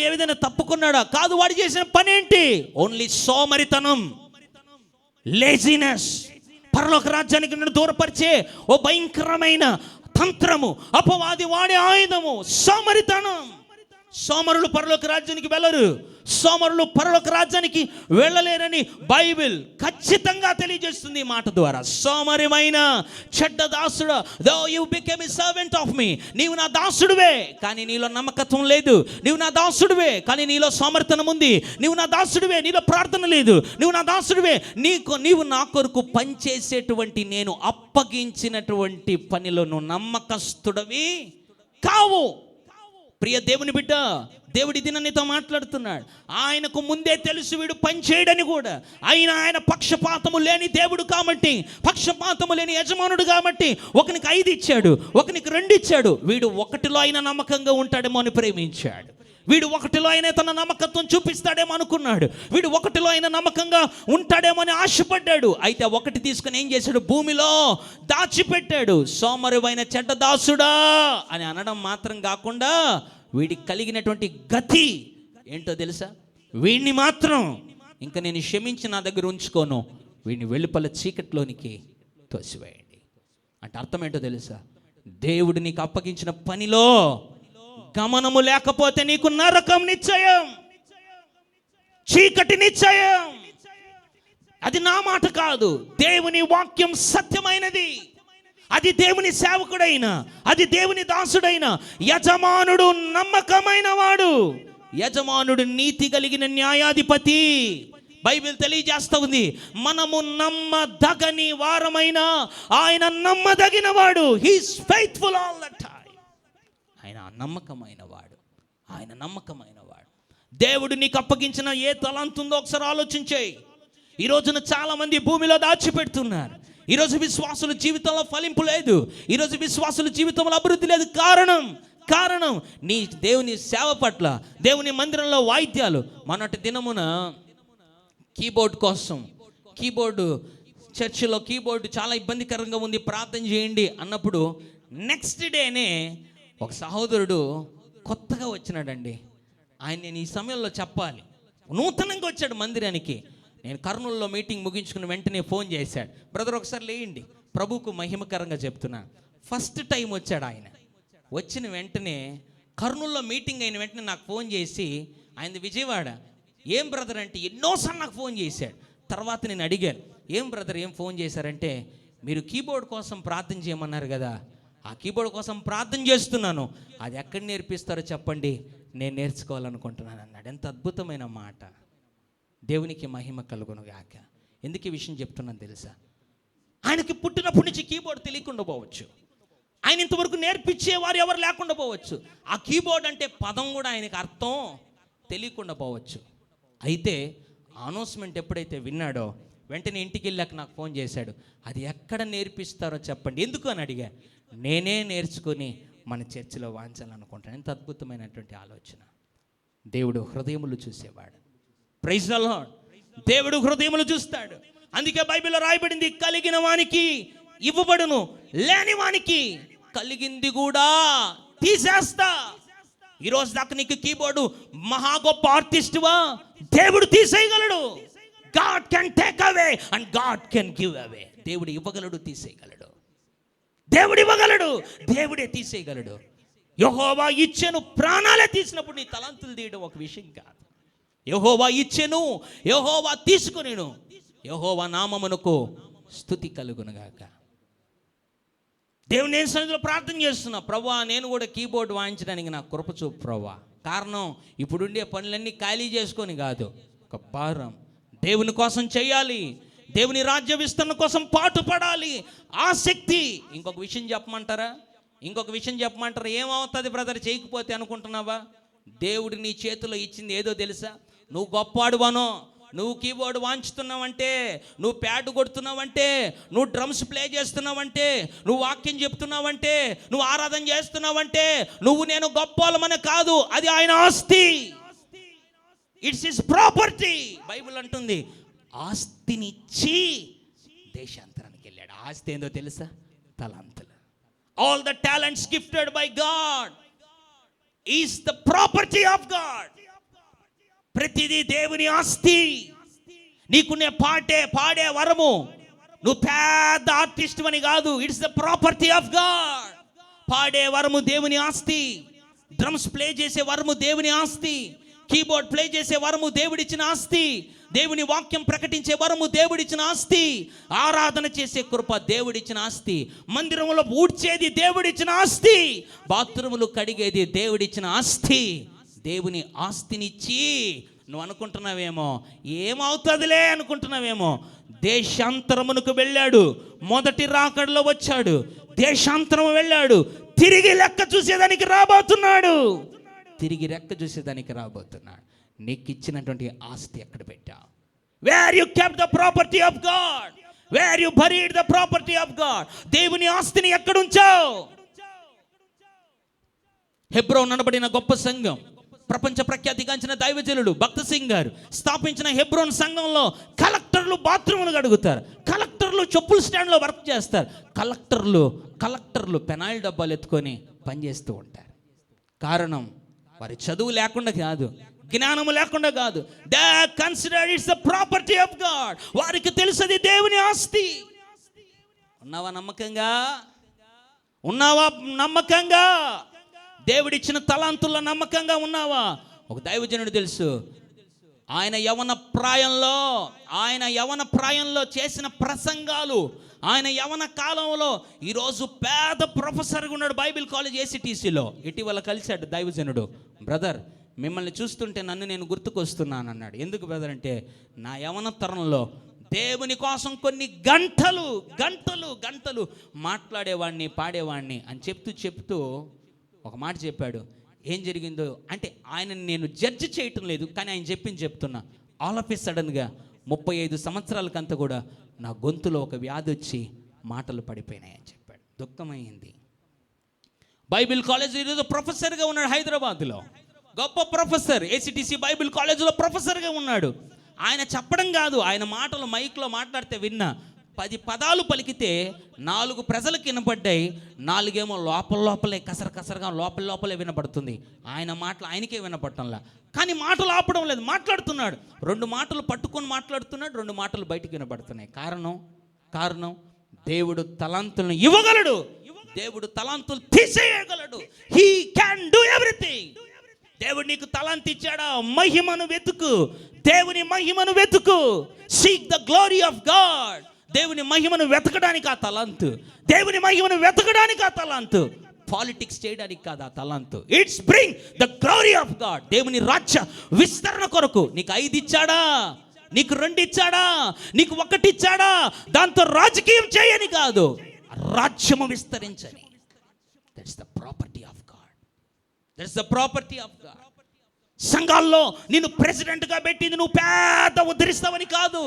ఏ విధంగా తప్పుకున్నాడా? కాదు. వాడు చేసిన పని ఏంటి? ఓన్లీ సోమరితనం, లేజినెస్. పరలోక రాజ్యానికి నన్ను దూరపరిచే ఓ భయంకరమైన తంత్రము, అపవాది వాడే ఆయుధము సోమరితనం. సోమరులు పరలోక రాజ్యానికి వెళ్ళరు. సోమరులు పరలోక రాజ్యానికి వెళ్ళలేరని బైబిల్ ఖచ్చితంగా తెలియజేస్తుంది ఈ మాట ద్వారా. సోమరిమైన చెడ్డ దాసుడు, though you became a servant of me, నీవు నా దాసుడువే కానీ నీలో నమ్మకత్వం లేదు. నీవు నా దాసుడువే కానీ నీలో సోమరితనం ఉంది. నీవు నా దాసుడువే, నీలో ప్రార్థన లేదు. నీవు నా దాసుడువే, నీవు నా కొరకు పనిచేసేటువంటి, నేను అప్పగించినటువంటి పనిలో నువ్వు నమ్మకస్తుడవి కావు. ప్రియ దేవుని బిడ్డ, దేవుడి దిన నీతో మాట్లాడుతున్నాడు. ఆయనకు ముందే తెలుసు వీడు పని చేయడని కూడా. ఆయన పక్షపాతము లేని దేవుడు కాబట్టి, పక్షపాతము లేని యజమానుడు కాబట్టి ఒకనికి 5 ఇచ్చాడు, ఒకనికి 2 ఇచ్చాడు. వీడు 1లో అయినా నమ్మకంగా ఉంటాడేమో అని ప్రేమించాడు. వీడు ఒకటిలో అయినా తన నమ్మకత్వం చూపిస్తాడేమో అనుకున్నాడు. వీడు ఒకటిలో అయినా నమ్మకంగా ఉంటాడేమో అని ఆశపడ్డాడు. అయితే ఒకటి తీసుకుని ఏం చేశాడు? భూమిలో దాచిపెట్టాడు. సోమరువైన చెడ్డ దాసుడా అని అనడం మాత్రం కాకుండా వీడికి కలిగినటువంటి గతి ఏంటో తెలుసా? వీడిని మాత్రం ఇంకా నేను క్షమించి నా దగ్గర ఉంచుకోను, వీడిని వెలుపల చీకట్లోనికి తోసివేయండి. అంటే అర్థం ఏంటో తెలుసా? దేవుడు నీకు అప్పగించిన పనిలో గమనము లేకపోతే నీకు నరకం నిశ్చయం, చీకటి నిశ్చయం. అది నా మాట కాదు, దేవుని వాక్యం సత్యమైనది. అది దేవుని సేవకుడైన, అది దేవుని దాసుడైన యజమానుడు నమ్మకమైన వాడు, యజమానుడు నీతి కలిగిన న్యాయాధిపతి. బైబిల్ తెలియజేస్తా ఉంది, మనము నమ్మదగని వారమైన ఆయన నమ్మదగిన వాడు. He's faithful all the time. ఆయన నమ్మకమైన వాడు, ఆయన నమ్మకమైన వాడు. దేవుడు నీకు అప్పగించిన ఏ తలాంతు ఉందో ఒకసారి ఆలోచించేయి. ఈ రోజున చాలా మంది భూమిలో దాచిపెడుతున్నారు. ఈరోజు విశ్వాసుల జీవితంలో ఫలింపు లేదు, ఈరోజు విశ్వాసుల జీవితంలో అభివృద్ధి లేదు. కారణం నీ దేవుని సేవ పట్ల, దేవుని మందిరంలో వాయిద్యాలు. మొన్నటి దినమున కీబోర్డు చర్చిలో కీబోర్డు చాలా ఇబ్బందికరంగా ఉంది, ప్రార్థన చేయండి అన్నప్పుడు నెక్స్ట్ డేనే ఒక సహోదరుడు కొత్తగా వచ్చినాడండి. ఆయన నేను ఈ సమయంలో చెప్పాలి, నూతనంగా వచ్చాడు మందిరానికి. నేను కర్నూలులో మీటింగ్ ముగించుకుని వెంటనే ఫోన్ చేశాడు, బ్రదర్ ఒకసారి లేయండి, ప్రభుకు మహిమకరంగా చెప్తున్నా. ఫస్ట్ టైం వచ్చాడు ఆయన. వచ్చిన వెంటనే కర్నూలులో మీటింగ్ అయిన వెంటనే నాకు ఫోన్ చేసి, ఆయనది విజయవాడ, ఏం బ్రదర్ అంటే ఎన్నోసార్లు నాకు ఫోన్ చేశాడు. తర్వాత నేను అడిగాను, ఏం బ్రదర్ ఏం ఫోన్ చేశారంటే, మీరు కీబోర్డ్ కోసం ప్రార్థన చేయమన్నారు కదా, ఆ కీబోర్డ్ కోసం ప్రార్థన చేస్తున్నాను, అది ఎక్కడ నేర్పిస్తారో చెప్పండి, నేను నేర్చుకోవాలనుకుంటున్నాను అన్నాడు. ఎంత అద్భుతమైన మాట. దేవునికి మహిమ కలుగును గాక. ఎందుకు ఈ విషయం చెప్తున్నాను తెలుసా? ఆయనకి పుట్టినప్పటి నుంచి కీబోర్డ్ తెలియకుండా పోవచ్చు, ఆయన ఇంతవరకు నేర్పించేవారు ఎవరు లేకుండా పోవచ్చు, ఆ కీబోర్డ్ అంటే పదం కూడా ఆయనకి అర్థం తెలియకుండా పోవచ్చు. అయితే అనౌన్స్మెంట్ ఎప్పుడైతే విన్నాడో వెంటనే ఇంటికి వెళ్ళాక నాకు ఫోన్ చేశాడు, అది ఎక్కడ నేర్పిస్తారో చెప్పండి. ఎందుకు అని అడిగా. నేనే నేర్చుకొని మన చర్చిలో వాంచాలనుకుంటాను. ఎంత అద్భుతమైనటువంటి ఆలోచన. దేవుడు హృదయములు చూసేవాడు. Praise the Lord. దేవుడు హృదయములు చూస్తాడు. అందుకే బైబిల్లో రాయబడింది, కలిగిన వానికి ఇవ్వబడును, లేని వానికి కలిగింది కూడా తీసేస్తా. ఈరోజు దాకా నీకు కీబోర్డు మహా గొప్ప ఆర్టిస్టువా, దేవుడు తీసేయగలడు. God can take away and God can give away. దేవుడు ఇవ్వగలడు, తీసేయగలడు. దేవుడు ఇవ్వగలడు, దేవుడే తీసేయగలడు. యెహోవా ఇచ్చెను, ప్రాణాలే తీసినప్పుడు నీ తలంతులు తీయడం ఒక విషయం కాదు. యెహోవా ఇచ్చెను, యెహోవా తీసుకునేను, యెహోవా నామమునకు స్తుతి కలుగునుగాక. దేవుని నేను సన్నిధిలో ప్రార్థన చేస్తున్నా, ప్రభువా నేను కూడా కీబోర్డ్ వాయించడానికి నాకు కృప చూపు ప్రభువా. కారణం ఇప్పుడుండే పనులన్నీ ఖాళీ చేసుకొని కాదు, ఒక భారం దేవుని కోసం చేయాలి, దేవుని రాజ్య విస్తరణ కోసం పాటుపడాలి, ఆసక్తి. ఇంకొక విషయం చెప్పమంటారా? ఏమవుతుంది బ్రదర్ చేయకపోతే అనుకుంటున్నావా? దేవుడు నీ చేతిలో ఇచ్చింది ఏదో తెలుసా? నువ్వు గొప్పవాడువానో, నువ్వు కీబోర్డ్ వాంచుతున్నావంటే, నువ్వు ప్యాడ్ కొడుతున్నావంటే, నువ్వు డ్రమ్స్ ప్లే చేస్తున్నావంటే, నువ్వు వాక్యం చెప్తున్నావంటే, నువ్వు ఆరాధన చేస్తున్నావంటే, నువ్వు నేను గొప్పలమని కాదు, అది ఆయన ఆస్తి. It's his property. బైబిల్ అంటుంది ఆస్తినిచ్చి దేశాంతరానికి వెళ్ళాడు. ఆస్తి ఏందో తెలుసా? తలాంతులు. All the talents gifted by God is the property of God. ప్రతిదీ దేవుని ఆస్తి. నీకునే పాడే వరము నువ్వు పెద్ద ఆర్టిస్ట్ అని కాదు, it's the property of God. పాడే వరము దేవుని ఆస్తి, డ్రమ్స్ ప్లే చేసే వరము దేవుని ఆస్తి, కీబోర్డ్ ప్లే చేసే వరము దేవుడిచ్చిన ఆస్తి, దేవుని వాక్యం ప్రకటించే వరము దేవుడిచ్చిన ఆస్తి, ఆరాధన చేసే కృప దేవుడిచ్చిన ఆస్తి, మందిరంలో ఊడ్చేది దేవుడిచ్చిన ఆస్తి, బాత్రూములు కడిగేది దేవుడిచ్చిన ఆస్తి. దేవుని ఆస్తినిచ్చి నువ్వు అనుకుంటున్నావేమో ఏమవుతుందిలే అనుకుంటున్నావేమో. దేశాంతరమునకు వెళ్ళాడు, మొదటి రాకడలో వచ్చాడు, దేశాంతరం వెళ్ళాడు, తిరిగి లెక్క చూసేదానికి రాబోతున్నాడు. నీకు ఇచ్చినటువంటి ఆస్తి ఎక్కడ పెట్టావు? Where you kept the property of God, where you buried the property of God. దేవుని ఆస్తిని ఎక్కడ ఉంచావు? హెబ్రోన్ అనబడిన గొప్ప సంఘం ప్రపంచ ప్రఖ్యాతిగాంచిన దైవజనుడు భక్త సింగ్ గారు స్థాపించిన హెబ్రోన్ సంఘంలో కలెక్టర్లు బాత్రూములు కడుగుతారు, కలెక్టర్లు చెప్పుల స్టాండ్లో వర్క్ చేస్తారు, కలెక్టర్లు పెనాయిల్ డబ్బాలు ఎత్తుకొని పనిచేస్తూ ఉంటారు. కారణం వారి చదువు లేకుండా కాదు, జ్ఞానము లేకుండా కాదు. They consider it's the property of God. వారికి తెలుసది దేవుని ఆస్తి. ఉన్నావా నమ్మకంగా? ఉన్నావా నమ్మకంగా? దేవుడిచ్చిన తలాంతుల్లో నమ్మకంగా ఉన్నావా? ఒక దైవజనుడు తెలుసు, ఆయన యవన ప్రాయంలో చేసిన ప్రసంగాలు, ఆయన యవన కాలంలో ఈరోజు పేద ప్రొఫెసర్గా ఉన్నాడు బైబిల్ కాలేజ్ ACTCలో. ఇటీవల కలిశాడు దైవజనుడు. బ్రదర్, మిమ్మల్ని చూస్తుంటే నేను గుర్తుకొస్తున్నాను అన్నాడు. ఎందుకు బ్రదర్ అంటే, నా యవన తరంలో దేవుని కోసం కొన్ని గంటలు మాట్లాడేవాడిని, పాడేవాడిని అని చెప్తూ ఒక మాట చెప్పాడు. ఏం జరిగిందో అంటే, ఆయనని నేను జడ్జి చేయటం లేదు, కానీ ఆయన చెప్తున్నా. ఆల్ ఆఫ్ ఏ సడన్గా 35 సంవత్సరాలకంతా కూడా నా గొంతులో ఒక వ్యాధి వచ్చి మాటలు పడిపోయినాయి అని చెప్పాడు. దుఃఖమైంది. బైబిల్ కాలేజ్ ఈరోజు ప్రొఫెసర్గా ఉన్నాడు హైదరాబాద్లో. గొప్ప ప్రొఫెసర్, ACTC బైబిల్ కాలేజీలో ప్రొఫెసర్గా ఉన్నాడు. ఆయన చెప్పడం కాదు, ఆయన మాటలు మైక్లో మాట్లాడితే విన్నా. 10 పదాలు పలికితే 4 ప్రజలకు వినపడ్డాయి, 4 ఏమో లోపలే కసరగా లోపలే వినపడుతుంది. ఆయన మాటలు ఆయనకే వినపడటంలా, కానీ మాటలు ఆపడం లేదు, మాట్లాడుతున్నాడు. 2 మాటలు పట్టుకొని మాట్లాడుతున్నాడు, 2 మాటలు బయటికి వినపడుతున్నాయి. కారణం దేవుడు తలాంతులను ఇవ్వగలడు, దేవుడు తలాంతులు తీసేయగలడు. He can do everything. దేవుడు నీకు తలాంతి ఇచ్చాడా? మహిమను వెతుకు, దేవుని మహిమను వెతుకు. Seek the glory of God. దేవుని మహిమను వెతకడానికి ఆ తలాంతు, దేవుని మహిమను వెతకడానికి ఆ తలాంతు, పాలిటిక్స్ చేయడానికి కాదు ఆ తలాంతు. It's bring the glory of God. దేవుని రాజ్య విస్తరణ కొరకు. నీకు 5 ఇచ్చాడా? నీకు 2 ఇచ్చాడా? నీకు 1 ఇచ్చాడా? దాంతో రాజకీయం చేయని కాదు, రాజ్యము విస్తరించని. That's the property of God. That's the property of God. సంఘాల్లో నిన్ను ప్రెసిడెంట్గా పెట్టింది నువ్వు పేద ఉద్ధరిస్తావని కాదు,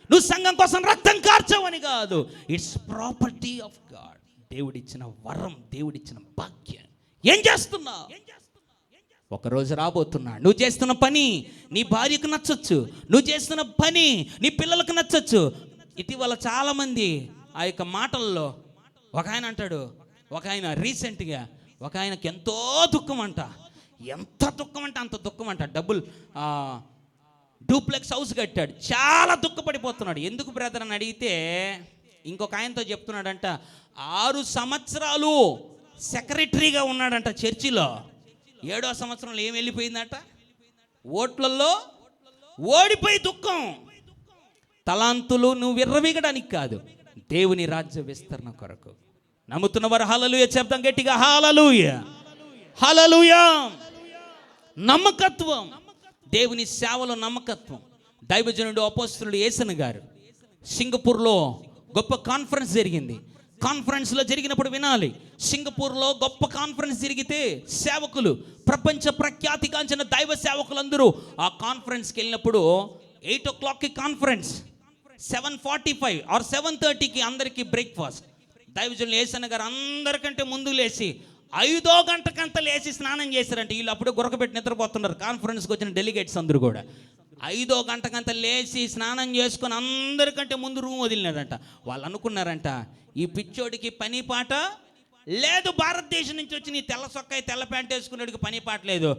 నువ్వు సంఘం కోసం రక్తం కార్చవని కాదు. It's property of God. దేవుడిచ్చిన వరం, దేవుడిచ్చిన భాగ్యం. ఏం చేస్తున్నా? ఒకరోజు రాబోతున్నాడు. నువ్వు చేస్తున్న పని నీ భార్యకు నచ్చొచ్చు, నువ్వు చేస్తున్న పని నీ పిల్లలకు నచ్చొచ్చు. ఇటీవల చాలామంది ఆ యొక్క మాటల్లో ఒక ఆయన అంటాడు, ఒక ఆయన రీసెంట్గా ఒక ఆయనకి ఎంతో దుఃఖం అంట, ఎంత దుఃఖం అంటే అంత దుఃఖం అంట. డూప్లెక్స్ హౌస్ కట్టాడు, చాలా దుఃఖపడిపోతున్నాడు. ఎందుకు బ్రదర్ అని అడిగితే ఇంకొక ఆయనతో చెప్తున్నాడంట, 6 సంవత్సరాలు సెక్రటరీగా ఉన్నాడంట చర్చిలో. 7వ సంవత్సరంలో ఏం వెళ్ళిపోయిందట? ఓట్లలో ఓడిపోయి దుఃఖం. తలాంతులు నువ్వు విర్రవీగడానికి కాదు, దేవుని రాజ్య విస్తరణ కొరకు. నమ్ముతున్నవారు హల్లెలూయా చెప్తాం గట్టిగా. హల్లెలూయా, హల్లెలూయా. నమ్మకత్వం, దేవుని సేవలో నమ్మకత్వం. దైవజనుడు అపోస్తలుడు యేసన్ గారు సింగపూర్లో గొప్ప కాన్ఫరెన్స్ జరిగింది. కాన్ఫరెన్స్లో జరిగినప్పుడు వినాలి, సింగపూర్లో గొప్ప కాన్ఫరెన్స్ జరిగితే సేవకులు, ప్రపంచ ప్రఖ్యాతిగాంచిన దైవ సేవకులందరూ ఆ కాన్ఫరెన్స్కి వెళ్ళినప్పుడు 8 o'clockకి కాన్ఫరెన్స్, 7:45 or 7:30కి అందరికీ బ్రేక్ఫాస్ట్. దైవజనులు యేసన్ గారు అందరికంటే ముందు లేచి 5వ గంటకంతా లేచి స్నానం చేశారంటే. వీళ్ళు అప్పుడే గురకబెట్టి నిద్రపోతున్నారు, కాన్ఫరెన్స్కి వచ్చిన డెలిగేట్స్ అందరూ కూడా. 5వ గంటకంతా లేచి స్నానం చేసుకొని అందరికంటే ముందు రూమ్ వదిలినాడంట. వాళ్ళు అనుకున్నారంట, ఈ పిచ్చోడికి పని పాట లేదు, భారతదేశం నుంచి వచ్చి నీ తెల్ల సొక్కాయి తెల్ల ప్యాంట్ వేసుకునేడికి పని పాట లేదు.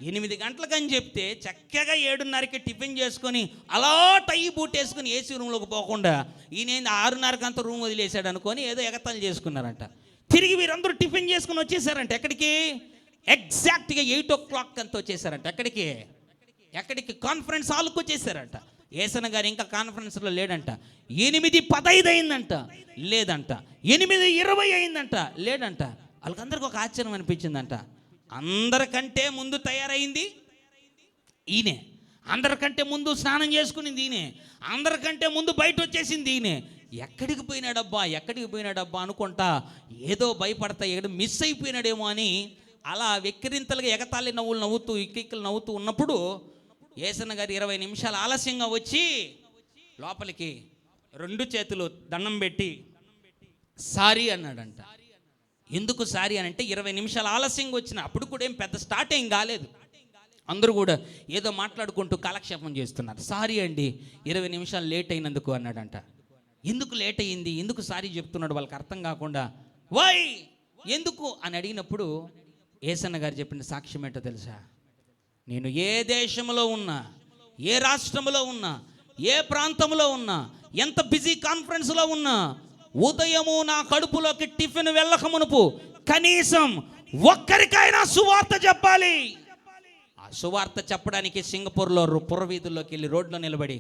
8 గంటలకని చెప్తే చక్కగా 7:30కి టిఫిన్ చేసుకొని అలా టై బూట్ వేసుకుని ఏసీ రూమ్లోకి పోకుండా ఈయన 6:30కంతా రూమ్ వదిలేసాడు అనుకొని ఏదో ఎగతాలు చేసుకున్నారంట. తిరిగి వీరందరూ టిఫిన్ చేసుకుని వచ్చేసారంట. ఎక్కడికి? ఎగ్జాక్ట్గా 8 o'clock అంతా వచ్చేసారంట. ఎక్కడికి? కాన్ఫరెన్స్ హాల్కి వచ్చేసారంట. యేసన్ గారు ఇంకా కాన్ఫరెన్స్లో లేడంట. 8:15 అయిందంట, లేదంట. 8:20 అయిందంట, లేదంట. వాళ్ళకందరికీ ఒక ఆశ్చర్యం అనిపించిందంట. అందరికంటే ముందు తయారైంది ఈయనే, అందరికంటే ముందు స్నానం చేసుకునింది ఈయనే, అందరికంటే ముందు బయట వచ్చేసింది ఈయనే. ఎక్కడికి పోయినాడబ్బా అనుకుంటా ఏదో భయపడతా, ఏదో మిస్ అయిపోయినాడేమో అని అలా వెక్కిరింతలుగా ఎగతాళి నవ్వుతూ ఇక్కిక్కలు నవ్వుతూ ఉన్నప్పుడు యేసన్న గారు 20 నిమిషాలు ఆలస్యంగా వచ్చి లోపలికి 2 చేతులు దండం పెట్టి సారీ అన్నాడంట. ఎందుకు సారీ అని అంటే 20 నిమిషాలు ఆలస్యంగా వచ్చిన, అప్పుడు కూడా ఏం పెద్ద స్టార్ట్ ఏం కాలేదు. అందరూ కూడా ఏదో మాట్లాడుకుంటూ కాలక్షేపం చేస్తున్నారు. సారీ అండి 20 నిమిషాలు లేట్ అయినందుకు అన్నాడంట. ఎందుకు లేట్ అయ్యింది, ఎందుకు సారీ చెప్తున్నాడు వాళ్ళకి అర్థం కాకుండా, వై ఎందుకు అని అడిగినప్పుడు ఏసన్న గారు చెప్పిన సాక్ష్యం ఏంటో తెలుసా? నేను ఏ దేశంలో ఉన్నా, ఏ రాష్ట్రంలో ఉన్నా, ఏ ప్రాంతంలో ఉన్నా, ఎంత బిజీ కాన్ఫరెన్స్లో ఉన్నా, ఉదయము నా కడుపులోకి టిఫిన్ వెళ్ళక మునుపు కనీసం ఒక్కరికైనా సువార్త చెప్పాలి. ఆ సువార్త చెప్పడానికి సింగపూర్లో పురవీధుల్లోకి వెళ్ళి రోడ్లో నిలబడి,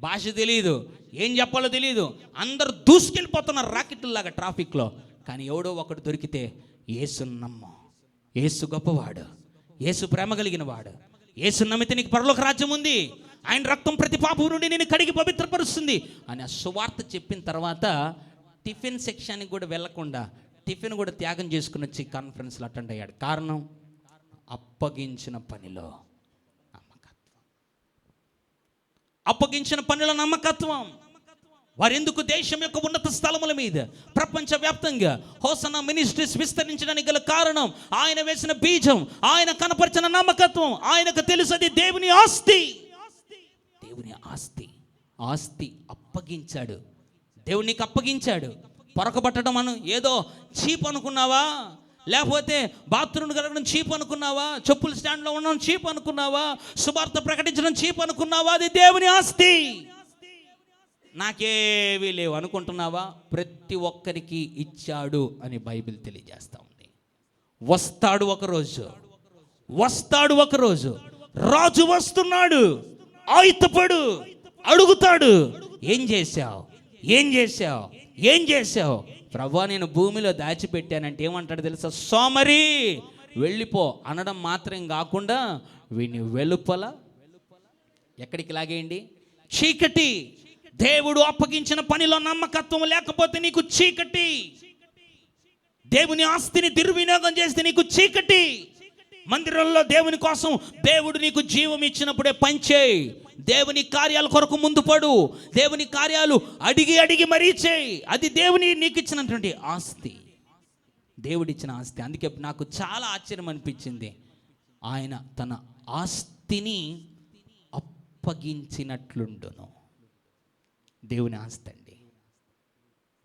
భాష తెలియదు, ఏం చెప్పాలో తెలియదు, అందరూ దూసుకెళ్ళిపోతున్నారు రాకెట్లలాగా ట్రాఫిక్లో. కానీ ఎవడో ఒకడు దొరికితే యేసును నమ్ము, యేసు గొప్పవాడు, యేసు ప్రేమ కలిగిన వాడు, యేసు నమ్మితే నీకు పరలోక రాజ్యం ఉంది, ఆయన రక్తం ప్రతి పాపం నుండి నేను కడిగి పవిత్రపరుస్తుంది అని ఆ సువార్త చెప్పిన తర్వాత టిఫిన్ సెక్షన్కి కూడా వెళ్లకుండా టిఫిన్ కూడా త్యాగం చేసుకుని వచ్చి కాన్ఫరెన్స్లో అటెండ్ అయ్యాడు. కారణం అప్పగించిన పనిలో నమ్మకత్వం. అప్పగించిన పనిలో నమ్మకత్వం. వారెందుకు దేశం యొక్క ఉన్నత స్థలముల మీద ప్రపంచవ్యాప్తంగా హోసన్నా మినిస్ట్రీస్ విస్తరించడానికి గల కారణం ఆయన వేసిన బీజం, ఆయన కనపరిచిన నమ్మకత్వం. ఆయనకు తెలుసు అది దేవుని ఆస్తి. దేవుని ఆస్తి, ఆస్తి అప్పగించాడు. దేవుడు నీకు అప్పగించాడు. పొరకబట్టడం అను ఏదో చీప్ అనుకున్నావా, లేకపోతే బాత్రూమ్ కలగడం చీప్ అనుకున్నావా, చెప్పుల స్టాండ్లో ఉండడం చీప్ అనుకున్నావా, సువార్త ప్రకటించడం చీప్ అనుకున్నావా? అది దేవుని ఆస్తి. నాకేవీ లేవు అనుకుంటున్నావా? ప్రతి ఒక్కరికి ఇచ్చాడు అని బైబిల్ తెలియజేస్తూ ఉంది. వస్తాడు ఒకరోజు రాజు వస్తున్నాడు, ఆయుత్తపడు, అడుగుతాడు, ఏం చేశావు ప్రభువా, నేను భూమిలో దాచిపెట్టానంటే ఏమంటాడు తెలుసా? సోమరి వెళ్ళిపో అనడం మాత్రం కాకుండా వీని వెలుపల ఎక్కడికి లాగేయండి? చీకటి. దేవుడు అప్పగించిన పనిలో నమ్మకత్వం లేకపోతే నీకు చీకటి. దేవుని ఆస్తిని దుర్వినియోగం చేస్తే నీకు చీకటి. మందిరంలో దేవుని కోసం దేవుడు నీకు జీవం ఇచ్చినప్పుడే పనిచేయి. దేవుని కార్యాల కొరకు ముందు పడు. దేవుని కార్యాలు అడిగి మరీ చేయి. అది దేవుని నీకు ఇచ్చినటువంటి ఆస్తి, దేవుడిచ్చిన ఆస్తి. అందుకే నాకు చాలా ఆశ్చర్యం అనిపించింది. ఆయన తన ఆస్తిని అప్పగించినట్లుండును. దేవుని ఆస్తి అండి.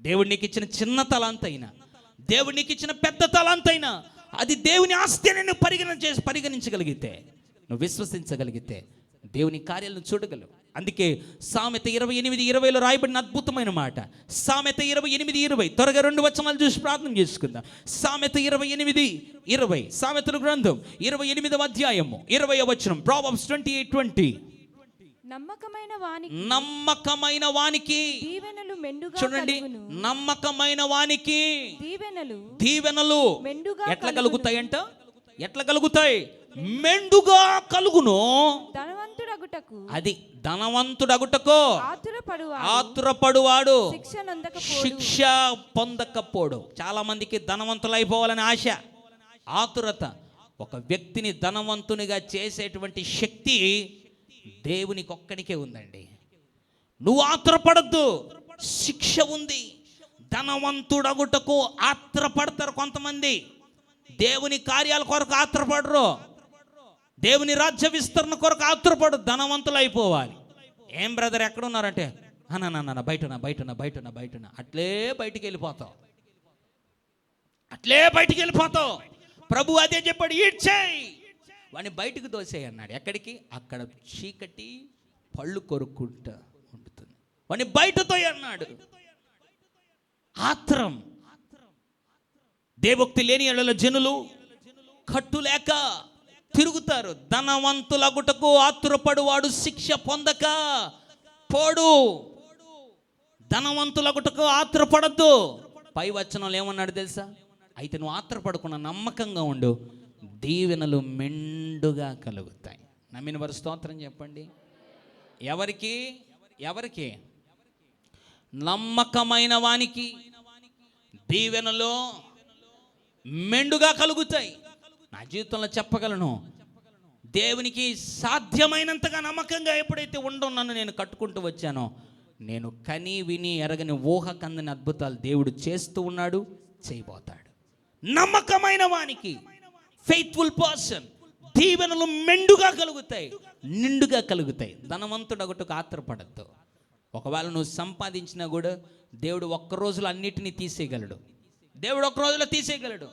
దేవుడు నీకు ఇచ్చిన చిన్న తలాంతైనా, దేవుడు నీకు ఇచ్చిన పెద్ద తలాంతైనా, అది దేవుని ఆస్తి అని నువ్వు పరిగణించగలిగితే, నువ్వు విశ్వసించగలిగితే దేవుని కార్యాలను చూడగలవు. అందుకే సామెత 28:20 రాయబడిన అద్భుతమైన మాట. సామెత 28:20 త్వరగా 2 వచనాలు చూసి ప్రార్థన చేసుకుందాం. సామెత 28:20 సామెతల గ్రంథం 28వ అధ్యాయము 20వ వచనం. Proverbs 28:20 నమ్మకమైన వానికి దీవెనలు మెండుగా చూడండి, కలుగును. నమ్మకమైన వానికి దీవెనలు మెండుగా ఎట్లా కలుగుతాయంట? ఎట్లా కలుగుతాయి? మెండుగా కలుగును. అది ధనవంతుడగుటకు ఆతురపడువాడు శిక్ష పొందకపోడు. చాలా మందికి ధనవంతులైపోవాలని ఆశ, ఆతురత. ఒక వ్యక్తిని ధనవంతునిగా చేసేటువంటి శక్తి దేవునికి ఒక్కడికే ఉందండి. నువ్వు ఆతురపడద్దు, శిక్ష ఉంది. ధనవంతుడగుటకు ఆత్రపడతారు కొంతమంది, దేవుని కార్యాల కొరకు ఆత్రపడరు, దేవుని రాజ్య విస్తరణ కొరకు ఆత్రపడు. ధనవంతులు అయిపోవాలి. ఏం బ్రదర్ ఎక్కడున్నారంటే, అన్న బయట అట్లే బయటికి వెళ్ళిపోతావు. ప్రభు అదే చెప్పాడు, ఈడ్చేయి వాడిని బయటకు దోసేయి అన్నాడు. ఎక్కడికి? అక్కడ చీకటి పళ్ళు కొరుక్కుంటా ఉంటుంది, వాడిని బయటతో అన్నాడు. ఆత్రం. దేవోక్తి లేని ఎడల జనులు కట్టులేక తిరుగుతారు. ధనవంతులగుటకు ఆతురపడువాడు శిక్ష పొందక పోడు. ధనవంతులగుటకు ఆతురపడద్దు. పై వచనంలో ఏమన్నాడు తెలుసా? అయితే నువ్వు ఆత్రపడకుండా నమ్మకంగా ఉండు, దీవెనలు మెండుగా కలుగుతాయి. నమ్మిన వారు స్తోత్రం చెప్పండి. ఎవరికి? నమ్మకమైన వానికి దీవెనలో మెండుగా కలుగుతాయి. నా జీవితంలో చెప్పగలను, దేవునికి సాధ్యమైనంతగా నమ్మకంగా ఎప్పుడైతే నన్ను నేను కట్టుకుంటూ వచ్చానో, నేను కని విని ఎరగని ఊహ కందని అద్భుతాలు దేవుడు చేస్తూ ఉన్నాడు, చేయబోతాడు. నమ్మకమైన వానికి, ఫెయిత్ఫుల్ పర్సన్, దీవెనలు మెండుగా కలుగుతాయి, నిండుగా కలుగుతాయి. ధనవంతుడు ఒకటి ఆత్రపడద్దు. ఒకవేళ నువ్వు సంపాదించినా కూడా దేవుడు ఒక్క రోజులో అన్నిటినీ తీసేయగలడు. దేవుడు ఒక్క రోజులో తీసేయగలడు.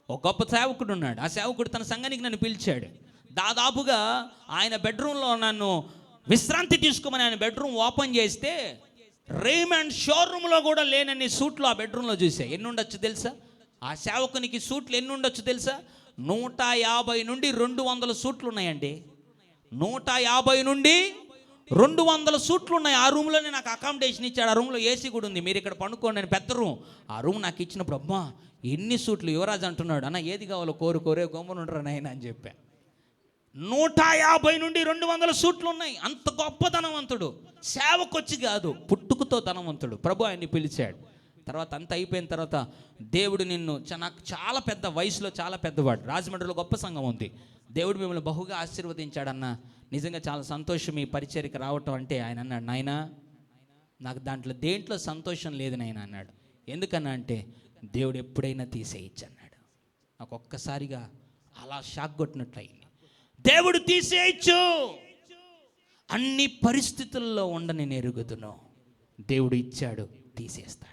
ఒక గొప్ప సేవకుడు ఉన్నాడు. ఆ సేవకుడు తన సంఘానికి నన్ను పిలిచాడు. దాదాపుగా ఆయన బెడ్రూమ్లో నన్ను విశ్రాంతి తీసుకోమని ఆయన బెడ్రూమ్ ఓపెన్ చేస్తే రేమండ్ షోరూంలో కూడా లేనన్ని సూట్లు ఆ బెడ్రూమ్లో చూసా. ఎన్ని ఉండొచ్చు తెలుసా? ఆ సేవకునికి సూట్లు ఎన్ని ఉండొచ్చు తెలుసా? 150 నుండి 200 సూట్లు ఉన్నాయండి. 150 నుండి 200 సూట్లు ఉన్నాయి. ఆ రూమ్లోనే నాకు అకామిడేషన్ ఇచ్చాడు. ఆ రూమ్లో ఏసీ కూడా ఉంది. మీరు ఇక్కడ పడుకోండి అని పెద్ద రూమ్. ఆ రూమ్ నాకు ఇచ్చినప్పుడు అమ్మా ఎన్ని సూట్లు, యువరాజు అంటున్నాడు, అన్న ఏది కావాలో కోరే గొమ్మను ఉంటారు నాయన అని చెప్పా. 150 నుండి 200 సూట్లు ఉన్నాయి. అంత గొప్ప ధనవంతుడు. సేవకొచ్చి కాదు, పుట్టుకతో ధనవంతుడు. ప్రభు ఆయన్ని పిలిచాడు. తర్వాత అంత అయిపోయిన తర్వాత దేవుడు నిన్ను నాకు చాలా పెద్ద వయసులో చాలా పెద్దవాడు, రాజమండ్రిలో గొప్ప సంఘం ఉంది, దేవుడు మిమ్మల్ని బహుగా ఆశీర్వదించాడన్న. నిజంగా చాలా సంతోషం ఈ పరిచర్యకి రావటం అంటే. ఆయన అన్నాడు, నాయనా నాకు దేంట్లో సంతోషం లేదు నాయన అన్నాడు. ఎందుకన్నా అంటే దేవుడు ఎప్పుడైనా తీసేయచ్చు అన్నాడు. నాకు ఒక్కసారిగా అలా షాక్ కొట్టినట్లు అయింది. దేవుడు తీసేయచ్చు, అన్ని పరిస్థితుల్లో నేను ఎరుగుదును. దేవుడు ఇచ్చాడు, తీసేస్తాడు.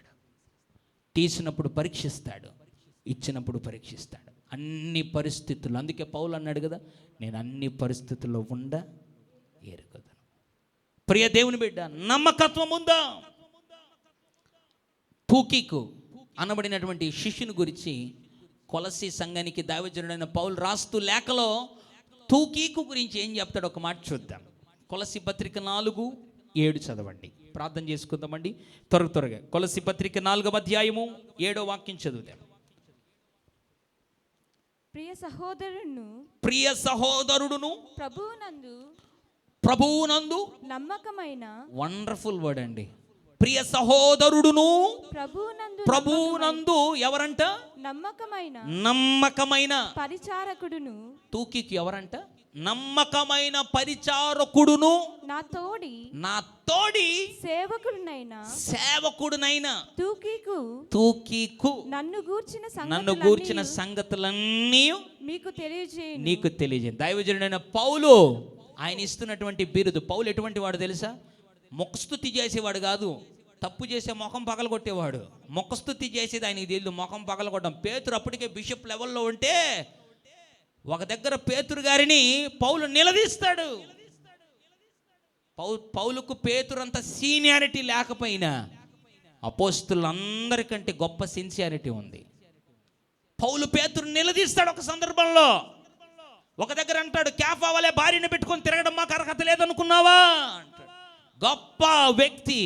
తీసినప్పుడు పరీక్షిస్తాడు, ఇచ్చినప్పుడు పరీక్షిస్తాడు. అన్ని పరిస్థితుల్లో. అందుకే పౌలు అన్నాడు కదా, నేను అన్ని పరిస్థితుల్లో ఎరుగుదును. ప్రియ దేవుని బిడ్డ, నమ్మకత్వం ఉందా? తూకీకు అనబడినటువంటి శిష్యుని గురించి కొలసీ సంఘానికి దైవజనుడైన పౌలు రాస్తూ లేఖలో తూకీకు గురించి ఏం చెప్తాడు ఒక మాట చూద్దాం. కొలసీ పత్రిక 4:7 చదవండి. ప్రార్థన చేసుకుందామండి త్వరగా. కొలసీ పత్రిక 4వ అధ్యాయము 7వ వాక్యం చదువుతాం. ప్రియ సహోదరుడును ప్రభువునందు నమ్మకమైన, వండర్ఫుల్ వర్డ్ అండి. ప్రియ సహోదరుడును ప్రభువునందు ఎవరంట? నమ్మకమైన పరిచారకుడును. తూకీకి ఎవరంట? నమ్మకమైన పరిచారకుడును, నా తోడి సేవకుడునైన తూకీకు నన్ను గూర్చిన సంగతులన్నీ నీకు తెలియజేయండి. దైవజనుడైన పౌలు ఆయన ఇస్తున్నటువంటి బిరుదు. పౌలు ఎటువంటి వాడు తెలుసా? మొక్కస్తుతి చేసేవాడు కాదు, తప్పు చేసే ముఖం పగలగొట్టేవాడు. మొక్కస్తుతి చేసేది ఆయనకి తెలియదు, ముఖం పగలగొట్టడం. పేతురు అప్పటికే బిషప్ లెవెల్లో ఉంటే ఒక దగ్గర పేతురు గారిని పౌలు నిలదీస్తాడు. పౌలుకు పేతురు అంత సీనియారిటీ లేకపోయినా అపోస్తులందరికంటే గొప్ప సిన్సియారిటీ ఉంది. పౌలు పేతురు నిలదీస్తాడు. ఒక సందర్భంలో ఒక దగ్గర అంటాడు, క్యాఫా వలె భార్యను పెట్టుకొని తిరగడం మాకు అర్హత లేదనుకున్నావా అంటాడు. గొప్ప వ్యక్తి,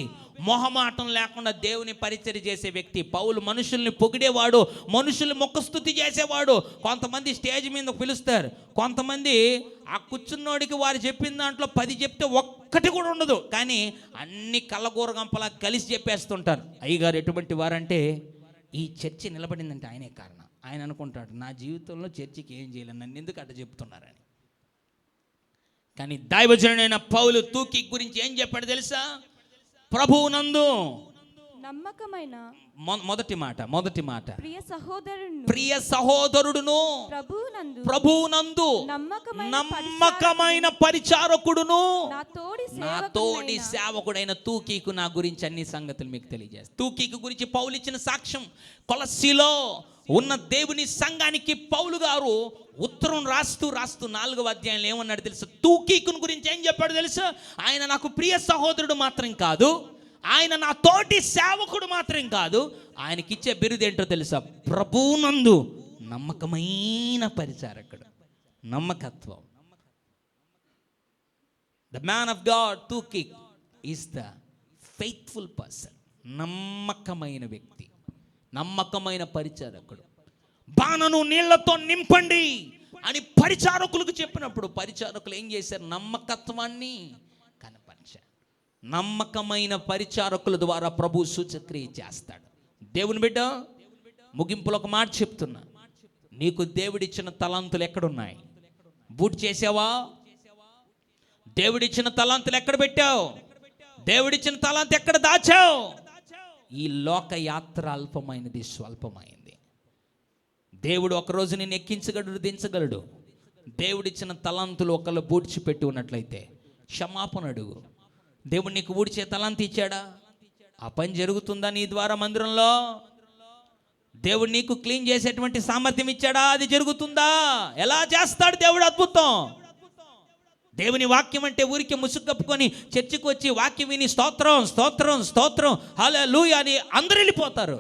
మొహమాటం లేకుండా దేవుని పరిచర్య చేసే వ్యక్తి. పౌలు మనుషుల్ని పొగిడేవాడు, మనుషుల్ని మొక్కస్తుతి చేసేవాడు. కొంతమంది స్టేజ్ మీద పిలుస్తారు, కొంతమంది ఆ కూర్చున్నోడికి వారు చెప్పిన దాంట్లో 10 చెప్తే ఒక్కటి కూడా ఉండదు, కానీ అన్ని కళ్ళగూర గంపలా కలిసి చెప్పేస్తుంటారు. అయ్యగారు ఎటువంటి వారంటే, ఈ చర్చి నిలబడిందంటే ఆయనే కారణం. ఆయన అనుకుంటాడు, నా జీవితంలో చర్చికి ఏం చేయలేను, నన్ను ఎందుకు అట్ట చెప్తున్నారని. కానీ దైవజనుడైన పౌలు తూకీ గురించి ఏం చెప్పాడు తెలుసా? ప్రభువునందు నమ్మకమైన, మొదటి మాట ప్రియ సహోదరుడును ప్రభువునందు నమ్మకమైన పరిచారకుడును, నా తోడి సేవకుడైన తూకీకు నా గురించి అన్ని సంగతులు మీకు తెలియజేస్తాను. తూకీకు గురించి పౌలు ఇచ్చిన సాక్ష్యం. కొలస్సీలో ఉన్న దేవుని సంఘానికి పౌలు గారు ఉత్తరం రాస్తూ 4వ అధ్యాయంలో ఏమన్నాడు తెలుసా? తూకీకుని గురించి ఏం చెప్పాడు తెలుసా? ఆయన నాకు ప్రియ సహోదరుడు మాత్రం కాదు, ఆయన నా తోటి సేవకుడు మాత్రం కాదు, ఆయనకిచ్చే బిరుదు ఏంటో తెలుసా? ప్రభువునందు నమ్మకమైన పరిచారకుడు. నమ్మకత్వం. ద మ్యాన్ ఆఫ్ గాడ్ తూకీక్ ఈస్ ద ఫెయిత్ఫుల్ పర్సన్. నమ్మకమైన వ్యక్తి, నమ్మకమైన పరిచారకుడు. బాణను నీళ్లతో నింపండి అని పరిచారకులకు చెప్పినప్పుడు పరిచారకులు ఏం చేశారు? నమ్మకత్వాన్ని కనపరిచారు. నమ్మకమైన పరిచారకుల ద్వారా ప్రభు సూచక్రియ చేస్తాడు. దేవుని బిడ్డ, ముగింపులో ఒక మాట చెప్తున్నా. నీకు దేవుడిచ్చిన తలాంతులు ఎక్కడున్నాయి? బూట్ చేసావా? దేవుడిచ్చిన తలాంతులు ఎక్కడ పెట్టావు? దేవుడిచ్చిన తలాంతు ఎక్కడ దాచావు? ఈ లోక యాత్ర అల్పమైనది, స్వల్పమైంది. దేవుడు ఒకరోజు నిన్ను ఎక్కించగలడు, దించగలడు. దేవుడిచ్చిన తలాంతులు ఒకళ్ళు పూడ్చిపెట్టి ఉన్నట్లయితే క్షమాపణ అడుగు. దేవుడు నీకు ఊడ్చే తలాంతి ఇచ్చాడా? ఆ పని జరుగుతుందా నీ ద్వారా మందిరంలో? దేవుడు నీకు క్లీన్ చేసేటువంటి సామర్థ్యం ఇచ్చాడా? అది జరుగుతుందా? ఎలా చేస్తాడు దేవుడు అద్భుతం? దేవుని వాక్యం అంటే ఊరికి ముసుగు కప్పుకొని చర్చికి వచ్చి వాక్యం విని స్తోత్రం స్తోత్రం స్తోత్రం హల్లెలూయా అని అందరూ వెళ్ళిపోతారు.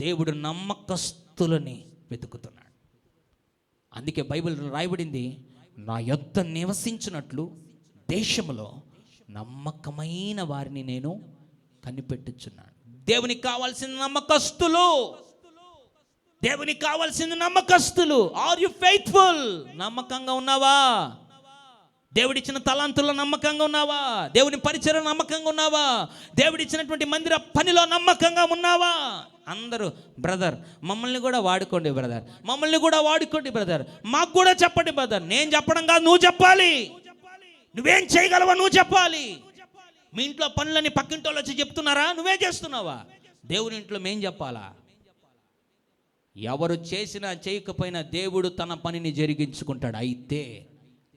దేవుడు నమ్మకస్తులని వెతుకుతున్నాడు. అందుకే బైబిల్ రాయబడింది, నా యొద్ద నివసించినట్లు దేశంలో నమ్మకమైన వారిని నేను కనిపెట్టుచున్నాను. దేవునికి కావాల్సిన నమ్మకస్తులు. దేవునికి కావాల్సిన నమ్మకస్తులు. Are you faithful? నమ్మకంగా ఉన్నావా? దేవుడిచ్చిన తలాంతుల్లో నమ్మకంగా ఉన్నావా? దేవుని పరిచయం నమ్మకంగా ఉన్నావా? దేవుడిచ్చినటువంటి మందిర పనిలో నమ్మకంగా ఉన్నావా? అందరూ బ్రదర్ మమ్మల్ని కూడా వాడుకోండి బ్రదర్, మమ్మల్ని కూడా వాడుకోండి బ్రదర్, మాకు కూడా చెప్పండి బ్రదర్. నేను చెప్పడం కాదు, నువ్వు చెప్పాలి. నువ్వేం చేయగలవా నువ్వు చెప్పాలి. మీ ఇంట్లో పనులని పక్కింటి వాళ్ళు వచ్చి చెప్తున్నారా? నువ్వే చేస్తున్నావా? దేవుని ఇంట్లో మేం చెప్పాలా? ఎవరు చేసినా చేయకపోయినా దేవుడు తన పనిని జరిగించుకుంటాడు. అయితే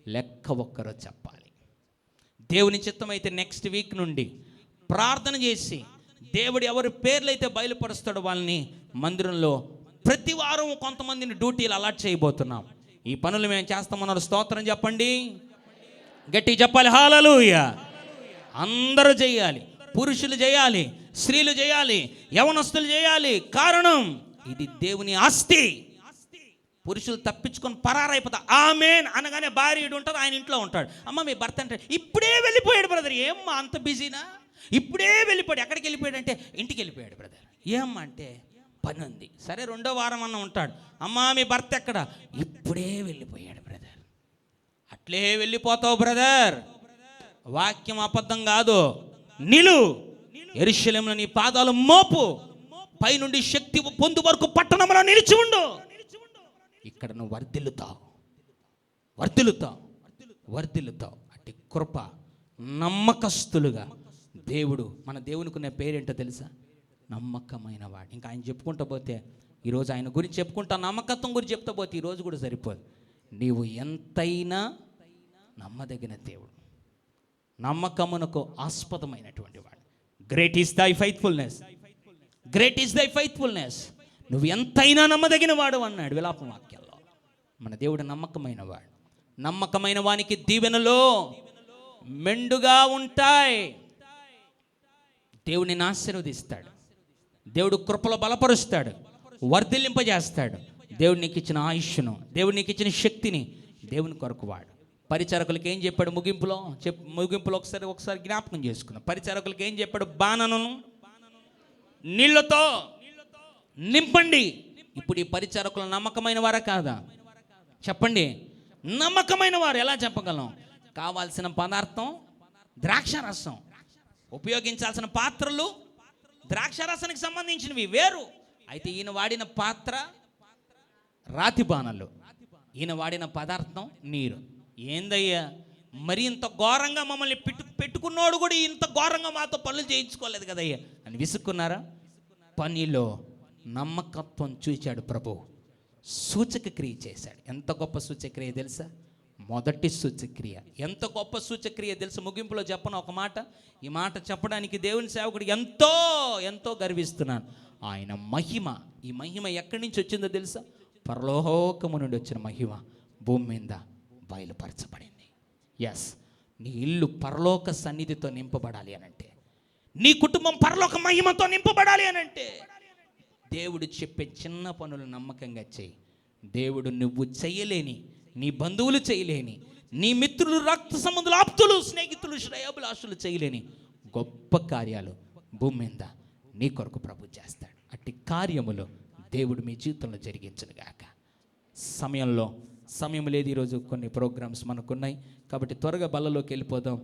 లెక్క ఒక్కరో చెప్పాలి. దేవుని చిత్తం అయితే నెక్స్ట్ వీక్ నుండి ప్రార్థన చేసి దేవుడు ఎవరి పేర్లు అయితే బయలుపరుస్తాడో వాళ్ళని మందిరంలో ప్రతి వారం కొంతమందిని డ్యూటీలు అలాట్ చేయబోతున్నాం. ఈ పనులు మేము చేస్తామన్నారు. స్తోత్రం చెప్పండి, గట్టి చెప్పాలి. హల్లెలూయా. అందరూ చేయాలి. పురుషులు చేయాలి, స్త్రీలు చేయాలి, యవనస్తులు చేయాలి. కారణం ఇది దేవుని ఆస్తి. పురుషులు తప్పించుకొని పరారైపోతా ఆమేన్ అనగానే భార్య ఉంటుంది, ఆయన ఇంట్లో ఉంటాడు. అమ్మ మీ భర్త అంటే ఇప్పుడే వెళ్ళిపోయాడు బ్రదర్. ఏమ్మా అంత బిజీనా? ఇప్పుడే వెళ్ళిపోయాడు. ఎక్కడికి వెళ్ళిపోయాడు అంటే ఇంటికి వెళ్ళిపోయాడు బ్రదర్. ఏమ్మా అంటే పని ఉంది. సరే రెండో వారం అన్న ఉంటాడు. అమ్మా మీ భర్త ఎక్కడ? ఇప్పుడే వెళ్ళిపోయాడు బ్రదర్. అట్లే వెళ్ళిపోతావు బ్రదర్. వాక్యం అబద్ధం కాదు. నిలు యెరూషలేములో నీ పాదాలు మోపు, పైనుండి శక్తి పొందు వరకు పట్టణంలో నిలిచి ఉండు. ఇక్కడ నువ్వు వర్ధిల్లుతావు, వర్ధిల్లుతావు, వర్ధిల్లుతావు. అట్టి కృప నమ్మకస్తులుగా దేవుడు, మన దేవునికి ఉన్న పేరేంటో తెలుసా? నమ్మకమైన వాడు. ఇంకా ఆయన చెప్పుకుంటూ పోతే ఈరోజు ఆయన గురించి చెప్పుకుంటా, నమ్మకత్వం గురించి చెప్తా పోతే ఈరోజు కూడా సరిపోదు. నీవు ఎంతైనా నమ్మదగిన దేవుడు, నమ్మకమునకు ఆస్పదమైనటువంటి వాడు. గ్రేట్ ఈస్ దై ఫెయిత్ఫుల్నెస్, గ్రేట్ ఈస్ దై ఫెయిత్ఫుల్నెస్. నువ్వు ఎంతైనా నమ్మదగిన వాడు అన్నాడు విలాపం వాక్యంలో. మన దేవుడు నమ్మకమైన వాడు. నమ్మకమైన వానికి దీవెనలో మెండుగా ఉంటాయి. దేవుడిని ఆశీర్వదిస్తాడు, దేవుడు కృపలో బలపరుస్తాడు, వర్ధిల్లింపజేస్తాడు. దేవుడు నీకు ఇచ్చిన ఆయుష్ను, దేవుడు నీకు ఇచ్చిన శక్తిని దేవుని కొరకు వాడు. పరిచారకులకు ఏం చెప్పాడు ముగింపులో? ముగింపులో ఒకసారి జ్ఞాపకం చేసుకుందాం. పరిచారకులకు ఏం చెప్పాడు? బాణను నీళ్లతో నింపండి. ఇప్పుడు ఈ పరిచారకులు నమ్మకమైన వారా కాదా? చెప్పండి. నమ్మకమైన వారు. ఎలా చెప్పగలం? కావాల్సిన పదార్థం ద్రాక్షారసం, ఉపయోగించాల్సిన పాత్రలు ద్రాక్షారసానికి సంబంధించినవి వేరు. అయితే ఈయన వాడిన పాత్ర రాతి బాణలు, ఈయన వాడిన పదార్థం నీరు. ఏందయ్యా మరి ఇంత ఘోరంగా మమ్మల్ని పెట్టుకున్నోడు కూడా ఇంత ఘోరంగా మాతో పనులు చేయించుకోలేదు కదయ్యా అని విసుక్కున్నారా? పనిలో నమ్మకత్వం చూచాడు ప్రభు. సూచక క్రియ చేశాడు. ఎంత గొప్ప సూచక్రియ తెలుసా? మొదటి సూచక్రియ. ఎంత గొప్ప సూచక్రియ తెలుసు? ముగింపులో చెప్పను ఒక మాట. ఈ మాట చెప్పడానికి దేవుని సేవకుడు ఎంతో ఎంతో గర్విస్తున్నాను. ఆయన మహిమ, ఈ మహిమ ఎక్కడి నుంచి వచ్చిందో తెలుసా? పరలోకము నుండి వచ్చిన మహిమ భూమి మీద బయలుపరచబడింది. ఎస్, నీ ఇల్లు పరలోక సన్నిధితో నింపబడాలి అనంటే, నీ కుటుంబం పరలోక మహిమతో నింపబడాలి అనంటే దేవుడు చెప్పే చిన్న పనులు నమ్మకంగా చేయి. దేవుడు నువ్వు చేయలేని, నీ బంధువులు చేయలేని, నీ మిత్రులు, రక్త సంబంధులు, ఆప్తులు, స్నేహితులు, శ్రేయోభిలాషులు చేయలేని గొప్ప కార్యాలు భూమి మీద నీ కొరకు ప్రభు చేస్తాడు. అట్టి కార్యములు దేవుడు మీ జీవితంలో జరిగించును గాక. సమయం లేదు. ఈరోజు కొన్ని ప్రోగ్రామ్స్ మనకున్నాయి కాబట్టి త్వరగా బల్లలోకి వెళ్ళిపోదాం.